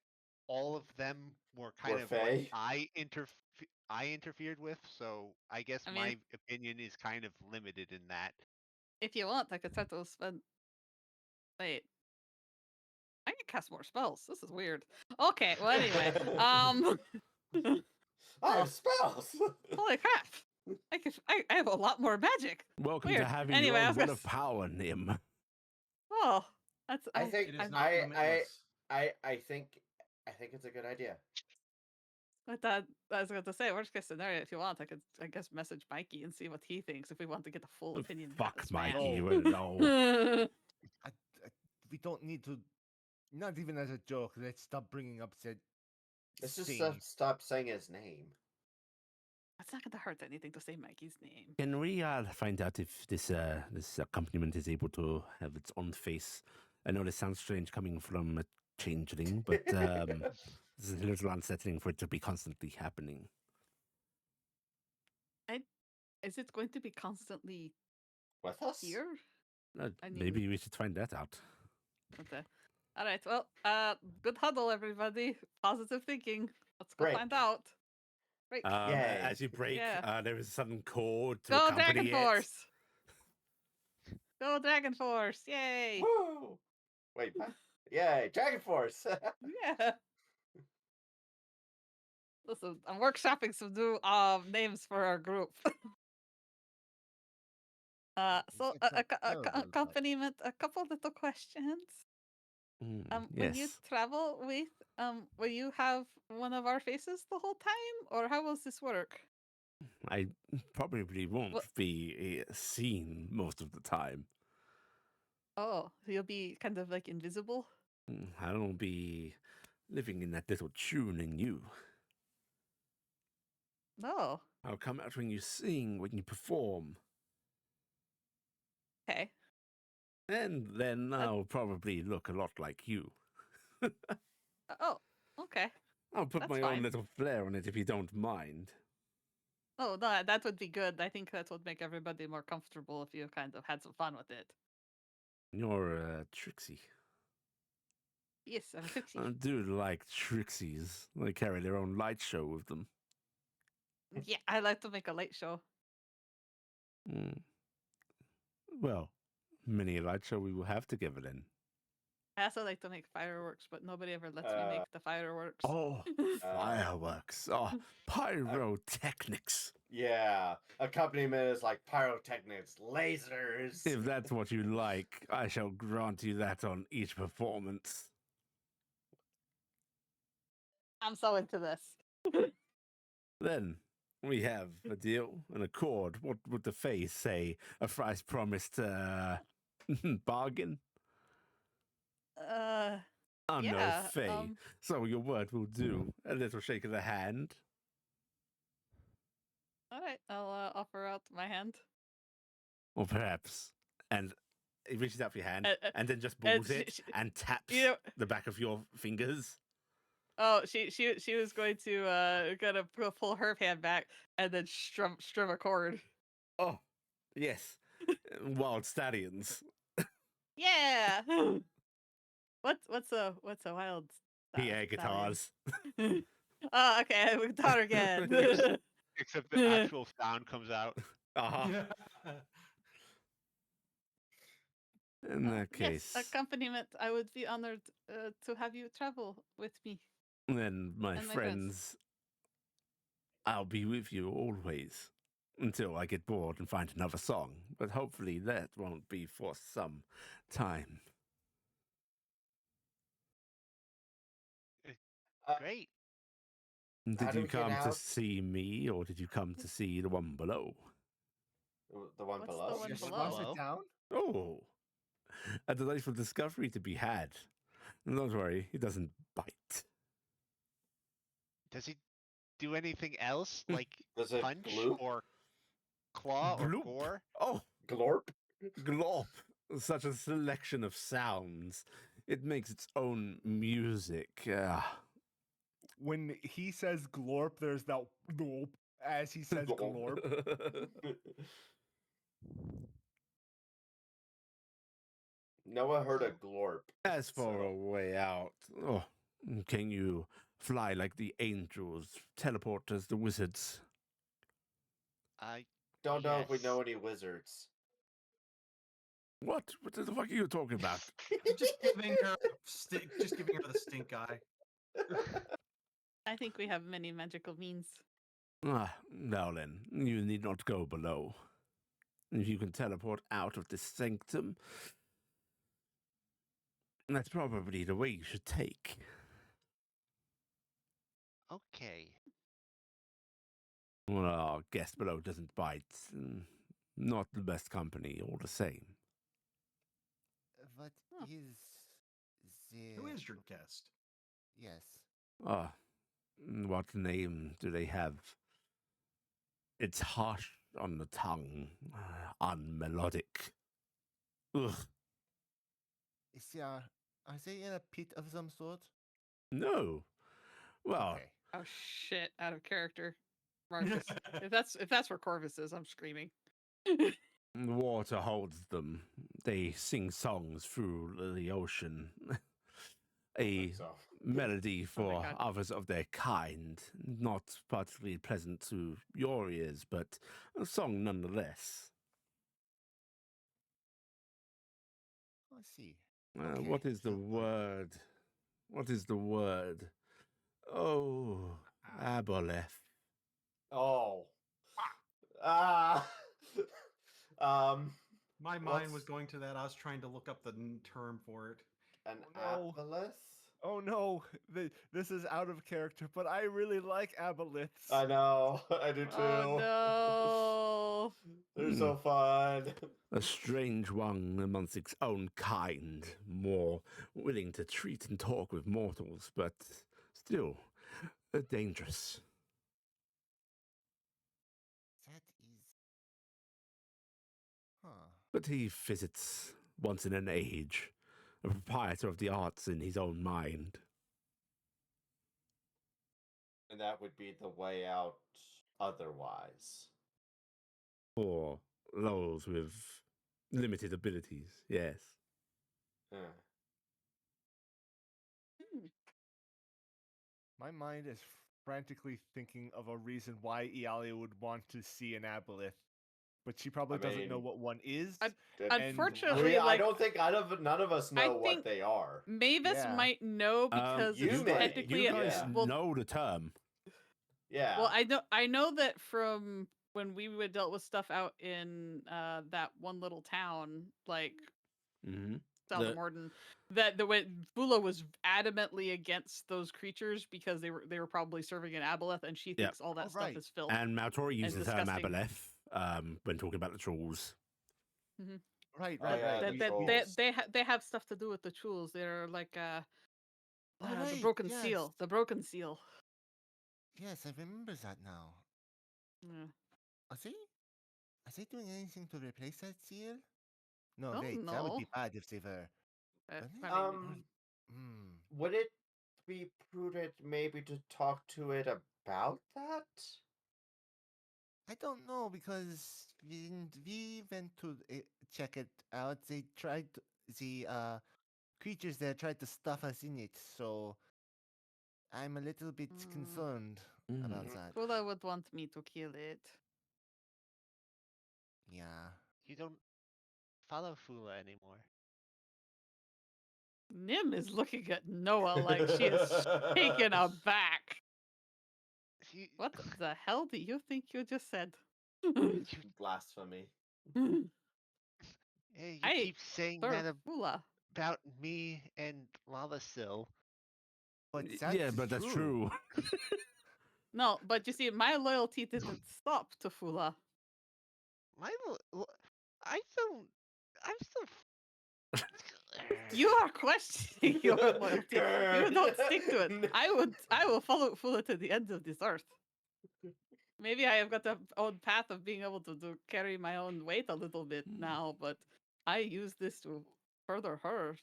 all of them were kind Were of what fey? I interfered with, so I guess I mean- my opinion is kind of limited in that. If you want, I could try to spend. Wait. I can cast more spells. This is weird. Okay. Well, anyway. I have spells. Holy crap! I have a lot more magic. Welcome Weird. to having Anyway, your I own was well gonna of power, Nim. Oh, that's. I think It is I'm- not limitless. I think it's a good idea. I thought I was going to say, worst case scenario, if you want, I guess message Mikey and see what he thinks if we want to get the full opinion. of Fuck this man. Mikey. Oh. Well, no. We don't need to. Not even as a joke. Let's stop bringing up said. Let's just thing. stop saying his name. It's not going to hurt anything to say Mikey's name. Can we find out if this accompaniment is able to have its own face? I know this sounds strange coming from a changeling, but this is a little unsettling for it to be constantly happening. Is it going to be constantly With us? here? I mean- Maybe we should find that out. Okay. All right. Well, good huddle, everybody. Positive thinking. Let's go Break. find out. Break. Yay. As you break, Yeah. there is a sudden chord to Go accompany Dragon it. Force! Go Dragon Force! Yay! Woo! Wait, what? Yay, Dragon Force! Yeah. Listen, I'm workshopping some new names for our group. So It's not terrible, but- accompaniment. A couple little questions. When you Yes. travel with, will you have one of our faces the whole time, or how will this work? I probably won't What- be seen most of the time. Oh, you'll be kind of like invisible. I'll be living in that little tune in you. No. I'll come out when you sing, when you perform. Okay. And then I'll probably look a lot like you. Oh, okay. I'll put That's my fine. own little flair on it if you don't mind. Oh, no, that would be good. I think that would make everybody more comfortable if you kind of had some fun with it. You're Trixie. Yes, I'm a pixie. I do like Trixies. They carry their own light show with them. Yeah, I like to make a late show. Mm. Well, many a light show we will have together then. I also like to make fireworks, but nobody ever lets me make the fireworks. Oh, fireworks. Oh, pyrotechnics. Yeah, accompaniment is like pyrotechnics, lasers. If that's what you like, I shall grant you that on each performance. I'm so into this. Then we have a deal, an accord. What would the face say? A price promised bargain? Oh no, Yeah, Faye. So your word will do. A little shake of the hand. all right, I'll offer out my hand. Or perhaps. And he reaches out for your hand and then just and balls it and taps you know- the back of your fingers. Oh, she was going to gonna pull her hand back and then strum a chord. Oh, yes. Wild stallions. Yeah. What's a wild PA guitars. Oh, okay, we guitar again. Except the actual sound comes out. Uh-huh. In that case. Yes, accompaniment. I would be honored to have you travel with me. Then, my and my friends, I'll be with you always until I get bored and find another song. But hopefully that won't be for some time. Great. How Did do you we get come to out? see me, or did you come to see the one below? The one What's below. the one Just below? toss Hello? it down. Oh, a delightful discovery to be had. Don't worry, he doesn't bite. Does he do anything else, like Does it punch gloop? or claw or Gloop. gore? Oh, Glorp. glop. Such a selection of sounds. It makes its own music. When he says glorp, there's that glorp as he says glorp. Noah heard a glorp. As for a so- way out, oh, can you fly like the angels, teleport as the wizards? I Don't know if we Yes. know any wizards. What? What the fuck are you talking about? Just giving her the stink eye. I think we have many magical means. Now then, you need not go below. If you can teleport out of this sanctum, that's probably the way you should take. Okay. Well, our guest below doesn't bite. Not the best company, all the same. What Huh. is the... Who is your guest? Yes. What name do they have? It's harsh on the tongue, unmelodic. Ugh. Is there... Are they in a pit of some sort? No. Well, Okay. Oh shit! Out of character, Markus. if that's where Corvus is, I'm screaming. the water holds them. They sing songs through the ocean. A So. melody for God. others of their kind. Not particularly pleasant to your ears, but a song nonetheless. I see. What Okay, is the so, word? What is the word? Oh, aboleth. Oh. Ah. My mind was What's- going to that. I was trying to look up the term for it. An Oh, no. aboleth? Oh no, this is out of character, but I really like aboliths. I know. I do too. Oh They're so fun. A strange one amongst its own kind, more willing to treat and talk with mortals, but still dangerous. That is... Huh. But he visits once in an age, a proprietor of the arts in his own mind. And that would be the way out otherwise. For those with limited abilities, yes. Huh. My mind is frantically thinking of a reason why Iala would want to see an aboleth, but she probably doesn't know mean, what one is. Did- Unfortunately, I like, don't think none of us I know what think- they are. Mavis Yeah. might know because you it's may. technically You guys yeah. well, know the term. Yeah. well, I know that from when we would dealt with stuff out in that one little town, like Mm-hmm. south of Morden, that the way Fula was adamantly against those creatures because they were probably serving an aboleth, and she thinks all that stuff is filth. And Maltori uses the term disgusting. aboleth when talking about the trolls. Mm-hmm. Right, Oh, right, yeah, right. the trolls. They have stuff to do with the trolls. They're like Oh, the right, broken yes. seal. The broken seal. Yes, I remember that now. Yeah. Are they doing anything to replace that seal? No, Oh, wait, that would be no. bad if they were. I mean, Would it be prudent maybe to talk to it about that? I don't know because we went to check it out. They tried the creatures there tried to stuff us in it, so I'm a little bit concerned about that. Fula would want me to kill it. Yeah. You don't follow Fula anymore. Nim is looking at Noah like she is taken aback. What the hell do you think you just said? Blasphemy. Hey, you Hey, keep saying Sir that Fula. about me and Lalasil. But that's true. No, but you see, my loyalty didn't stop to Fula. I'm still. You are questioning your loyalty. You don't stick to it. I will follow Fula to the end of this earth. Maybe I have got the own path of being able to carry my own weight a little bit now, but I use this to further her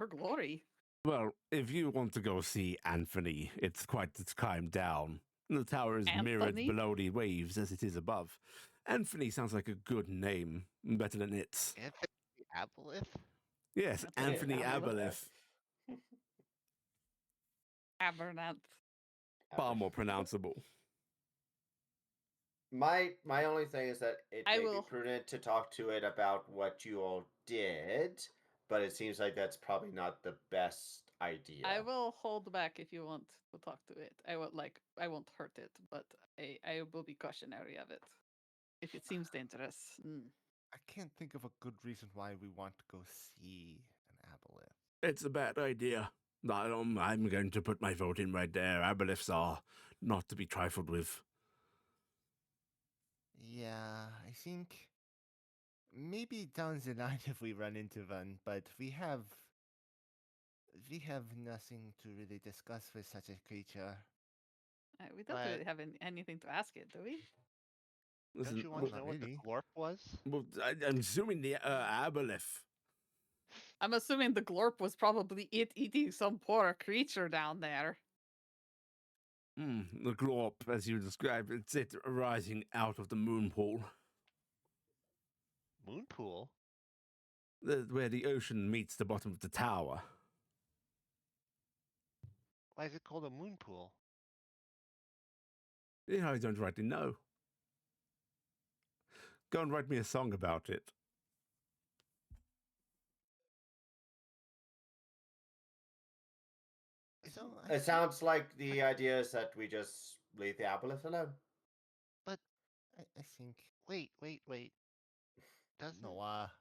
glory. Well, if you want to go see Anthony, it's climbed down. The tower is mirrored Anthony? below the waves as it is above. Anthony sounds like a good name, better than it's. Anthony Aboleth? Yes, Anthony Aboleth. Abernath. Far more pronounceable. My only thing is that it may will- be prudent to talk to it about what you all did, but it seems like that's probably not the best idea. I will hold back if you want to talk to it. I won't hurt it, but I will be cautionary of it if it seems dangerous. I can't think of a good reason why we want to go see an aboleth. It's a bad idea. I'm going to put my vote in right there. Aboleths are not to be trifled with. Yeah, I think maybe down the line if we run into one, but we have nothing to really discuss with such a creature. We don't really have anything to ask it, do we? Don't you want to know what the glorp was? Well, I'm assuming the aboleth. I'm assuming the glorp was probably it eating some poor creature down there. The glorp, as you described, it's it arising out of the moon pool. Moon pool? Where the ocean meets the bottom of the tower. Why is it called a moon pool? I don't rightly know. Go and write me a song about it. It sounds like the idea is that we just leave the aboleth alone. But I think. Wait. Doesn't Noah.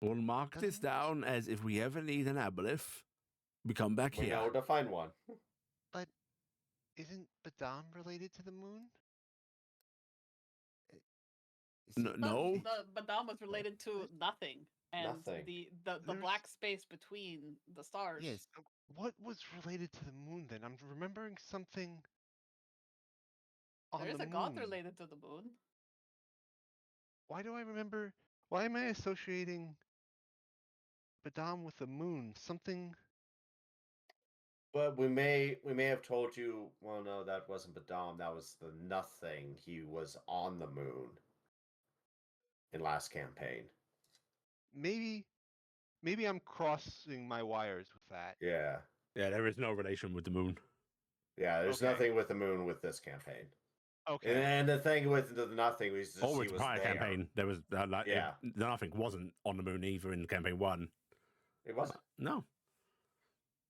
We'll mark this down as if we ever need an aboleth, we come back We here. know to find one. But isn't Badam related to the moon? No. Badam was related to nothing. And Nothing. the black space between the stars. Yes. What was related to the moon then? I'm remembering something on There is the a moon. god related to the moon. Why do I remember? Why am I associating Badam with the moon? Something. But we may have told you. Well, no, that wasn't Badam. That was the Nothing. He was on the moon in last campaign. Maybe I'm crossing my wires with that. Yeah. Yeah, there is no relation with the moon. Yeah, there's Okay. nothing with the moon with this campaign. Okay. And the thing with the Nothing was just Or he with was prior there. campaign, there was the Nothing wasn't on the moon either in campaign 1. It wasn't. No.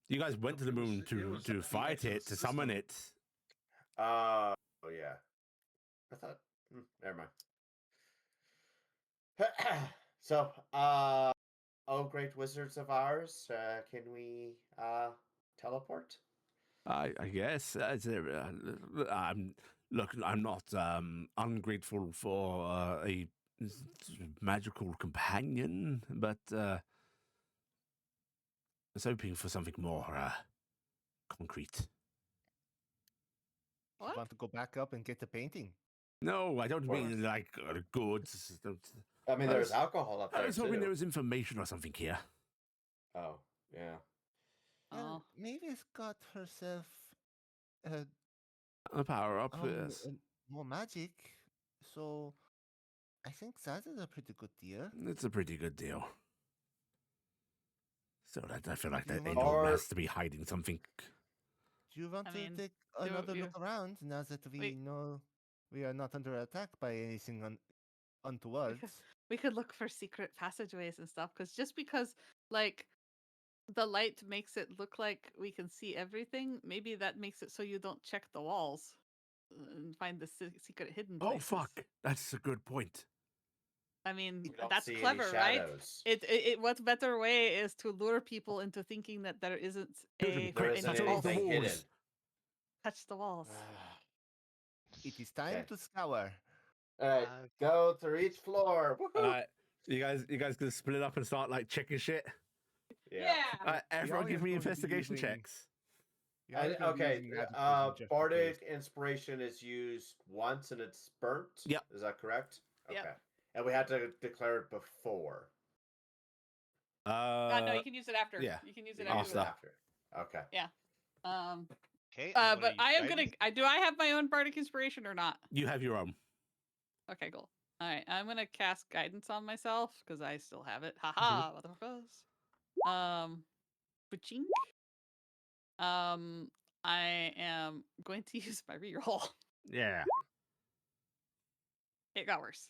You guys went to the moon to fight it, to summon it. Oh yeah. I thought. Never mind. So, oh, great wizards of ours, can we teleport? I guess. I'm not ungrateful for a magical companion, but I was hoping for something more concrete. What? Want to go back up and get the painting? No, I don't Well, mean like goods. I mean, I there's was- alcohol up I there was hoping too. there was information or something here. Oh, yeah. Oh. Mavis got herself A power up, yes. more magic, so I think that is a pretty good deal. It's a pretty good deal. So that I feel like Do you that want- angel Or- has to be hiding something. Do you want I to mean, take do another you- look around now that we know we are not under attack by anything untoward? We could look for secret passageways and stuff, because like the light makes it look like we can see everything. Maybe that makes it so you don't check the walls and find the secret hidden Oh places. fuck! That's a good point. I mean, We don't that's see any clever, right? shadows. It what better way is to lure people into thinking that there isn't a There isn't Touch all false the anything walls. hidden. touch the walls. It is time Okay. to scour. All right, go through each floor. Woohoo! Alright, you guys gonna split up and start like checking shit? Everyone Iala give is me going to be investigation using- checks. Yeah, And, it's gonna be okay, using magic vision just in bardic case. inspiration is used once and it's burnt. Yep. Is that correct? Yep. Okay. And we had to declare it before. No, you can use it after. yeah. You can use You it can After. use after. it after. Okay. Okay. But I am gonna. Do I have my own bardic inspiration or not? You have your own. Okay, cool. All right, I'm gonna cast guidance on myself because I still have it. Haha, motherfuckers. Pachink. I am going to use my reroll. Yeah. It got worse.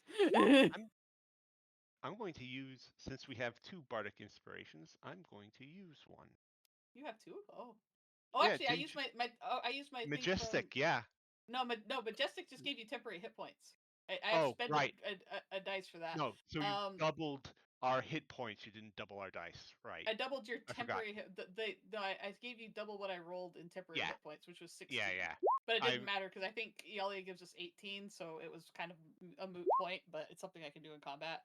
I'm going to use, since we have 2 bardic inspirations, I'm going to use one. You have 2? Oh. Oh, Yeah, actually, I didn't used I used my thing Majestic, from... yeah. No, Majestic just gave you temporary hit points. I Oh, spent right. a dice for that. No, so you doubled our hit points. You didn't double our dice, right? I doubled your I forgot. temporary hit. I gave you double what I rolled in temporary Yeah. hit points, which was 16. Yeah. But it didn't I- matter because I think Emalia gives us 18, so it was kind of a moot point. But it's something I can do in combat.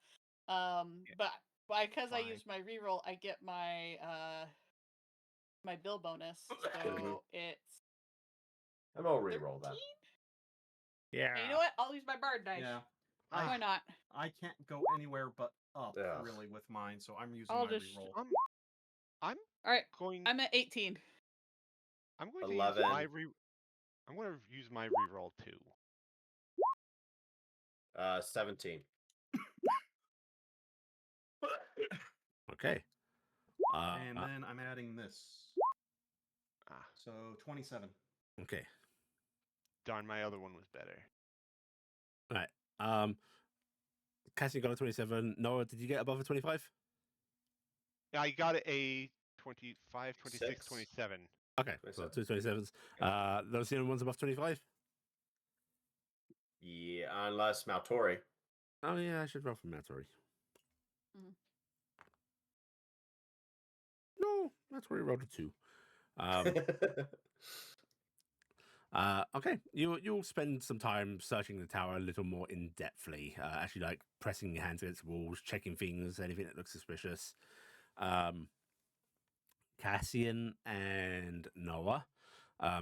But because I Fine. use my reroll, I get my my bill bonus. So it's I'm gonna reroll 13? that. Yeah. Hey, you know what? I'll use my bard dice. Yeah. Why not? I can't go anywhere but up, Ugh. really, with mine, so I'm using I'll my just- reroll. I'm All right, going. I'm at 18. I'm going to 11. use my I'm going to use my reroll too. 17. Okay. And then I'm adding this. Ah, So 27. Okay. darn, my other one was better. Right. Cassian got a 27. Noah, did you get above a 25? Yeah, I got a 25, 26, Six. 27. Okay. So 2 27s. Those the only ones above 25? Yeah, unless Maltori. Oh yeah, I should roll for Maltori. Mhm. No, Maltori rolled a 2. Okay, you'll spend some time searching the tower a little more in depthly. Actually, like pressing your hands against walls, checking things, anything that looks suspicious. Cassian and Noah,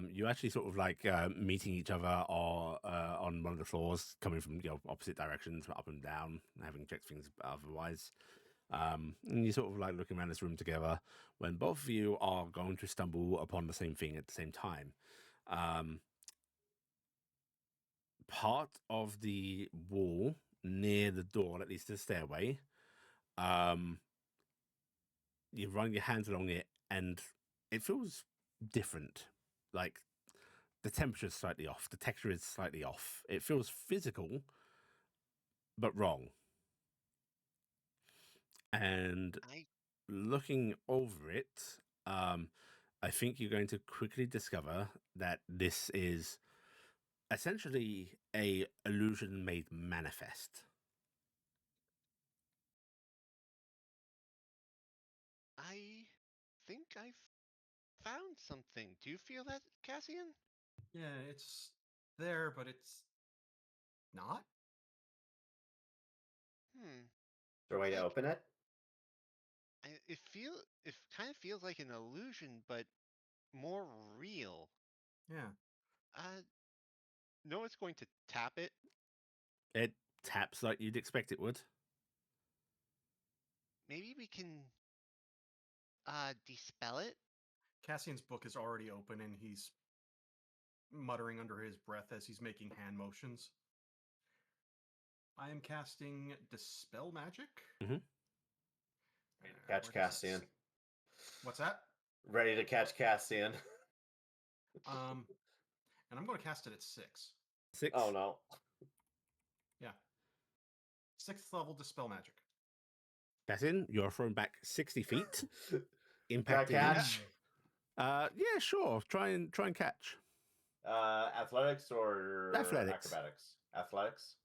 you actually sort of like meeting each other or on one of the floors, coming from opposite directions, up and down, having checked things otherwise. And you sort of like looking around this room together when both of you are going to stumble upon the same thing at the same time. Part of the wall near the door that leads to the stairway, you run your hands along it and it feels different. Like the temperature is slightly off, the texture is slightly off. It feels physical, but wrong. And looking over it, I think you're going to quickly discover that this is essentially a illusion made manifest. I think I've found something. Do you feel that, Cassian? Yeah, it's there, but it's not. Hmm. Is there a way to Like- open it? It kind of feels like an illusion, but more real. Yeah. No one's going to tap it. It taps like you'd expect it would. Maybe we can dispel it. Cassian's book is already open, and he's muttering under his breath as he's making hand motions. I am casting Dispel Magic. Mhm. Catch Where does that Cassian. say- What's that? Ready to catch Cassian. And I'm going to cast it at 6. 6. Oh no. Yeah. 6th level Dispel Magic. Cassian, you're thrown back 60 feet, Can I impacting. catch? Yeah, sure. Try and catch. Athletics or Athletics. acrobatics? Athletics.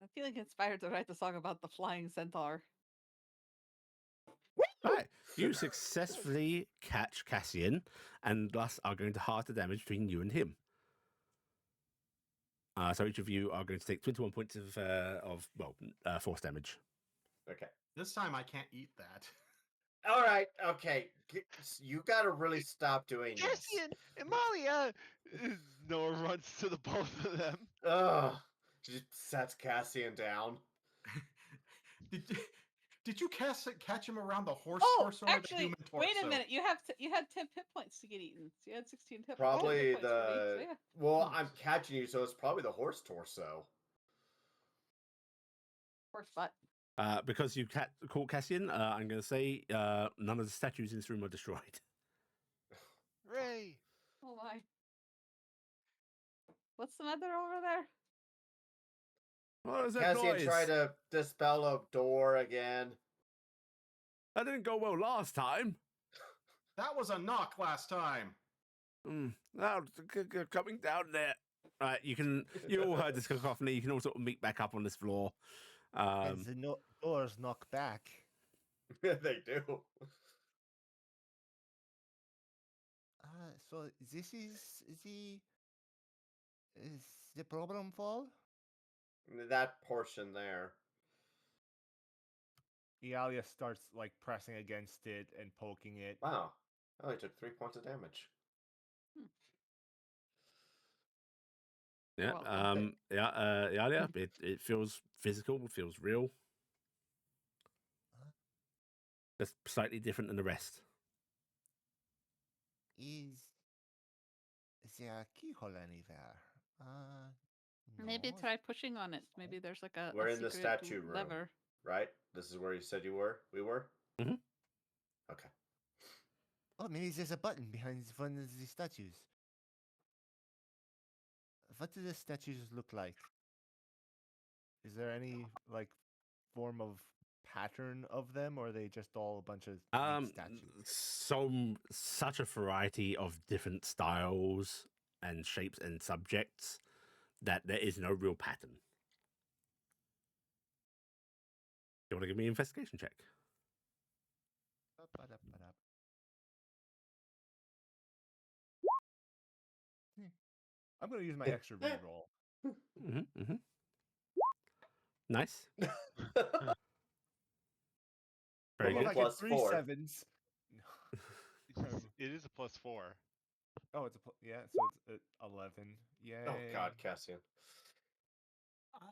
I'm feeling inspired to write a song about the flying centaur. Right. You successfully catch Cassian, and thus are going to halve the damage between you and him. So each of you are going to take 21 points of force damage. Okay. This time I can't eat that. All right. Okay. You got to really stop doing this. Cassian, Emalia. Noah runs to the both of them. Ugh. She sets Cassian down. Did you catch him around the horse Oh, torso or the actually, human torso? wait a minute. You had 10 hit points to get eaten. So you had 16 hit Probably hit points for me, the. so yeah. Well, I'm catching you, so it's probably the horse torso. Horse butt. Because you caught Cassian, I'm going to say none of the statues in this room are destroyed. Ray. Oh my. What's the matter over there? What was that Cassian noise? tried to dispel a door again. That didn't go well last time. That was a knock last time. Now coming down there. Right, you all heard this cacophony. You can all sort of meet back up on this floor. And the doors knock back. They do. So this is the problem fall? That portion there. Iala starts like pressing against it and poking it. Wow. I only took 3 points of damage. Yeah, Well, yeah. It feels physical. It feels real. It's slightly different than the rest. Is there a keyhole anywhere? Maybe no. try pushing on it. Maybe there's like a We're in the secret statue room. lever. Right? This is where you said you were? We were? Mhm. Okay. Oh, maybe there's a button behind one of the statues. What do the statues look like? Is there any like form of pattern of them, or are they just all a bunch of neat statues? Such a variety of different styles and shapes and subjects that there is no real pattern. You want to give me an investigation check? I'm going to use my extra reroll. Nice. Well, Very If good. I get plus 3 4. 7s. It is a +4. Oh, it's yeah. So it's 11. Yay! Oh, God, Cassian. I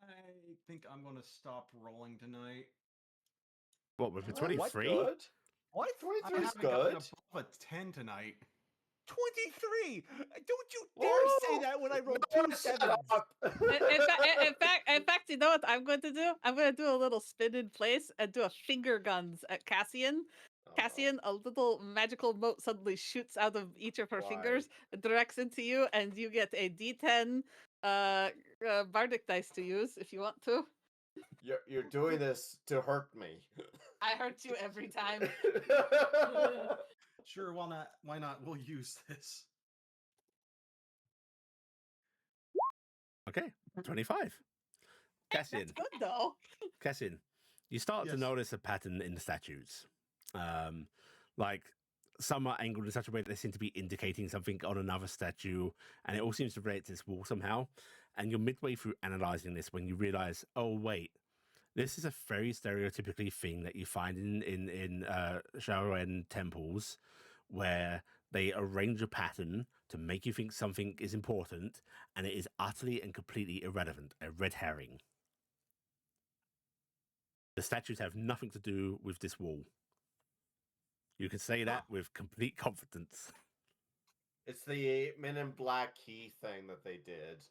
think I'm going to stop rolling tonight. What, with a What? 23? Good. What? 23 is I haven't gotten good. above a 10 tonight. 23. Don't you dare say Whoa! that when I roll No, 2 shut 7s. up. In fact, you know what I'm going to do? I'm going to do a little spin in place and do a finger guns at Cassian. Oh, Cassian, a little magical mote suddenly shoots out of each of her Why? fingers, directs into you, and you get a D10 bardic dice to use if you want to. You're doing this to hurt me. I hurt you every time. Sure, why not? Why not? We'll use this. Okay, 25. Cassian, That's good though. Cassian, you start to Yes. notice a pattern in the statues. Like some are angled in such a way that they seem to be indicating something on another statue, and it all seems to relate to this wall somehow. And you're midway through analyzing this when you realize, oh wait, this is a very stereotypically thing that you find in Shaolin temples, where they arrange a pattern to make you think something is important, and it is utterly and completely irrelevant, a red herring. The statues have nothing to do with this wall. You can say that with complete confidence. It's the Men in Black key thing that they did.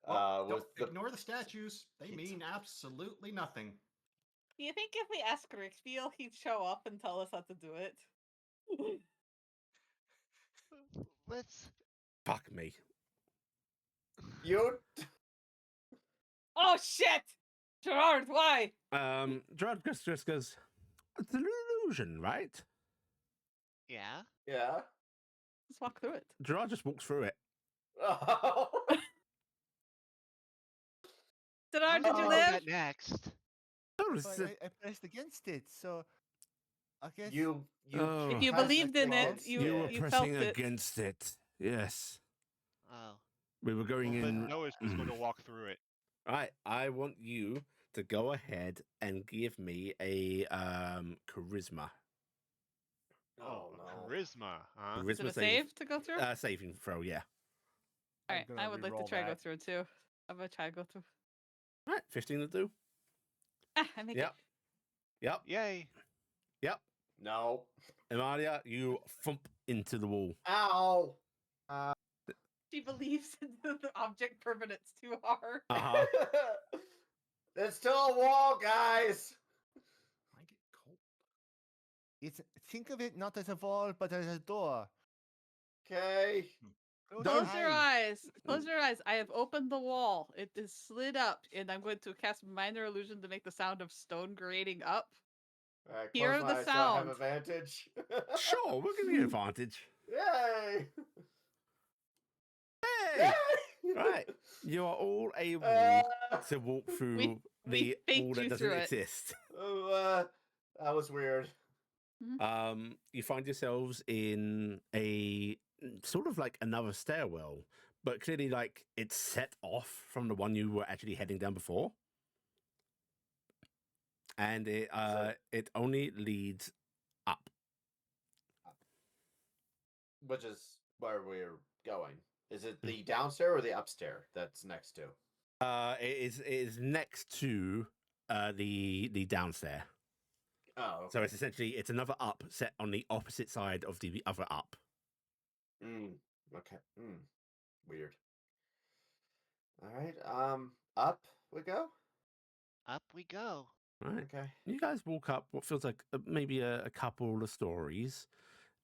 Well, with ignore the statues. They mean absolutely nothing. Do you think if we ask Rickfield, he'd show up and tell us how to do it? Let's. Fuck me. You. Oh shit! Gerard, why? Gerard just goes, it's an illusion, right? Yeah. Yeah. Let's walk through it. Gerard just walks through it. Oh. Gerard, did you do live? that next? Oh, But it's I pressed against it, so I guess You. Oh. If you pressed believed in it, against you were you pressing felt it. against it. Yes. Oh. We were going But in. Noah's just going to walk through it. Right, I want you to go ahead and give me a charisma. Oh no. Charisma, huh? Is it a save to go through? Saving throw, yeah. All right, I would like to try to go through too. I'm gonna try to go through. All right, 15 to do. Ah, I make it. Yep. Yay. Yep. No. Emalia, you thump into the wall. Ow. She believes in the object permanence too hard. Uh-huh. There's still a wall, guys. I get cold. think of it not as a wall, but as a door. Okay. Close your eyes. Close your eyes. I have opened the wall. It is slid up, and I'm going to cast minor illusion to make the sound of stone grating up. All right, Hear close my the eyes so I have sound. advantage. Sure, we'll give you advantage. Yay! Hey! Right. You are all able to walk through the wall that doesn't exist. That was weird. You find yourselves in a sort of like another stairwell, but clearly like it's set off from the one you were actually heading down before. And it only leads up. Which is where we're going. Is it the downstairs or the upstairs that's next to? It is next to the downstairs. Oh, okay. So it's essentially it's another up set on the opposite side of the other up. Okay. Weird. All right. Up we go. Up we go. Right. Okay. You guys walk up what feels like maybe a couple of stories,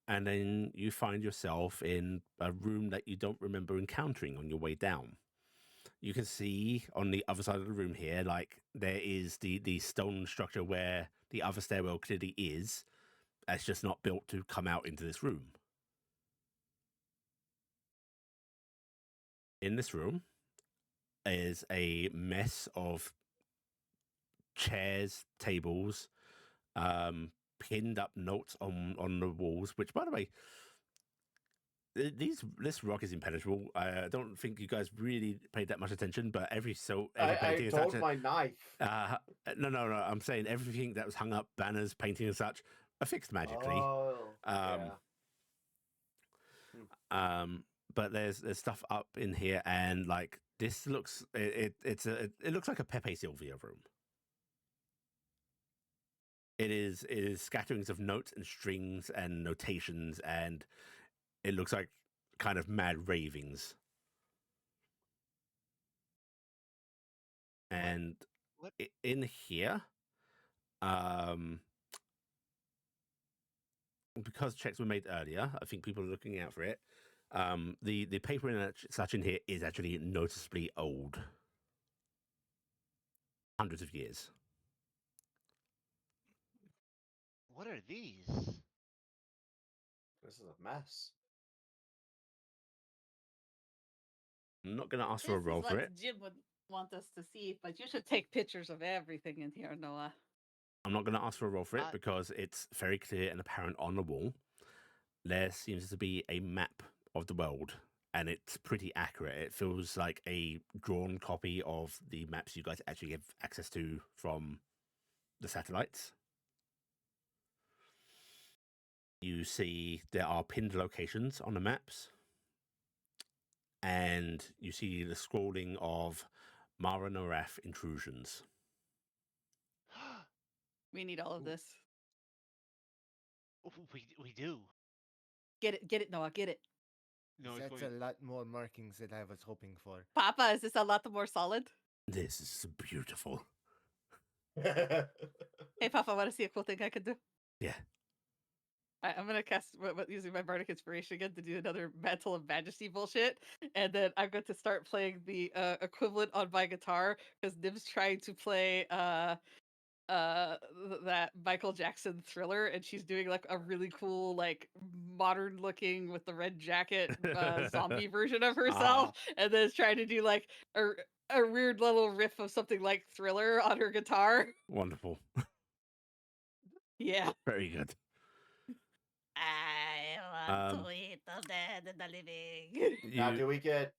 and then you find yourself in a room that you don't remember encountering on your way down. You can see on the other side of the room here, like there is the stone structure where the other stairwell clearly is. It's just not built to come out into this room. In this room is a mess of chairs, tables, pinned up notes on the walls, which, by the way, this rock is impenetrable. I don't think you guys really paid that much attention, but every painting I told my knife. No. I'm saying everything that was hung up, banners, painting, and such, affixed magically. Oh, yeah. But there's stuff up in here, and like this looks it looks like a Pepe Sylvia room. It is scatterings of notes and strings and notations, and it looks like kind of mad ravings. And What? In here, because checks were made earlier, I think people are looking out for it. The paper and such in here is actually noticeably old. Hundreds of years. What are these? This is a mess. I'm not going to ask for a roll for it. Jim would want us to see, but you should take pictures of everything in here, Noah. I'm not going to ask for a roll for it I- because it's very clear and apparent on the wall. There seems to be a map of the world, and it's pretty accurate. It feels like a drawn copy of the maps you guys actually have access to from the satellites. You see there are pinned locations on the maps, and you see the scrolling of Mara Norath intrusions. We need all of this. we do. Get it, Noah. Get it. No, it's That's going. a lot more markings than I was hoping for. Papa, is this a lot more solid? This is beautiful. Hey, Papa, want to see a cool thing I could do? Yeah. I'm gonna cast using my bardic inspiration again to do another Mantle of Majesty bullshit, and then I'm going to start playing the equivalent on my guitar because Nim's trying to play that Michael Jackson Thriller, and she's doing like a really cool like modern looking with the red jacket zombie version of herself, and then is trying to do like a weird little riff of something like Thriller on her guitar. Wonderful. Yeah. Very good. I want to eat the dead and the living. Now, do we get?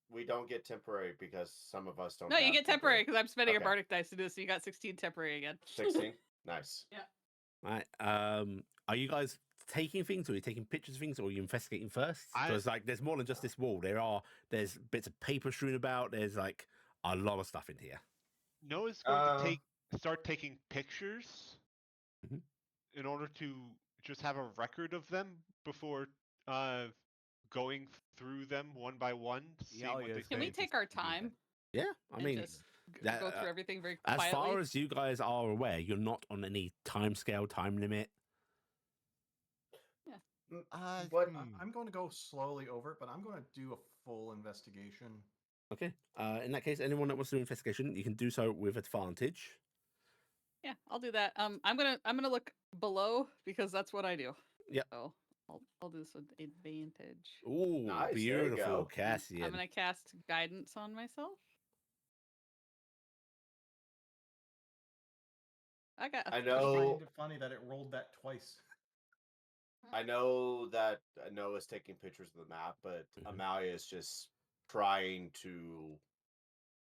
We don't get temporary because some of us don't. No, you have get temporary because I'm spending a bardic dice to do this, so you got 16 temporary again. 16. Nice. Yeah. Right. Are you guys taking things, or are you taking pictures of things, or are you investigating first? Because like, there's more than just this wall. There's bits of paper strewn about. There's like a lot of stuff in here. Noah's going to start taking pictures Mhm. in order to just have a record of them before going through them one by one. Yeah, yeah, Can we take our time? Yeah, I mean, just go through everything very as quietly? far as you guys are aware, you're not on any time scale, time limit. But I'm going to go slowly over it, but I'm going to do a full investigation. Okay. In that case, anyone that wants to do investigation, you can do so with advantage. Yeah, I'll do that. I'm gonna look below because that's what I do. Yep. So I'll do this with advantage. Ooh, Nice, there you beautiful, go. Cassian. I'm gonna cast guidance on myself. I I I know. find it funny that it rolled that twice. I know that Noah's taking pictures of the map, but Emalia is just trying to.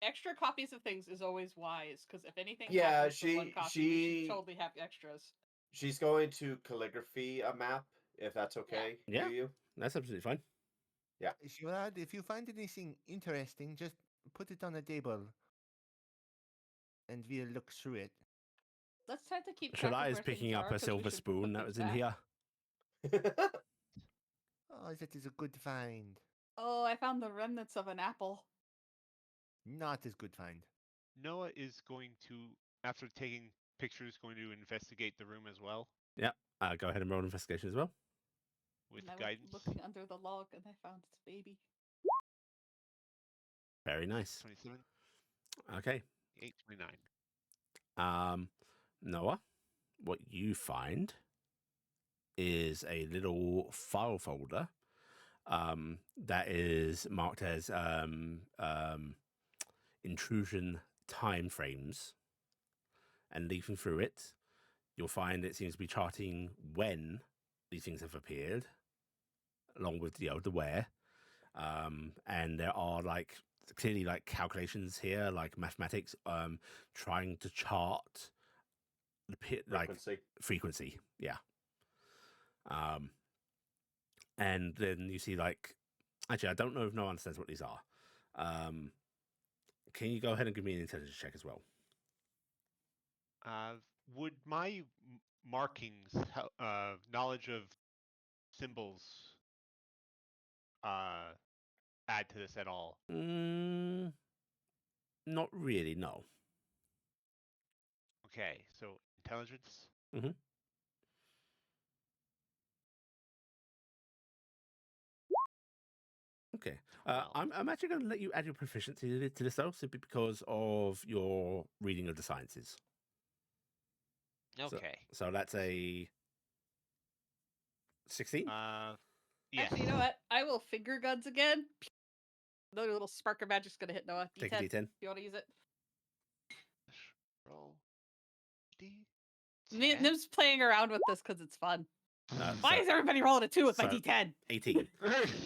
Extra copies of things is always wise because if anything Yeah, happens to one copy, we should totally have extras. She's going to calligraphy a map, if that's okay Yeah. to you. That's absolutely fine. Yeah. Sherrod, if you find anything interesting, just put it on the table, and we'll look through it. Let's try to keep track of Shalai is where picking things up are, a 'cause we silver should spoon put that things was in back. here. Oh, that is a good find. Oh, I found the remnants of an apple. Not as good find. Noah is going to, after taking pictures, going to investigate the room as well Yeah. Go ahead and roll an investigation as well. with And I guidance. went looking under the log and I found its baby. Very nice. 27, Okay. 8, 29. Noah, what you find is a little file folder that is marked as intrusion timeframes. And leafing through it, you'll find it seems to be charting when these things have appeared, along with the where. And there are like clearly like calculations here, like mathematics, trying to chart the frequency. Yeah. And then you see like, actually, I don't know if no one understands what these are. Can you go ahead and give me an intelligence check as well? Would my markings, knowledge of symbols, add to this at all? Not really, no. Okay, so intelligence. Mm-hmm. Okay. I'm actually going to let you add your proficiency to this, though, simply because of your reading of the sciences. Okay. So that's a 16? Yes. Actually, you know what? I will finger guns again. Another little spark of magic's gonna hit Noah. D10. Take a D10. If you want to use it. Roll D. Nim's playing around with this because it's fun. Why So- is everybody rolling a 2 with my so- D10? 18.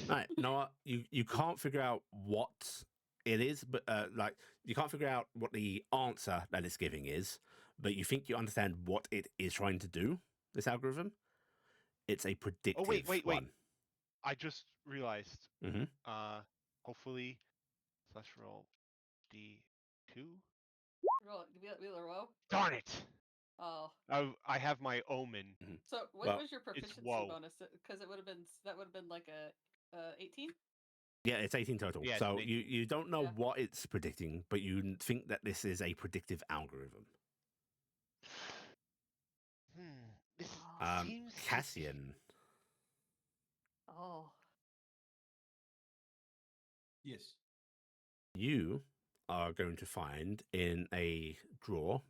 Right, you know what? You can't figure out what it is, but like you can't figure out what the answer that it's giving is, but you think you understand what it is trying to do. This algorithm, it's a predictive wait. one. I just realized. Mm-hmm. Hopefully, slash roll D2. Roll wheel or woe? Darn it! Oh. I have my omen. So what Well, was your proficiency woe. bonus? Because it would have been like a 18. Yeah, it's 18 total. Yeah, it's so an you don't know Yeah. what it's predicting, but you think that this is a predictive algorithm. This Oh. seems Cassian, Oh. Yes. you are going to find in a drawer,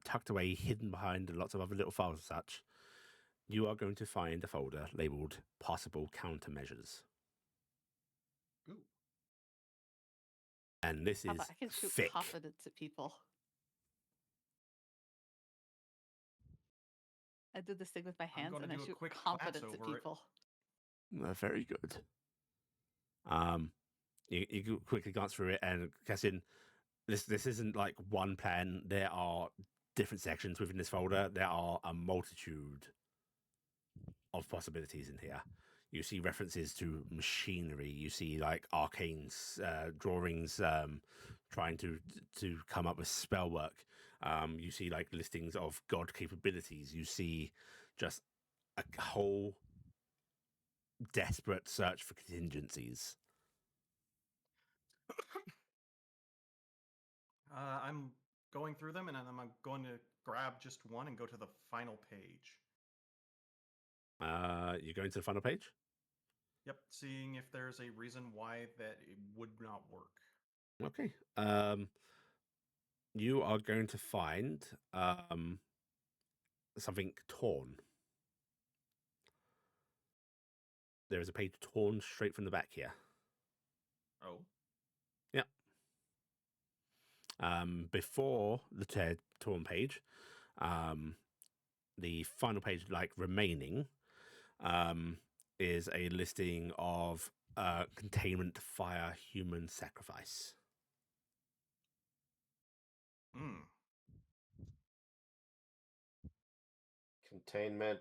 tucked away, hidden behind lots of other little files and such, you are going to find a folder labeled possible countermeasures. Ooh. And this How is about I can shoot thick. confidence at people. I did this thing with my I'm hands gonna and I do a shoot quick glance confidence at over it. people. Very good. You quickly glance through it, and Cassian, this isn't like one plan. There are different sections within this folder. There are a multitude of possibilities in here. You see references to machinery. You see like arcane drawings, trying to come up with spell work. You see like listings of god capabilities. You see just a whole desperate search for contingencies. I'm going through them, and then I'm going to grab just one and go to the final page. You're going to the final page? Yep, seeing if there's a reason why that it would not work. Okay. You are going to find something torn. There is a page torn straight from the back here. Oh. Yep. Before the torn page, the final page, like remaining, is a listing of containment fire human sacrifice. Hmm. Containment,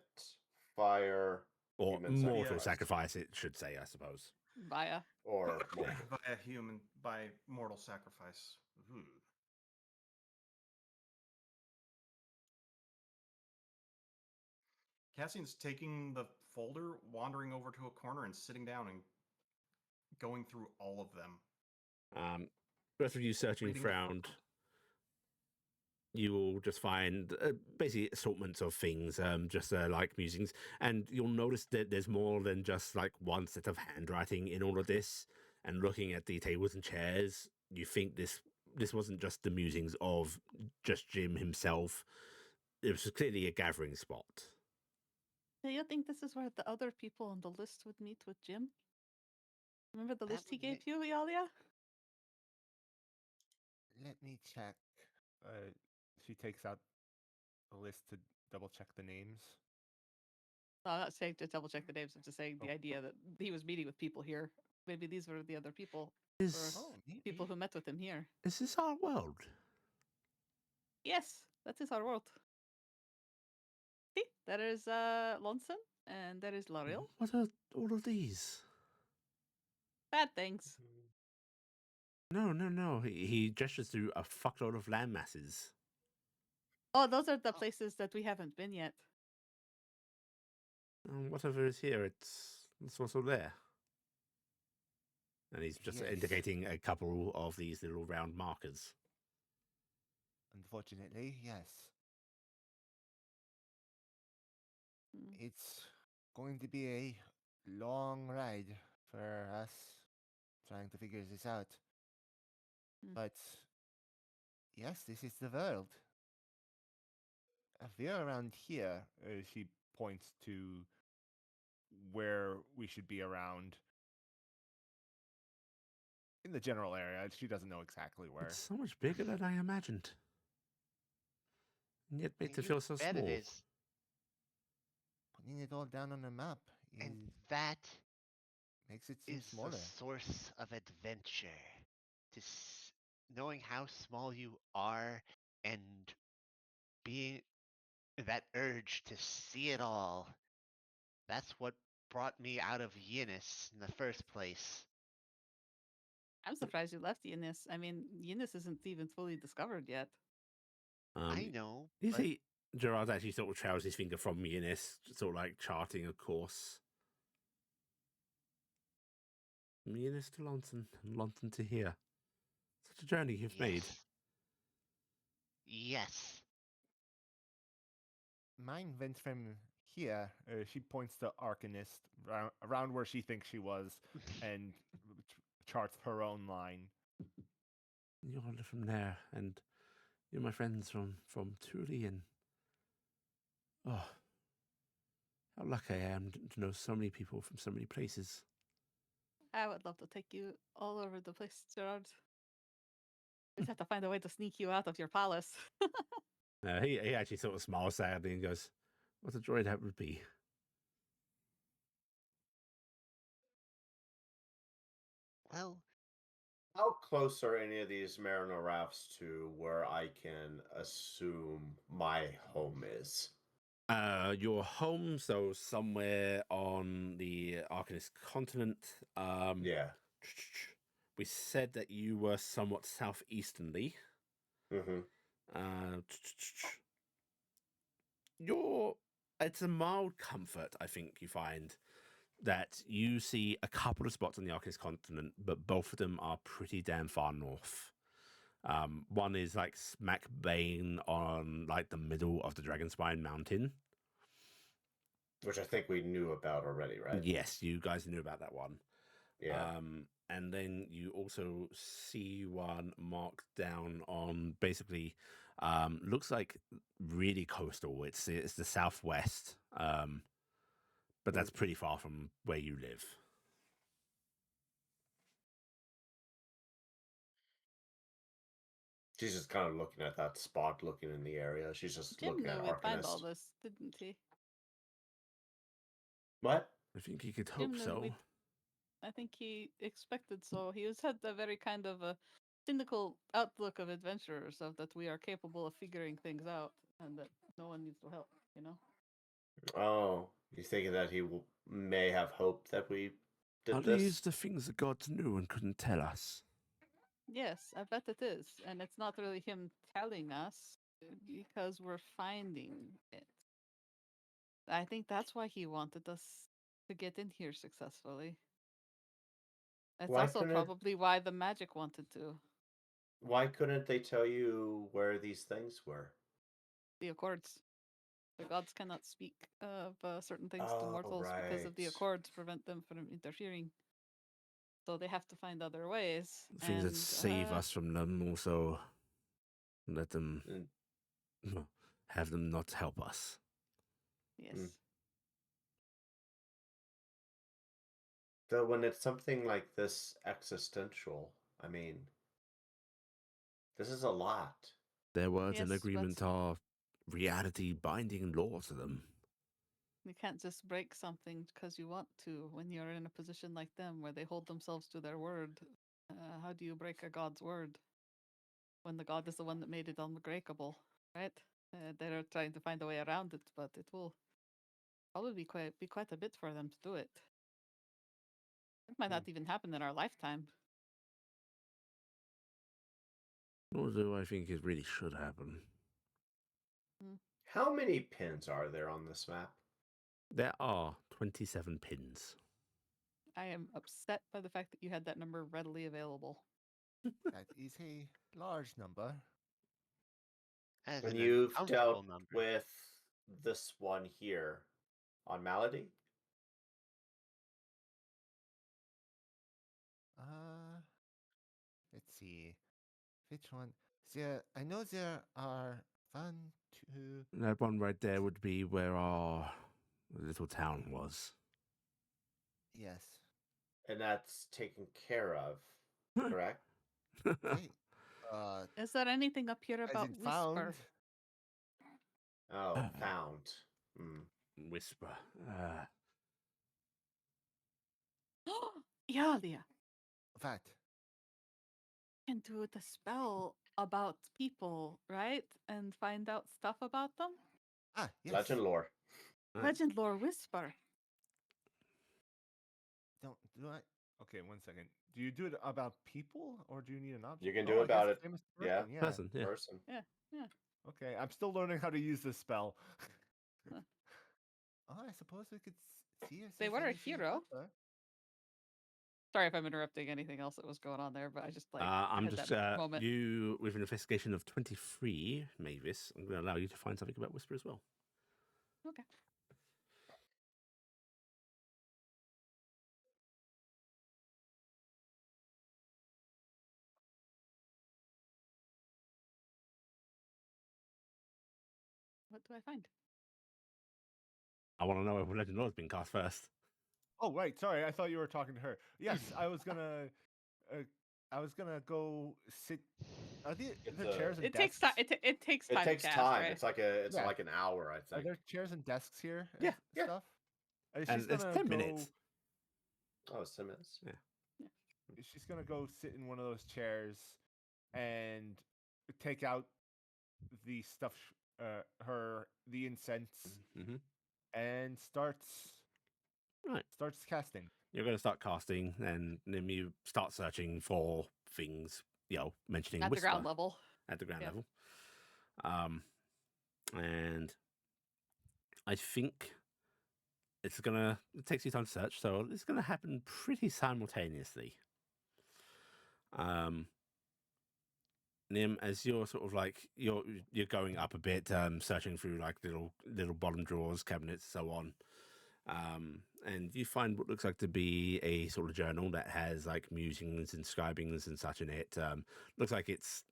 fire, Or human mortal sacrifice. sacrifice, it should say, I suppose. Via. Or by mortal sacrifice. Ooh. Cassian's taking the folder, wandering over to a corner, and sitting down and going through all of them. Rest of you searching Reading around, you will just find basically assortments of things, just like musings, and you'll notice that there's more than just like one set of handwriting in all of this. And looking at the tables and chairs, you think this wasn't just the musings of just Jim himself. It was clearly a gathering spot. Do you think this is where the other people on the list would meet with Jim? Remember the list he would gave ma- you, Iala? Let me check. She takes out a list to double check the names. No, I'm not saying to double check the names. I'm just saying the Oh. idea that he was meeting with people here. Maybe these were the other people, Is people who met with him here. this our world? Yes, that is our world. See, there is Lonson and there is L'Oreal. What are all of these? Bad things. No. He gestures through a fuckload of land masses. Oh, those are the places that we haven't been yet. Whatever is here, it's also there. And he's just Yes. indicating a couple of these little round markers. Unfortunately, yes. Hmm. It's going to be a long ride for us trying to figure this out. Hmm. But yes, this is the world. If we're around here, she points to where we should be around in the general area. She doesn't know exactly where. It's so much bigger than I imagined. Yet made to You feel so bet small. it is. Putting it all down on a map And that makes it seem is the smaller. source of adventure. Knowing how small you are and being that urge to see it all. That's what brought me out of Yinnis in the first place. I'm surprised you left Eunice. I mean, Eunice isn't even fully discovered yet. I know. You but see, Gerard actually sort of trails his finger from Eunice, sort of like charting a course. Eunice to London, and London to here. Such a journey you've made. Yes. Mine went from here. She points to Arcanist around where she thinks she was, and charts her own line. You're from there, and you're my friends from Tuli, and oh, how lucky I am to know so many people from so many places. I would love to take you all over the place, Gerard. We just have to find a way to sneak you out of your palace. He actually sort of smiles sadly and goes, "What a joy that would be." Well, How close are any of these Mariner rafts to where I can assume my home is? Your home, so somewhere on the Arcanist continent. Yeah. We said that you were somewhat southeasternly. Mm-hmm. It's a mild comfort, I think you find, that you see a couple of spots on the Arcanist continent, but both of them are pretty damn far north. One is like smack bang on like the middle of the Dragonspine Mountain. Which I think we knew about already, right? Yes, you guys knew about that one. Yeah. And then you also see one marked down on basically looks like really coastal. It's the southwest, but that's pretty far from where you live. She's just kind of looking at that spot, looking in the area. She's just Jim looking knew at we'd find all Arcanist. this, didn't he? What? I think you could Jim hope knew so. I think he expected so. He has had a very kind of a cynical outlook of adventurers, of that we are capable of figuring things out and that no one needs to help, you know? Oh, you thinking that he may have hoped that we did Are this? these the things the gods knew and couldn't tell us? Yes, I bet it is. And it's not really him telling us because we're finding it. I think that's why he wanted us to get in here successfully. It's Why also couldn't- probably why the magic wanted to. Why couldn't they tell you where these things were? The Accords. The gods cannot speak of certain things to Oh, mortals because of the right. Accords prevent them from interfering. So they have to find other ways. Things that save us from them also let them have them not help us. Yes. So when it's something like this existential, I mean, this is a lot. Their words and Yes, agreement but are reality binding law to them. you can't just break something because you want to when you're in a position like them where they hold themselves to their word. How do you break a god's word when the god is the one that made it unbreakable, right? They're trying to find a way around it, but it will probably be quite a bit for them to do it. It might not even happen in our lifetime. Nor do I think it really should happen. How many pins are there on this map? There are 27 pins. I am upset by the fact that you had that number readily available. That is a large number. As And an you've uncomfortable dealt number. with this one here on Malady? Let's see. Which one? I know there are 1, 2. That one right there would be where our little town was. Yes. And that's taken care of, correct? Hey, Is there anything up here as about in Whisper? found. Oh, found. Hmm. Whisper. Emalia That. can do the spell about people, right? And find out stuff about them. Ah, yes. Legend lore. Legend lore whisper. Don't do I? Okay, 1 second. Do you do it about people, or do you need an object? You can do I about guess it. same as Yeah. person, yeah. Person, yeah. Person. Okay, I'm still learning how to use this spell. Huh. Oh, I suppose we could see if They there's were a anything hero. about her. Sorry if I'm interrupting anything else that was going on there, but I just like I'm had just that moment. you with an investigation of 23, Mavis. I'm going to allow you to find something about Whisper as well. Okay. What do I find? I want to know if Legend Lore has been cast first. Oh, right. Sorry, I thought you were talking to her. Yes, I was gonna go sit. Are there chairs and It desks? takes time. It takes time. It takes to cast, time. Right? It's like Yeah. like an hour, I Are think. there chairs and desks here? And Yeah, yeah. Stuff. And She's it's gonna 10 go. minutes. Oh, it's 10 minutes. She's gonna go sit in one of those chairs and take out the stuff, the incense, Mm-hmm. and starts casting. You're going to start casting, and then you start searching for things, mentioning At the Whisper ground level. at the ground Yeah. level. And I think it takes you time to search, so it's gonna happen pretty simultaneously. Nim, as you're sort of like you're going up a bit, searching through like little bottom drawers, cabinets, so on. And you find what looks like to be a sort of journal that has like musings and scribings and such in it. Looks like it's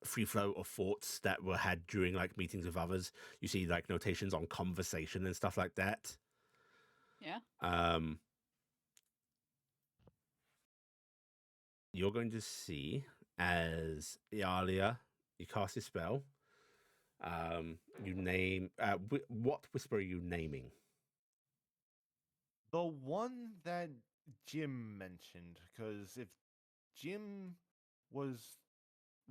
free flow of thoughts that were had during like meetings with others. You see like notations on conversation and stuff like that. Yeah. You're going to see as Iala, you cast your spell. You name what whisper are you naming? The one that Jim mentioned, because if Jim was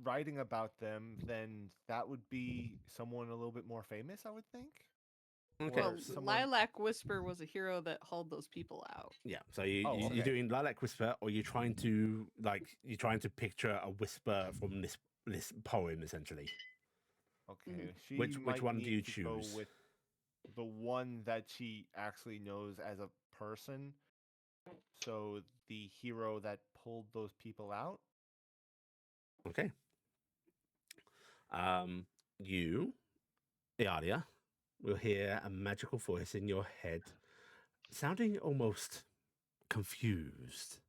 writing about them, then that would be someone a little bit more famous, I would think. Okay. Well, someone- Lilac Whisper was a hero that hauled those people out. Yeah. So Oh, you're okay. doing Lilac Whisper, or you're trying to picture a whisper from this poem essentially. Okay. She Which might one do need you to go choose? with the one that she actually knows as a person. So the hero that pulled those people out. Okay. You, Iala, will hear a magical voice in your head, sounding almost confused.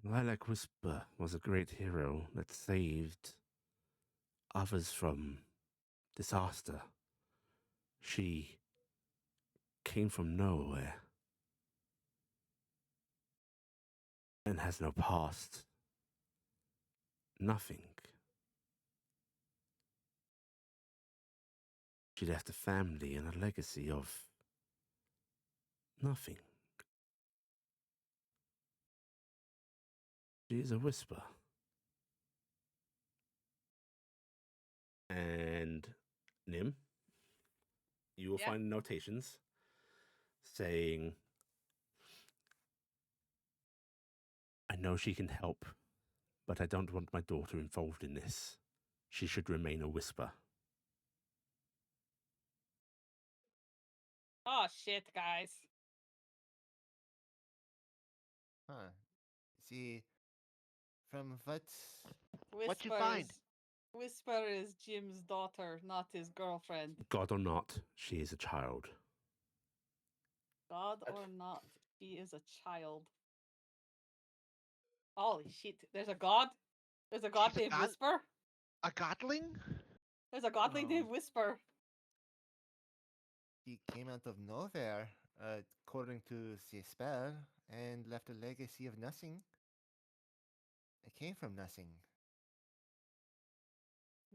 Lilac Whisper was a great hero that saved others from disaster. She came from nowhere and has no past. Nothing. She left a family and a legacy of nothing. She is a whisper. And Nim, you will Yeah. find notations saying, I know she can help, but I don't want my daughter involved in this. She should remain a whisper. Oh shit, guys. Huh. See, from what? What you find? Whisper is Jim's daughter, not his girlfriend. God or not, she is a child. God or not, she is a child. Holy shit! There's a god. There's a god She's a named god? Whisper. A godling? There's a godling named Whisper. He came out of nowhere, according to the spell, and left a legacy of nothing. It came from nothing.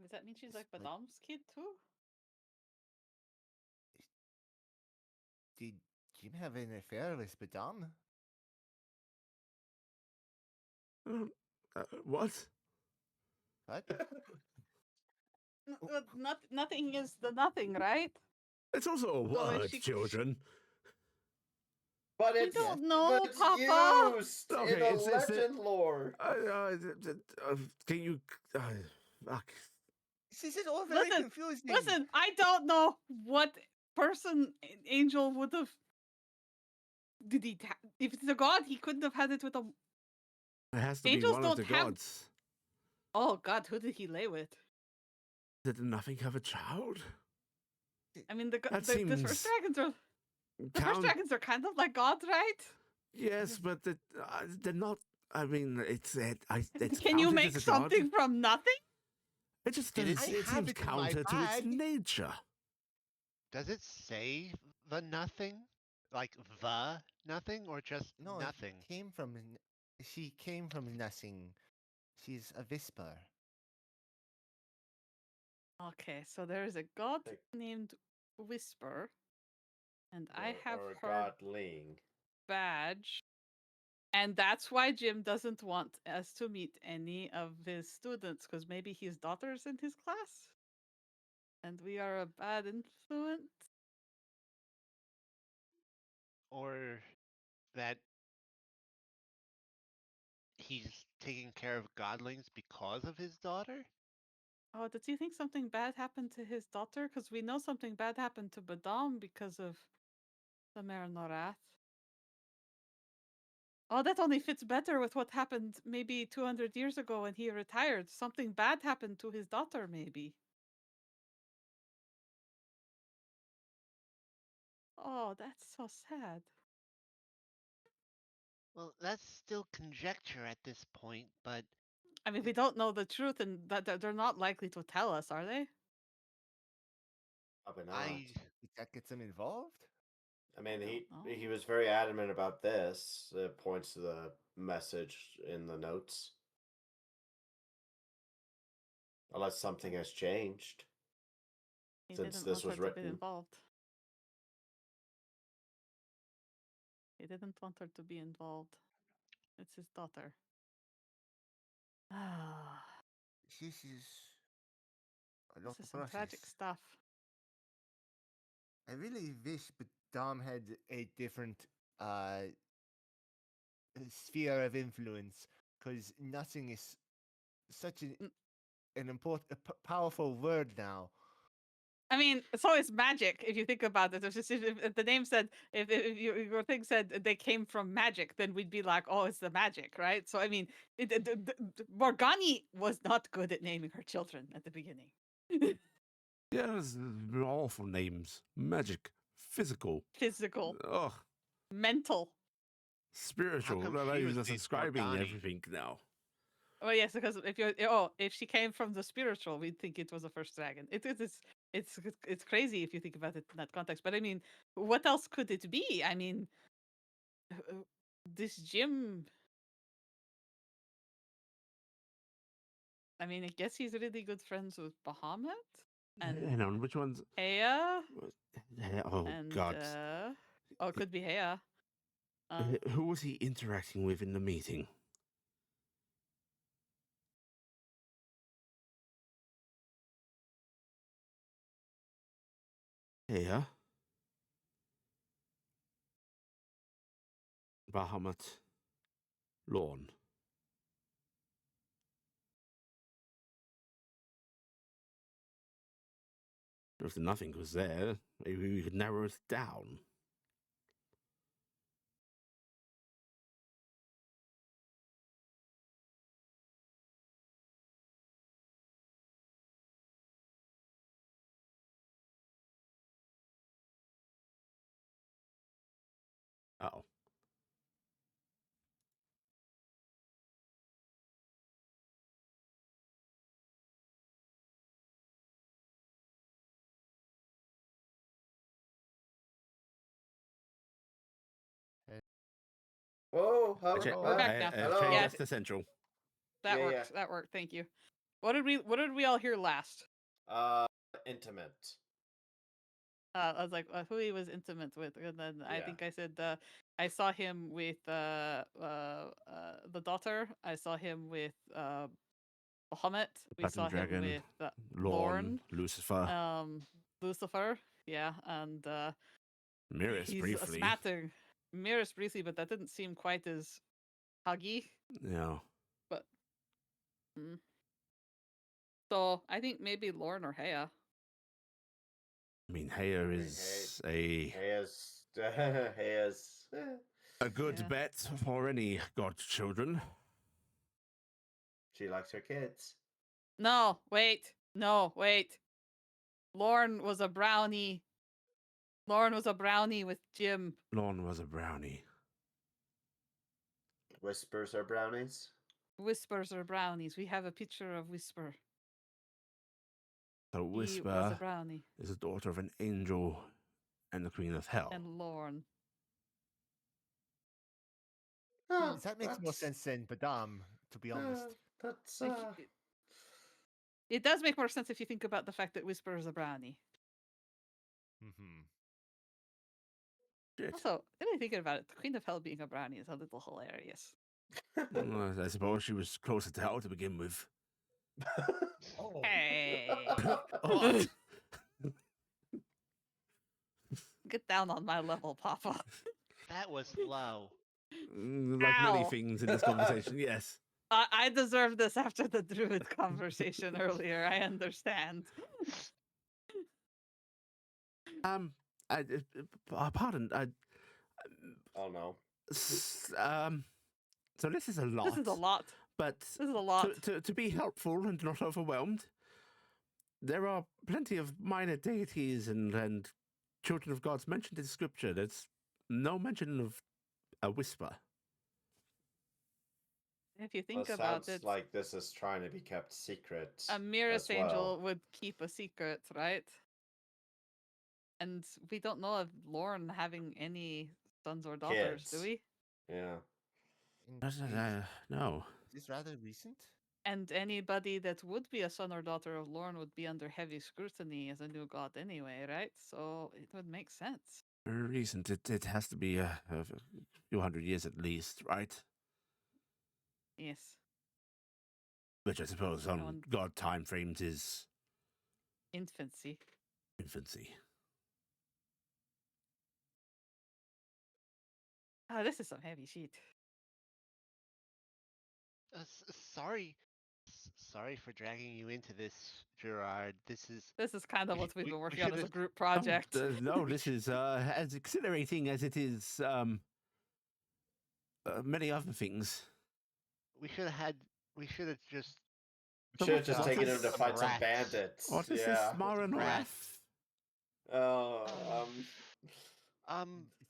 Does that mean she's like But Madame's kid too? did Jim have an affair with Madame? What? What? Nothing is the nothing, right? It's also a So if word, children. But We it's don't know, but it's Papa. used Okay, in the it's legend lore. Can you? Fuck. This is all very Listen, confusing. Listen, I don't know what person Angel would have. Did he? If it's a god, he couldn't have had it with a. It has to Angels be one of don't the have- gods. Oh God, who did he lay with? Did nothing have a child? I mean, the That first seems dragons are the first count. dragons are kind of like gods, right? Yes, but they're not. I mean, it's Can you counted make as a something god. from nothing? It just Did doesn't. it- It I have seems it in my counter to its bag. nature. Does it say the nothing? Like the nothing or just No, nothing? she came from nothing. She's a whisper. Okay, so there is a god Like- named Whisper, and I Or- have or a her godling. badge. And that's why Jim doesn't want us to meet any of his students, because maybe his daughter's in his class. And we are a bad influence. Or that he's taking care of godlings because of his daughter? Oh, does he think something bad happened to his daughter? Because we know something bad happened to Badam because of the Marinorath. Oh, that only fits better with what happened maybe 200 years ago when he retired. Something bad happened to his daughter, maybe. Oh, that's so sad. Well, that's still conjecture at this point, but I mean, we don't know the truth, and that they're not likely to tell us, are they? Probably not. Did that get them involved? I mean, he know. was very adamant about this. It points to the message in the notes. Unless something has changed He since didn't this want was her to be written. involved. He didn't want her to be involved. It's his daughter. Ah, This is a lot this is of some process. tragic stuff. I really wish Dom had a different sphere of influence, because nothing is such an important, powerful word now. I mean, so is magic. If you think about it, if the name said, if your thing said they came from magic, then we'd be like, oh, it's the magic, right? So I mean, Morgani was not good at naming her children at the beginning. Yes, awful names. Magic, physical, Physical, ugh, mental. spiritual. come They're she was just named describing Morgani? everything now. Oh yes, because if she came from the spiritual, we'd think it was a first dragon. It's crazy if you think about it in that context. But I mean, what else could it be? I mean, this Jim. I mean, I guess he's really good friends with Bahamut and Hang on, which one's? Heya Oh and God! it could be Heya. Who was he interacting with in the meeting? Yeah. Bahamut Lawn. If nothing was there, maybe we could narrow it down. Uh-oh. Whoa, We're back now. I hello. Yeah, changed us to central. that Yeah, worked. yeah. That worked. Thank you. What did we all hear last? Intimate. I was like, who he was intimate with, and then I Yeah. think I said I saw him with the daughter. I saw him with Bahamut. We saw Platinum Dragon, him with Lorne, Lucifer, Lucifer. Yeah, and Miris he's briefly. smatting Miris briefly, but that didn't seem quite as huggy. Yeah. But so I think maybe Lorne or Hea. I mean, Hea is Hea's a good Yeah. bet for any godchildren. she likes her kids. No, wait. Lorne was a brownie. Lorne was a brownie with Jim. Lorne was a brownie. Whispers are brownies. Whispers are brownies. We have a picture of Whisper. So He was a Whisper brownie. is a daughter of an angel and the queen of hell. And Lorne. Oh, That makes more sense than Badam, to be honest. That's It does make more sense if you think about the fact that Whisper is a brownie. Shit. Also, really thinking about it, the Queen of Hell being a brownie is a little hilarious. Well, I suppose she was closer to hell to begin with. Oh. Hey, What? get down on my level, Papa. That was low. Like many Ow. things in this conversation, yes. I deserve this after the druid conversation earlier. I understand. Pardon. Oh no. So this is a lot. This is a lot. But This is a lot. to be helpful and not overwhelmed, there are plenty of minor deities and children of gods mentioned in scripture. There's no mention of a whisper. If you think Well, about sounds it, like this is trying to be kept secret. a Miris as well. angel would keep a secret, right? And we don't know of Lorne having any sons or daughters, do Kids. we? Yeah. No. Is this rather recent? And anybody that would be a son or daughter of Lorne would be under heavy scrutiny as a new god anyway, right? So it would make sense. Recent. It has to be a few hundred years at least, right? Yes. Which I suppose on want- god time frames is Infancy. infancy. Ah, this is some heavy shit. Sorry for dragging you into this, Gerard. This is kind of we what sh- we've we- been we working on as a should've- group project. No, this is as exhilarating as it is many other things. we should have just So Should have just what taken is- him to fight some rats. bandits. What is yeah. this Mara Rats. Oh,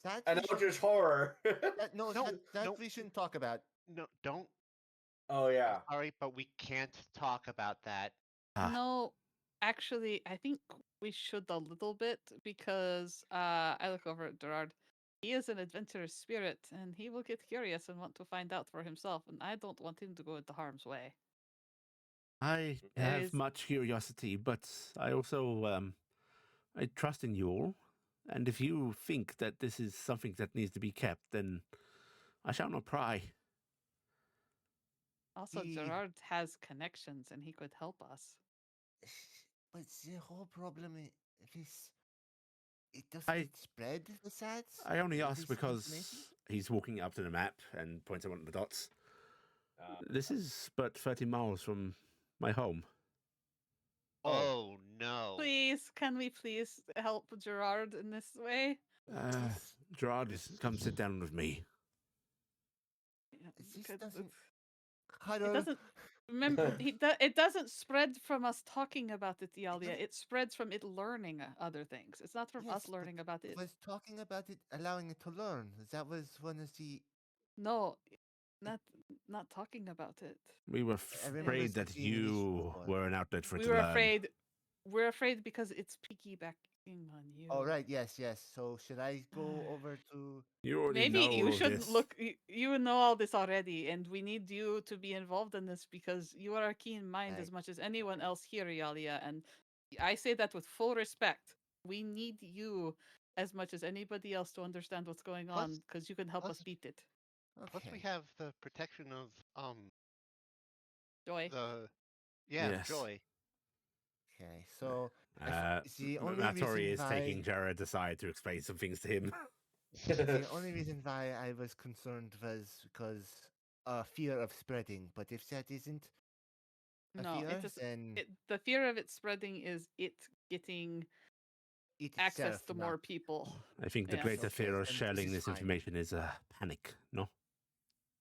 That an we should, Eldritch horror. No, we shouldn't talk about. No, don't. Oh yeah. Sorry, but we can't talk about that. Ah. No, actually, I think we should a little bit because I look over at Gerard. He is an adventurous spirit, and he will get curious and want to find out for himself, and I don't want him to go into harm's way. I There have is- much curiosity, but I also I trust in you all. And if you think that this is something that needs to be kept, then I shall not pry. Also, He- Gerard has connections, and he could help us. But the whole problem is, it doesn't I- it spread the SADs? I only ask this because information? he's walking up to the map and points at one of the dots. Uh, This is but 30 miles from my home. Oh no. Please, can we please help Gerard in this way? Gerard, This- come sit down with me. Yeah, This because doesn't. it doesn't. Remember, it doesn't spread from us talking about it, Iala. It spreads from it learning other things. It's not from Yes, us but learning about it. Was talking about it, allowing it to learn. That was one of the. No, not talking about it. We were I remember afraid that seeing an issue you before. were an outlet for it We to were learn. afraid. We're afraid because it's piggyback. On you. Oh, right. Yes, yes. So should I go over to... You already Maybe know you all of should this. look. You know all this already, and we need you to be involved in this because you are a keen mind as Right. much as anyone else here, Yalia. And I say that with full respect. We need you as much as anybody else to understand what's going Plus- on because you can help us plus- beat it. Plus, we Okay. have the protection of Joy. the Yes. joy. Okay. So the only Maltori reason is why taking Jared aside to explain some things to him. the only reason why I was concerned was because fear of spreading. But if that isn't a No, fear, it is. then The fear of it spreading is it getting it access itself to not... more people. I think the Yes. greater Okay, fear of then this sharing is this fine. information is panic, no?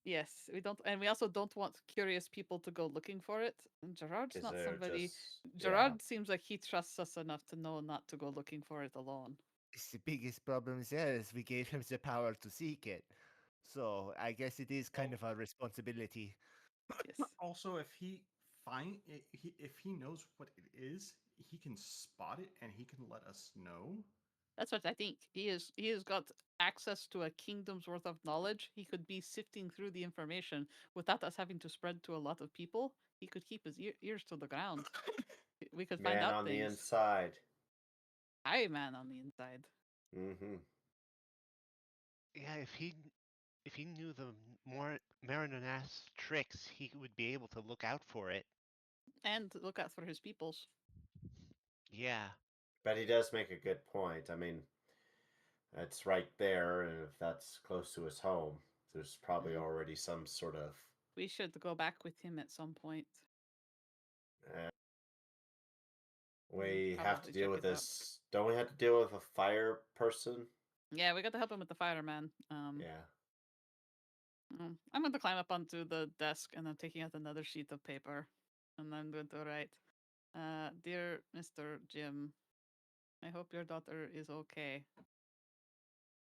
Yes, we don't, and we also don't want curious people to go looking for it. And Gerard's Is not there somebody. just Gerard seems like he trusts us enough to know not to go looking for it alone. The biggest problem there is we gave him the power to seek it. So I guess it is kind of our responsibility. Yes. Also, if he if he knows what it is, he can spot it and he can let us know. That's what I think. He has got access to a kingdom's worth of knowledge. He could be sifting through the information without us having to spread to a lot of people. He could keep his ears to the ground. We could find man out on the things. inside? I man on the inside. Mm-hmm. Yeah, if he knew the more Marina's tricks, he would be able to look out for it. And look out for his peoples. Yeah. But he does make a good point. I mean, it's right there, and if that's close to his home, there's probably already some sort of. We should go back with him at some point. We have to Probably deal check with it out. this. Don't we have to deal with a fire person? Yeah, we got to help him with the fireman. Yeah. I'm going to climb up onto the desk and I'm taking out another sheet of paper. And I'm going to write, Dear Mr. Jim, I hope your daughter is okay.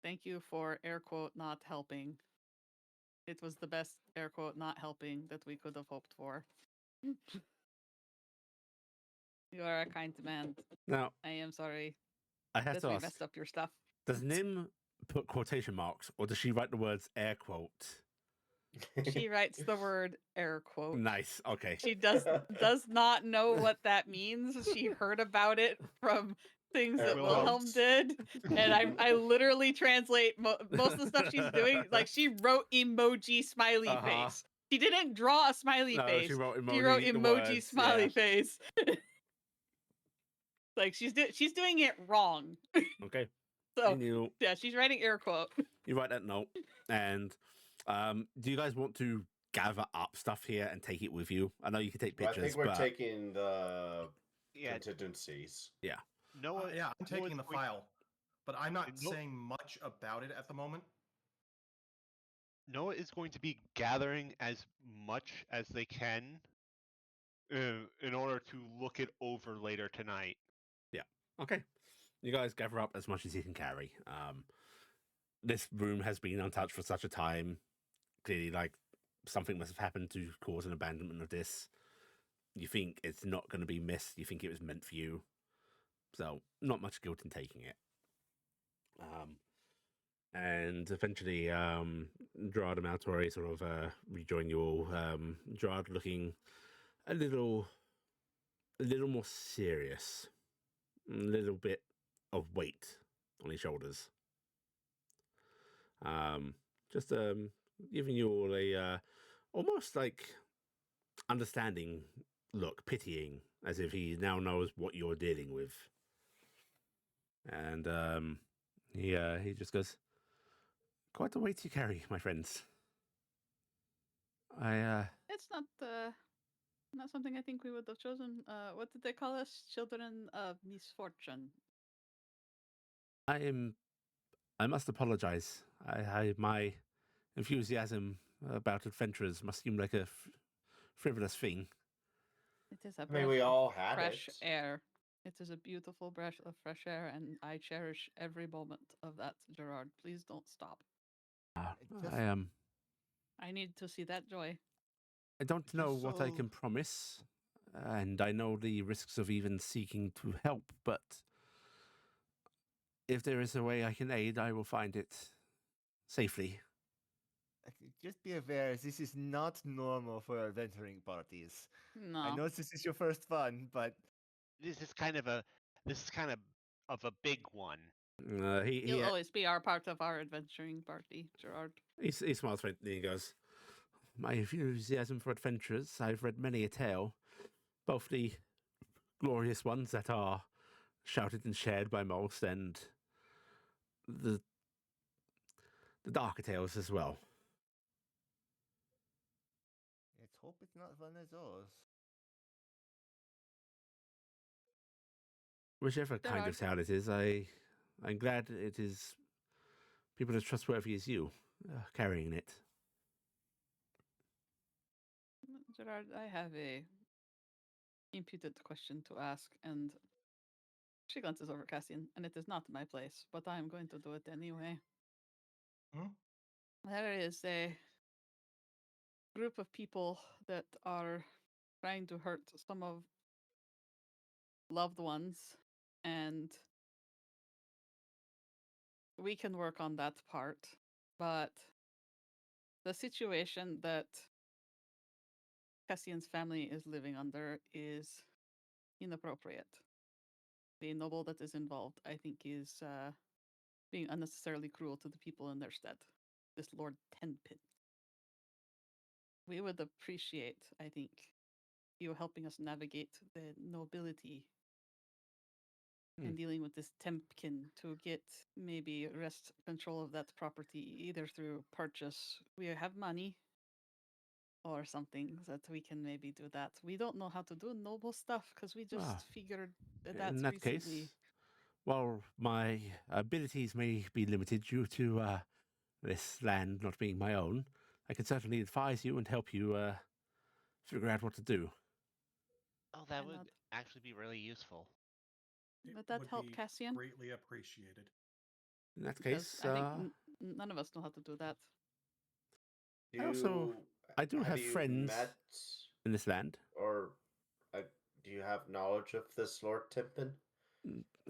Thank you for air quote not helping. It was the best air quote not helping that we could have hoped for. You are a kind man. Now, I am sorry I have that to we ask, messed up your stuff. does Nim put quotation marks or does she write the words air quote? She writes the word air quote. Nice. Okay. She does not know what that means. She heard about it from things that Air Wilhelm quotes. did, and I literally translate most of the stuff she's doing. Like she wrote emoji smiley face. She didn't draw a smiley No, face. she wrote emoji. She wrote the emoji words, smiley yeah. face. Like she's doing it wrong. Okay. So You yeah, she's writing air quote. you write that note, and do you guys want to gather up stuff here and take it with you? I know you can take I pictures, think we're but taking the Yeah. contingencies. Noah. Yeah, I'm taking the file, but I'm not No- saying much about it at the moment. Noah is going to be gathering as much as they can in order to look it over later tonight. okay. You guys gather up as much as you can carry. This room has been untouched for such a time. Clearly, like something must have happened to cause an abandonment of this. You think it's not going to be missed. You think it was meant for you. So, not much guilt in taking it. And eventually, Gerard and Maltori sort of rejoin you all. Gerard looking a little more serious, a little bit of weight on his shoulders. Just giving you all a almost like understanding look, pitying, as if he now knows what you're dealing with. And he just goes, "Quite a weight you carry, my friends. It's not something I think we would have chosen. What did they call us? Children of misfortune. I must apologize. My enthusiasm about adventurers must seem like a frivolous thing. It is a I mean, breath we of all had fresh it. air. It is a beautiful breath of fresh air, and I cherish every moment of that, Gerard. Please don't stop. Just- I need to see that joy. I don't know Just what I so- can promise, and I know the risks of even seeking to help, but if there is a way I can aid, I will find it safely. Just be aware, this is not normal for adventuring parties. No. I know this is your first one, but This is kind of a big one. You'll always be our part of our adventuring party, Gerard. He smiles faintly and goes, "My enthusiasm for adventures, I've read many a tale, both the glorious ones that are shouted and shared by most, and the darker tales as well. let's hope it's not one of those. Whichever kind of tale it is, I'm glad it is people as trustworthy as you carrying it." Gerard, I have a imputed question to ask, and she glances over Cassian, and it is not my place, but I am going to do it anyway. There is a group of people that are trying to hurt some of loved ones, and we can work on that part, but the situation that Cassian's family is living under is inappropriate. The noble that is involved, I think, is being unnecessarily cruel to the people in their stead. This Lord Tenpin. We would appreciate, I think, you helping us navigate the nobility and dealing with this Tempkin to get maybe wrest control of that property, either through purchase. We have money or something that we can maybe do that. We don't know how to do noble stuff because we just figured that in that recently. case, while my abilities may be limited due to this land not being my own, I can certainly advise you and help you figure out what to do. Oh, that would actually be really useful. Would that help, Cassian? Greatly appreciated. In that Because case, I think none of us know how to do that. I do have friends in this land. Or do you have knowledge of this Lord Timpin?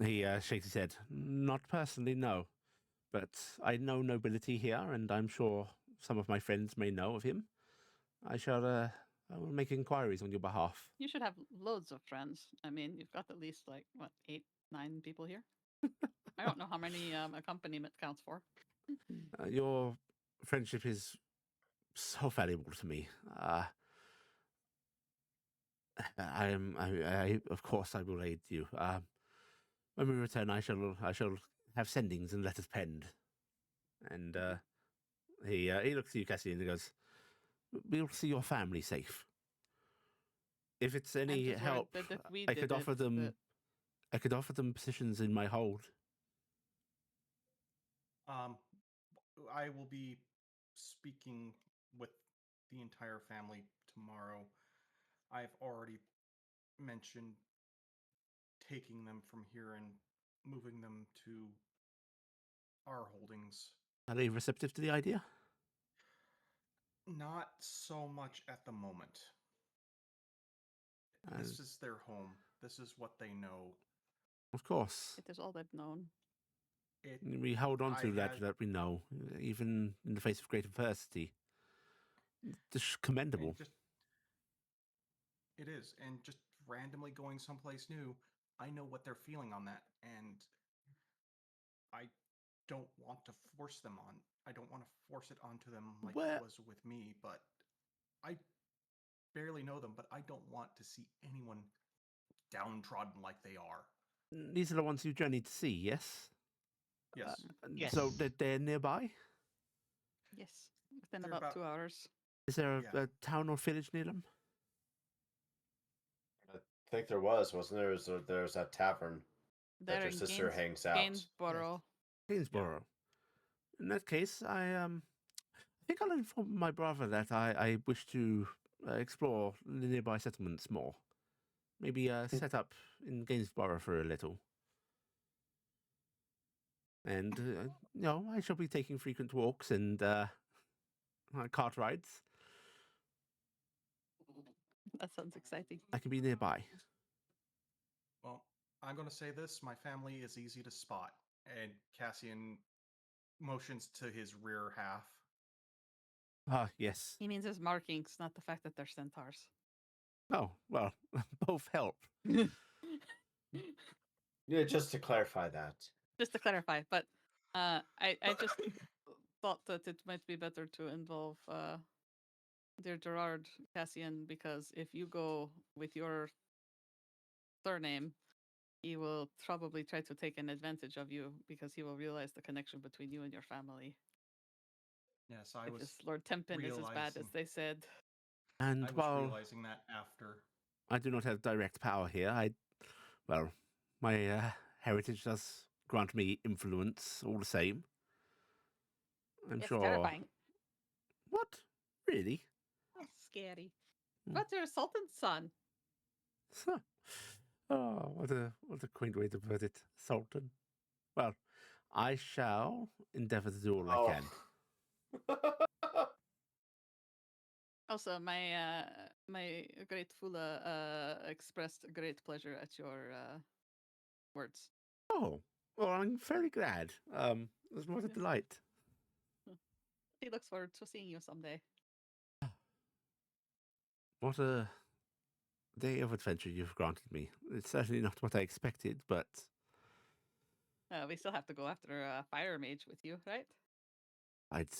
He shakes his head. Not personally, no. But I know nobility here, and I'm sure some of my friends may know of him. I will make inquiries on your behalf. You should have loads of friends. I mean, you've got at least 8, 9 people here. I don't know how many accompaniment counts for. Your friendship is so valuable to me. Of course, I will aid you. When we return, I shall have sendings and letters penned. And he looks at you, Cassian, and goes, "We'll see your family safe. If it's any help, I could offer them. I could offer them positions in my hold." I will be speaking with the entire family tomorrow. I've already mentioned taking them from here and moving them to our holdings. Are they receptive to the idea? Not so much at the moment. This is their home. This is what they know. Of course. It is all they've known. We hold on to that we know, even in the face of great adversity. It's commendable. It is. And just randomly going someplace new, I know what they're feeling on that. And I don't want to force them on. I don't want to force it onto them like it was with me. But I barely know them, but I don't want to see anyone downtrodden like they are. These are the ones you journeyed to see, yes? Yes. Yes. So they're nearby? Yes, within about 2 hours. Is there a town or village near them? I think there wasn't there? There's that tavern that your sister hangs out. Gainsborough. Gainsborough. In that case, I think I'll inform my brother that I wish to explore the nearby settlements more. Maybe set up in Gainsborough for a little. And, I shall be taking frequent walks and cart rides. That sounds exciting. I can be nearby. Well, I'm going to say this. My family is easy to spot. And Cassian motions to his rear half. Ah, yes. He means his markings, not the fact that they're centaurs. Oh, well, both help. Yeah, just to clarify that. Just to clarify, but I just thought that it might be better to involve dear Gerard Cassian, because if you go with your surname, he will probably try to take an advantage of you because he will realize the connection between you and your family. Yes, I If was this Lord Tempin is as bad as realizing- they said. And I was while realizing that after. I do not have direct power here, my heritage does grant me influence all the same. I'm It's sure. terrifying. What? Really? That's scary. Hmm. But you're Sultan's son. Oh, what a quaint way to put it, Sultan. Well, I shall endeavour to do all I can. Also, my great Fula expressed great pleasure at your words. Oh, well, I'm very glad. It was what a Yes. delight. He looks forward to seeing you someday. What a day of adventure you've granted me. It's certainly not what I expected, but We still have to go after a fire mage with you, right? I'd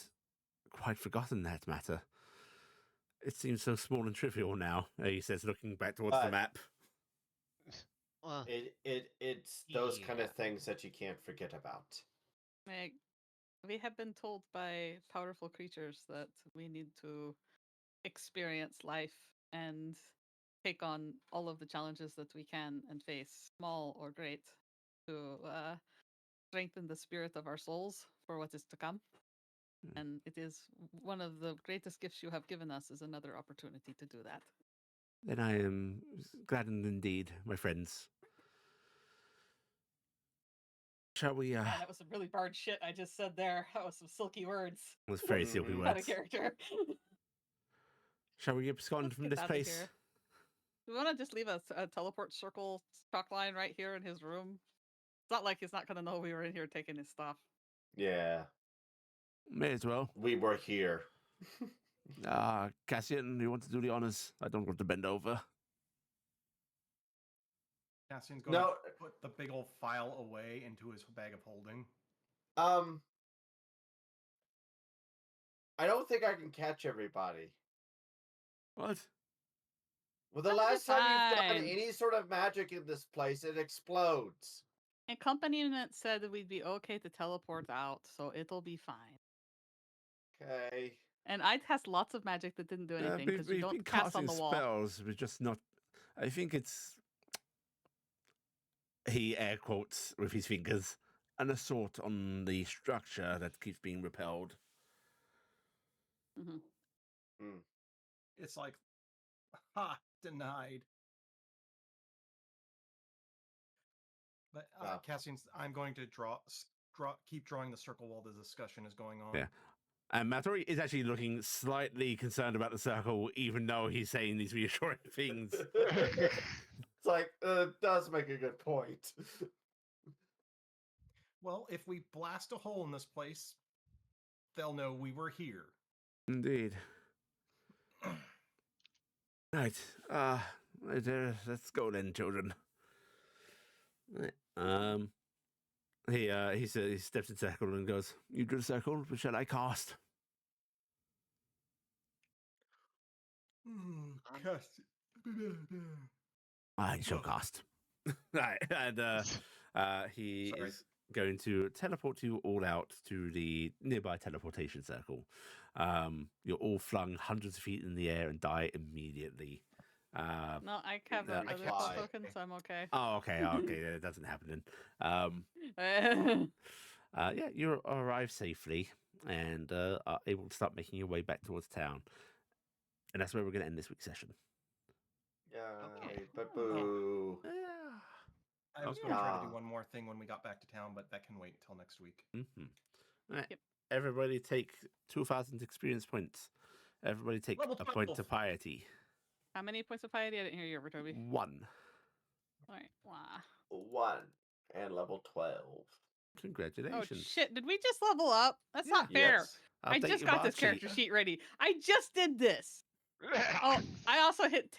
quite forgotten that matter. It seems so small and trivial now, he says, looking back towards the map. Well, It's those kind of Yeah. things that you can't forget about. Like, we have been told by powerful creatures that we need to experience life and take on all of the challenges that we can and face, small or great, to strengthen the spirit of our souls for what is to come. And it is one of the greatest gifts you have given us is another opportunity to do that. Then I am gladdened indeed, my friends. Shall we, Man, that was some really bard shit I just said there. That was some silky words. was very silky Mhm. Out of words. character. Shall we abscond Let's from get this outta place? here. We want to just leave a teleport circle chalk line right here in his room. It's not like he's not going to know we were in here taking his stuff. Yeah, May as well. we were here. Cassian, you want to do the honors? I don't want to bend over. Cassian's going No, to put the big old file away into his bag of holding. I don't think I can catch everybody. What? Well, the That'll be last time you've done fine. any sort of magic in this place, it explodes. Accompaniment said that we'd be okay to teleport out, so it'll be fine. Okay. And I cast lots of magic that didn't do anything because you We've been don't cast on casting the wall. spells, we're just not. I think it's. He air quotes with his fingers, an assault on the structure that keeps being repelled. Hmm. It's like, ha, denied. But Wow. Cassian's, I'm going to keep drawing the circle while the discussion is going on. Yeah. And Maltori is actually looking slightly concerned about the circle, even though he's saying these reassuring things. It's like, does make a good point. Well, if we blast a hole in this place, they'll know we were here. Indeed. Right. Let's go then, children. Right. He steps in circle and goes, "You do the circle, but shall I cast?" I shall cast. Right, and he Sorry. is going to teleport you all out to the nearby teleportation circle. You're all flung hundreds of feet in the air and die immediately. No, I have Yeah, that I other can't. spell token, so I'm okay. Oh, okay, that doesn't happen then. Yeah, you arrive safely and are able to start making your way back towards town. And that's where we're going to end this week's session. Yeah, Okay. but boo. Yeah. I was going to try to do Yeah. one more thing when we got back to town, but that can wait until next week. Mm-hmm. Right. Yep. Everybody take 2,000 experience points. Everybody take Level a point 12. of piety. How many points of piety? I didn't hear you, Toby. 1. All right. Wow. 1 and level 12. Oh Congratulations. shit! Did we just level up? That's Yeah. not fair. Yes. I Update just your got bar this character sheet. sheet ready. I just did this. Oh, I also hit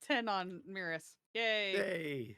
10 on Miris. Yay! Yay.